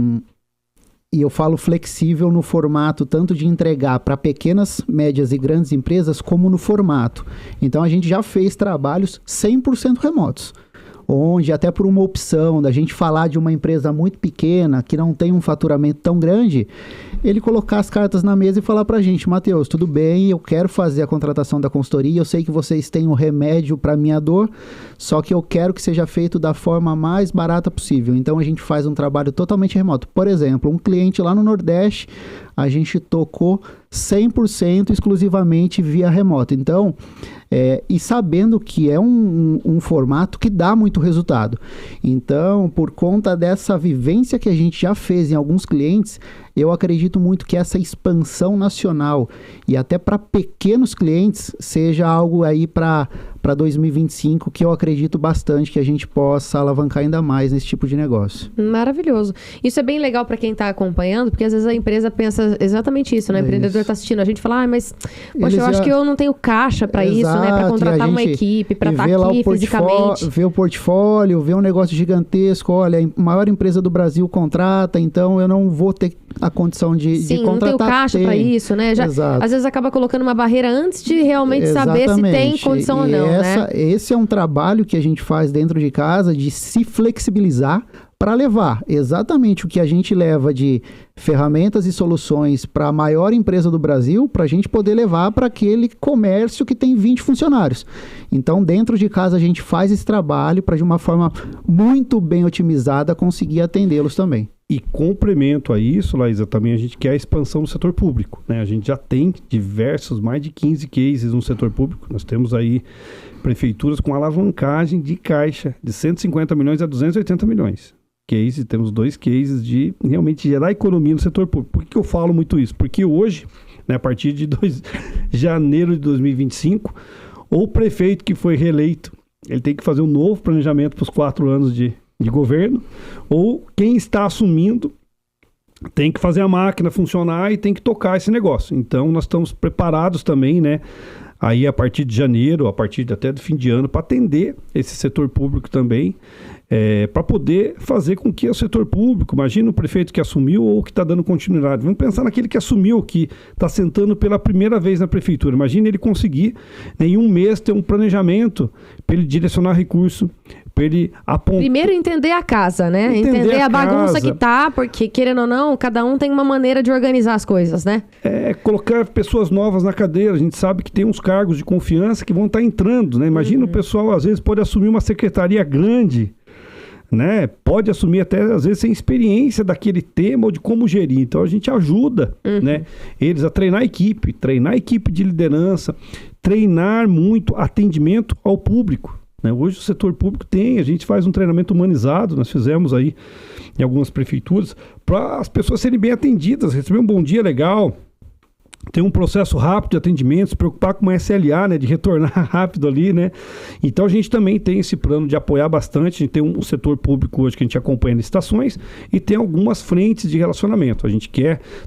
E eu falo flexível no formato tanto de entregar para pequenas, médias e grandes empresas, como no formato. Então, a gente já fez trabalhos 100% remotos, onde até por uma opção da gente falar de uma empresa muito pequena, que não tem um faturamento tão grande, ele colocar as cartas na mesa e falar pra gente, Matheus, tudo bem, eu quero fazer a contratação da consultoria, eu sei que vocês têm um remédio para minha dor, só que eu quero que seja feito da forma mais barata possível. Então a gente faz um trabalho totalmente remoto. Por exemplo, um cliente lá no Nordeste, a gente tocou 100% exclusivamente via remoto. Então, e sabendo que é um formato que dá muito resultado. Então, por conta dessa vivência que a gente já fez em alguns clientes, eu acredito muito que essa expansão nacional e até para pequenos clientes seja algo aí para 2025 que eu acredito bastante que a gente possa alavancar ainda mais nesse tipo de negócio. Maravilhoso. Isso é bem legal para quem está acompanhando, porque às vezes a empresa pensa exatamente isso, né? O empreendedor está assistindo a gente fala, mas poxa, eu acho que eu não tenho caixa para isso, né? Para contratar uma equipe, para estar aqui fisicamente. Ver o portfólio, ver um negócio gigantesco, olha, a maior empresa do Brasil contrata, então eu não vou ter a condição de contratar. Não tenho caixa para isso, né? Às vezes acaba colocando uma barreira antes de realmente saber se tem condição ou não, né? Esse é um trabalho que a gente faz dentro de casa de se flexibilizar para levar exatamente o que a gente leva de ferramentas e soluções para a maior empresa do Brasil, para a gente poder levar para aquele comércio que tem 20 funcionários. Então, dentro de casa, a gente faz esse trabalho para, de uma forma muito bem otimizada, conseguir atendê-los também. E complemento a isso, Laísa, também a gente quer a expansão do setor público, né? A gente já tem mais de 15 cases no setor público. Nós temos aí prefeituras com alavancagem de caixa de 150 milhões a 280 milhões. Temos 2 cases de realmente gerar economia no setor público. Por que eu falo muito isso? Porque hoje, né, a partir de janeiro de 2025, o prefeito que foi reeleito, ele tem que fazer um novo planejamento para os 4 anos de governo, ou quem está assumindo tem que fazer a máquina funcionar e tem que tocar esse negócio. Então, nós estamos preparados também, né? Aí, a partir de janeiro, até do fim de ano, para atender esse setor público também, para poder fazer com que o setor público, imagina o prefeito que assumiu ou que está dando continuidade. Vamos pensar naquele que assumiu, que está sentando pela primeira vez na prefeitura. Imagina ele conseguir, em um mês, ter um planejamento para ele direcionar recurso, para ele apontar. Primeiro entender a casa, né? Entender a bagunça que tá, porque querendo ou não, cada um tem uma maneira de organizar as coisas, né? Colocar pessoas novas na cadeira. A gente sabe que tem uns cargos de confiança que vão estar entrando, né? Imagina o pessoal, às vezes, pode assumir uma secretaria grande, né? Pode assumir até, às vezes, sem experiência daquele tema ou de como gerir. Então, a gente ajuda, né, eles a treinar a equipe de liderança, treinar muito atendimento ao público. Né? Hoje o setor público a gente faz um treinamento humanizado, nós fizemos aí em algumas prefeituras, para as pessoas serem bem atendidas, receber um bom dia legal, ter um processo rápido de atendimento, se preocupar com uma SLA, né, de retornar rápido ali, né? Então a gente também tem esse plano de apoiar bastante. A gente tem um setor público hoje que a gente acompanha licitações e tem algumas frentes de relacionamento. A gente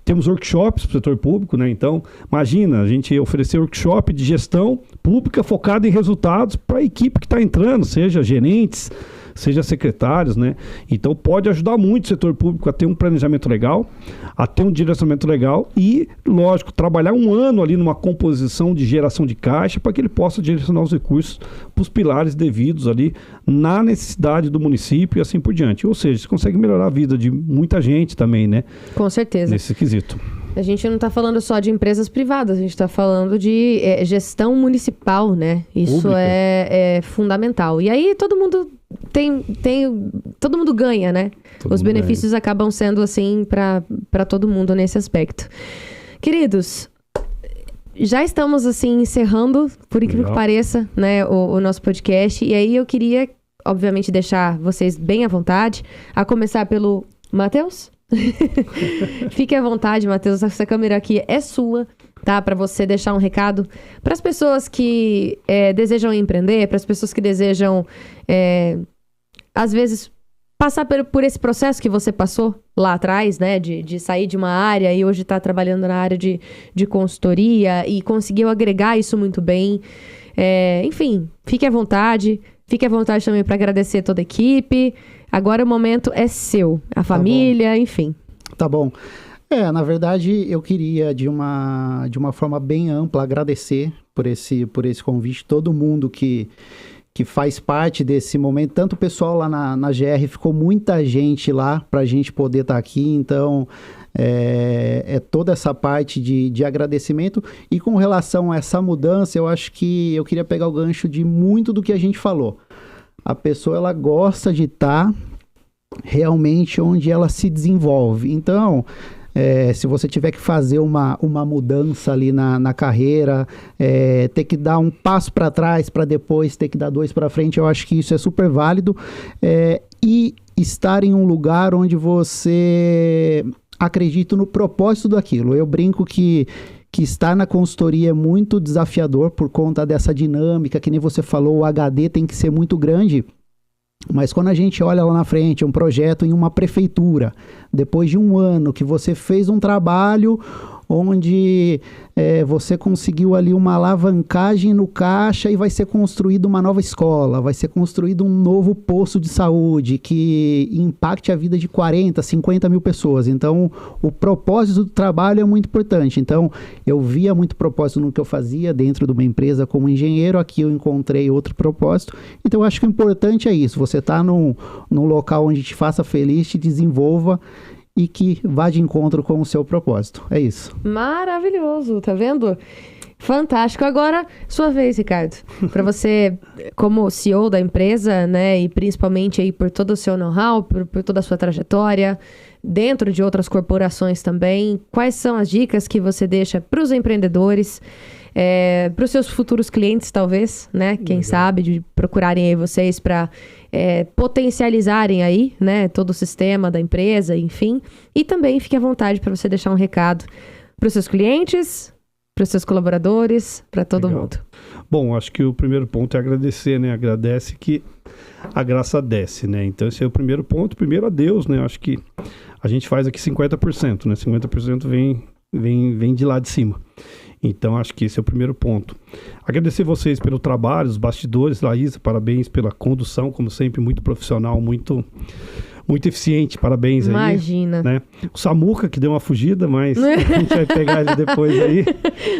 temos workshops para o setor público, né? Então, imagina, a gente oferecer workshop de gestão pública focado em resultados para a equipe que está entrando, seja gerentes, seja secretários, né? Então pode ajudar muito o setor público a ter um planejamento legal, a ter um direcionamento legal e, lógico, trabalhar um ano ali numa composição de geração de caixa para que ele possa direcionar os recursos para os pilares devidos ali na necessidade do município e assim por diante. Ou seja, você consegue melhorar a vida de muita gente também, né? Com certeza. Nesse quesito. A gente não está falando só de empresas privadas, a gente está falando de gestão municipal, né? Isso é fundamental. E aí todo mundo todo mundo ganha, né? Os benefícios acabam sendo assim para todo mundo nesse aspecto. Queridos, já estamos assim encerrando, por incrível que pareça, né, o nosso podcast. E aí eu queria, obviamente, deixar vocês bem à vontade, a começar pelo Matheus. Fique à vontade, Matheus, essa câmera aqui é sua, tá? Para você deixar um recado para as pessoas que desejam empreender, para as pessoas que desejam, às vezes, passar por esse processo que você passou lá atrás, né? De sair de uma área e hoje tá trabalhando na área de consultoria e conseguiu agregar isso muito bem. Enfim, fique à vontade também para agradecer toda a equipe. Agora o momento é seu, a família, enfim. Tá bom. Na verdade, eu queria, de uma forma bem ampla, agradecer por esse convite. Todo mundo que faz parte desse momento, tanto o pessoal lá na GR, ficou muita gente lá para a gente poder estar aqui, então toda essa parte de agradecimento. E com relação a essa mudança, eu acho que eu queria pegar o gancho de muito do que a gente falou. A pessoa, ela gosta de estar realmente onde ela se desenvolve. Então, Se você tiver que fazer uma mudança ali na carreira, ter que dar um passo para trás para depois ter que dar 2 para frente, eu acho que isso é super válido. E estar em um lugar onde você acredita no propósito daquilo. Eu brinco que estar na consultoria é muito desafiador por conta dessa dinâmica, que nem você falou, o HD tem que ser muito grande. Mas quando a gente olha lá na frente, um projeto em uma prefeitura, depois de um ano que você fez um trabalho onde você conseguiu ali uma alavancagem no caixa e vai ser construída uma nova escola, vai ser construído um novo posto de saúde que impacte a vida de 40, 50 mil pessoas. Então, o propósito do trabalho é muito importante. Então, eu via muito propósito no que eu fazia dentro de uma empresa como engenheiro, aqui eu encontrei outro propósito. Então, eu acho que o importante é isso, você está num local onde te faça feliz, te desenvolva e que vá de encontro com o seu propósito. É isso. Maravilhoso, tá vendo? Fantástico. Agora, sua vez, Ricardo. Para você, como CEO da empresa, né, e principalmente aí por todo o seu know-how, por toda a sua trajetória, dentro de outras corporações também, quais são as dicas que você deixa para os empreendedores, para os seus futuros clientes, talvez, né? Quem sabe, de procurarem aí vocês para potencializarem aí, né, todo o sistema da empresa, enfim. E também fique à vontade para você deixar um recado para os seus clientes, para os seus colaboradores, para todo mundo. Bom, acho que o primeiro ponto é agradecer, né? Agradece que a graça desce, né? Então esse é o primeiro ponto. Primeiro a Deus, né? Acho que a gente faz aqui 50%, né? 50% vem de lá de cima. Então, acho que esse é o primeiro ponto. Agradecer vocês pelo trabalho, os bastidores, Laísa, parabéns pela condução, como sempre, muito profissional, muito eficiente, parabéns. Imagina. Aí, né? O Samuca, que deu uma fugida, mas a gente vai pegar ele depois aí.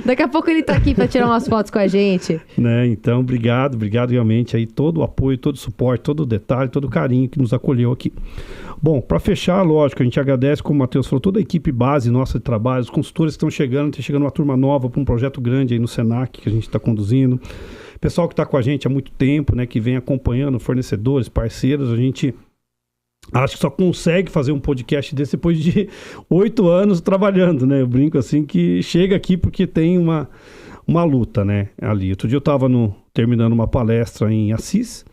Daqui a pouco ele tá aqui para tirar umas fotos com a gente. Né? Então, obrigado realmente aí, todo o apoio, todo o suporte, todo o detalhe, todo o carinho que nos acolheu aqui. Bom, para fechar, lógico, a gente agradece, como o Matheus falou, toda a equipe base nossa de trabalho, os consultores que estão chegando, está chegando uma turma nova para um projeto grande aí no Senac, que a gente está conduzindo. Pessoal que está com a gente há muito tempo, né, que vem acompanhando, fornecedores, parceiros, a gente acho que só consegue fazer um podcast desse depois de 8 anos trabalhando, né? Eu brinco assim que chega aqui porque tem uma luta, né, ali. Outro dia eu estava terminando uma palestra em Assis,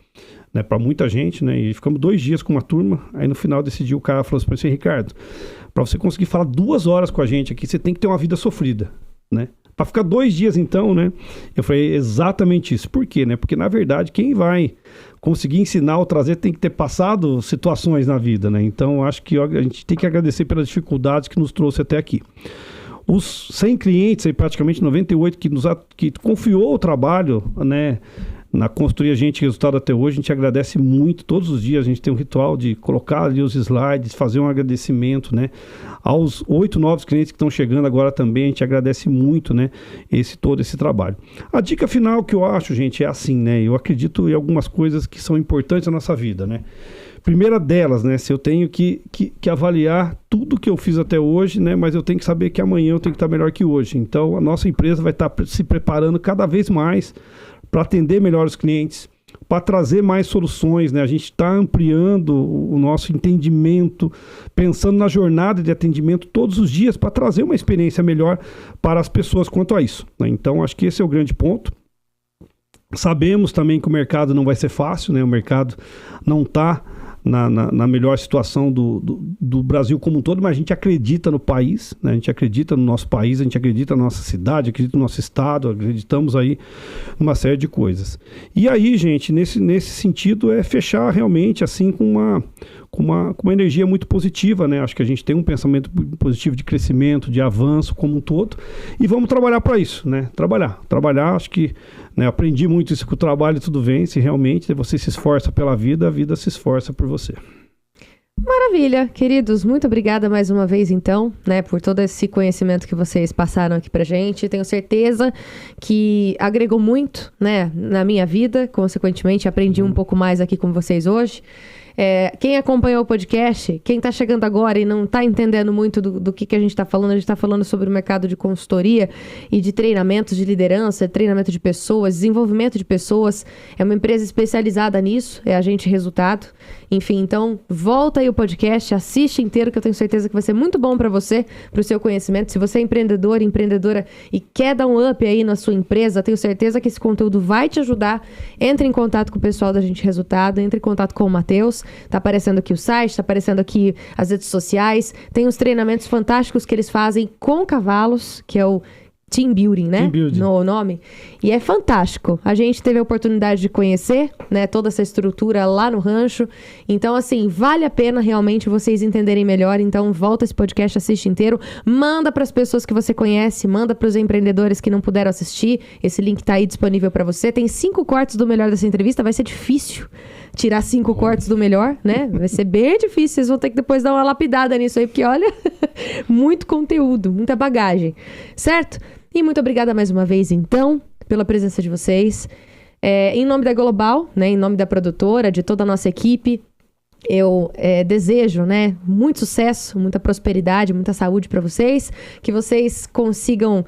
né, para muita gente, né, e ficamos 2 dias com uma turma, aí no final decidiu, o cara falou assim para mim, Ricardo, para você conseguir falar 2 horas com a gente aqui, você tem que ter uma vida sofrida, né, para ficar 2 dias então, né, eu falei exatamente isso. Por quê, né, porque na verdade quem vai conseguir ensinar ou trazer tem que ter passado situações na vida, né, então acho que a gente tem que agradecer pelas dificuldades que nos trouxe até aqui. Os 100 clientes, aí praticamente 98 que confiou o trabalho, né, na consultoria, resultado até hoje, a gente agradece muito, todos os dias a gente tem um ritual de colocar ali os slides, fazer um agradecimento, né, aos 8 novos clientes que estão chegando agora também, a gente agradece muito, né, todo esse trabalho. A dica final que eu acho, gente, é assim, né, eu acredito em algumas coisas que são importantes na nossa vida, né. Primeira delas, né, se eu tenho que avaliar tudo que eu fiz até hoje, né, mas eu tenho que saber que amanhã eu tenho que estar melhor que hoje. Então, a nossa empresa vai estar se preparando cada vez mais para atender melhor os clientes, para trazer mais soluções, né? A gente está ampliando o nosso entendimento, pensando na jornada de atendimento todos os dias para trazer uma experiência melhor para as pessoas quanto a isso, né? Então, acho que esse é o grande ponto. Sabemos também que o mercado não vai ser fácil, né? O mercado não está na melhor situação do Brasil como um todo, mas a gente acredita no país, né? A gente acredita no nosso país, a gente acredita na nossa cidade, acredita no nosso estado, acreditamos aí numa série de coisas. E aí, gente, nesse sentido é fechar realmente assim com uma energia muito positiva, né? Acho que a gente tem um pensamento positivo de crescimento, de avanço como um todo, e vamos trabalhar para isso, né? Trabalhar, acho que, né, aprendi muito isso com o trabalho, tudo vence, realmente, você se esforça pela vida, a vida se esforça por você. Maravilha, queridos, muito obrigada mais uma vez então, né, por todo esse conhecimento que vocês passaram aqui pra gente. Tenho certeza que agregou muito, né, na minha vida, consequentemente aprendi um pouco mais aqui com vocês hoje. Quem acompanhou o podcast, quem está chegando agora e não está entendendo muito do que a gente está falando, a gente está falando sobre o mercado de consultoria e de treinamentos de liderança, treinamento de pessoas, desenvolvimento de pessoas. É uma empresa especializada nisso, é Agente Resultado. Enfim, então volta aí o podcast, assiste inteiro, que eu tenho certeza que vai ser muito bom para você, para o seu conhecimento. Se você é empreendedor, empreendedora e quer dar um up aí na sua empresa, tenho certeza que esse conteúdo vai te ajudar. Entre em contato com o pessoal da Agente Resultado, entre em contato com o Matheus. Tá aparecendo aqui o site, tá aparecendo aqui as redes sociais. Tem os treinamentos fantásticos que eles fazem com cavalos, que é o Team Building, né? Team Building. No nome. E é fantástico. A gente teve a oportunidade de conhecer, né, toda essa estrutura lá no rancho. Então, assim, vale a pena realmente vocês entenderem melhor. Então, volta esse podcast, assiste inteiro. Manda para as pessoas que você conhece, manda para os empreendedores que não puderam assistir. Esse link tá aí disponível para você. Tem 5 cortes do melhor dessa entrevista. Vai ser difícil tirar 5 cortes do melhor, né? Vai ser bem difícil. Vocês vão ter que depois dar uma lapidada nisso aí, porque olha, muito conteúdo, muita bagagem. Certo? E muito obrigada mais uma vez, então, pela presença de vocês. Em nome da Global, né, em nome da produtora, de toda a nossa equipe, eu desejo, né, muito sucesso, muita prosperidade, muita saúde para vocês, que vocês consigam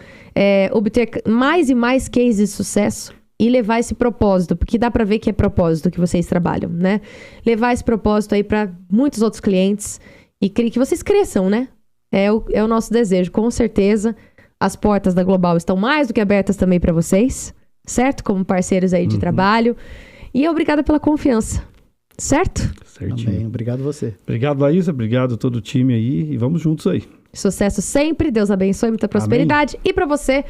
obter mais e mais cases de sucesso e levar esse propósito, porque dá para ver que é propósito que vocês trabalham, né? Levar esse propósito aí para muitos outros clientes e que vocês cresçam, né? É o nosso desejo, com certeza. As portas da Global estão mais do que abertas também para vocês, certo? Como parceiros aí de trabalho. E obrigada pela confiança, certo? Certinho. Também, obrigado você. Obrigado, Laísa. Obrigado a todo o time aí. E vamos juntos aí. Sucesso sempre, Deus abençoe, muita prosperidade. Amém. E para você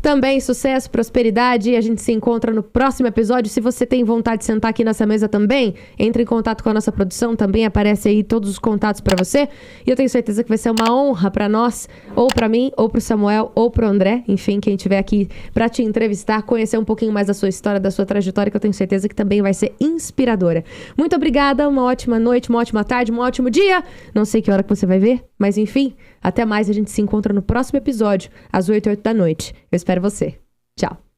também, sucesso, prosperidade. A gente se encontra no próximo episódio. Se você tem vontade de sentar aqui nessa mesa também, entre em contato com a nossa produção. Também aparece aí todos os contatos para você. E eu tenho certeza que vai ser uma honra para nós, ou para mim, ou para o Samuel, ou para o André. Enfim, quem estiver aqui para te entrevistar, conhecer um pouquinho mais da sua história, da sua trajetória, que eu tenho certeza que também vai ser inspiradora. Muito obrigada, uma ótima noite, uma ótima tarde, um ótimo dia. Não sei que hora que você vai ver, mas enfim... Até mais, a gente se encontra no próximo episódio, às 8 da noite. Eu espero você. Tchau.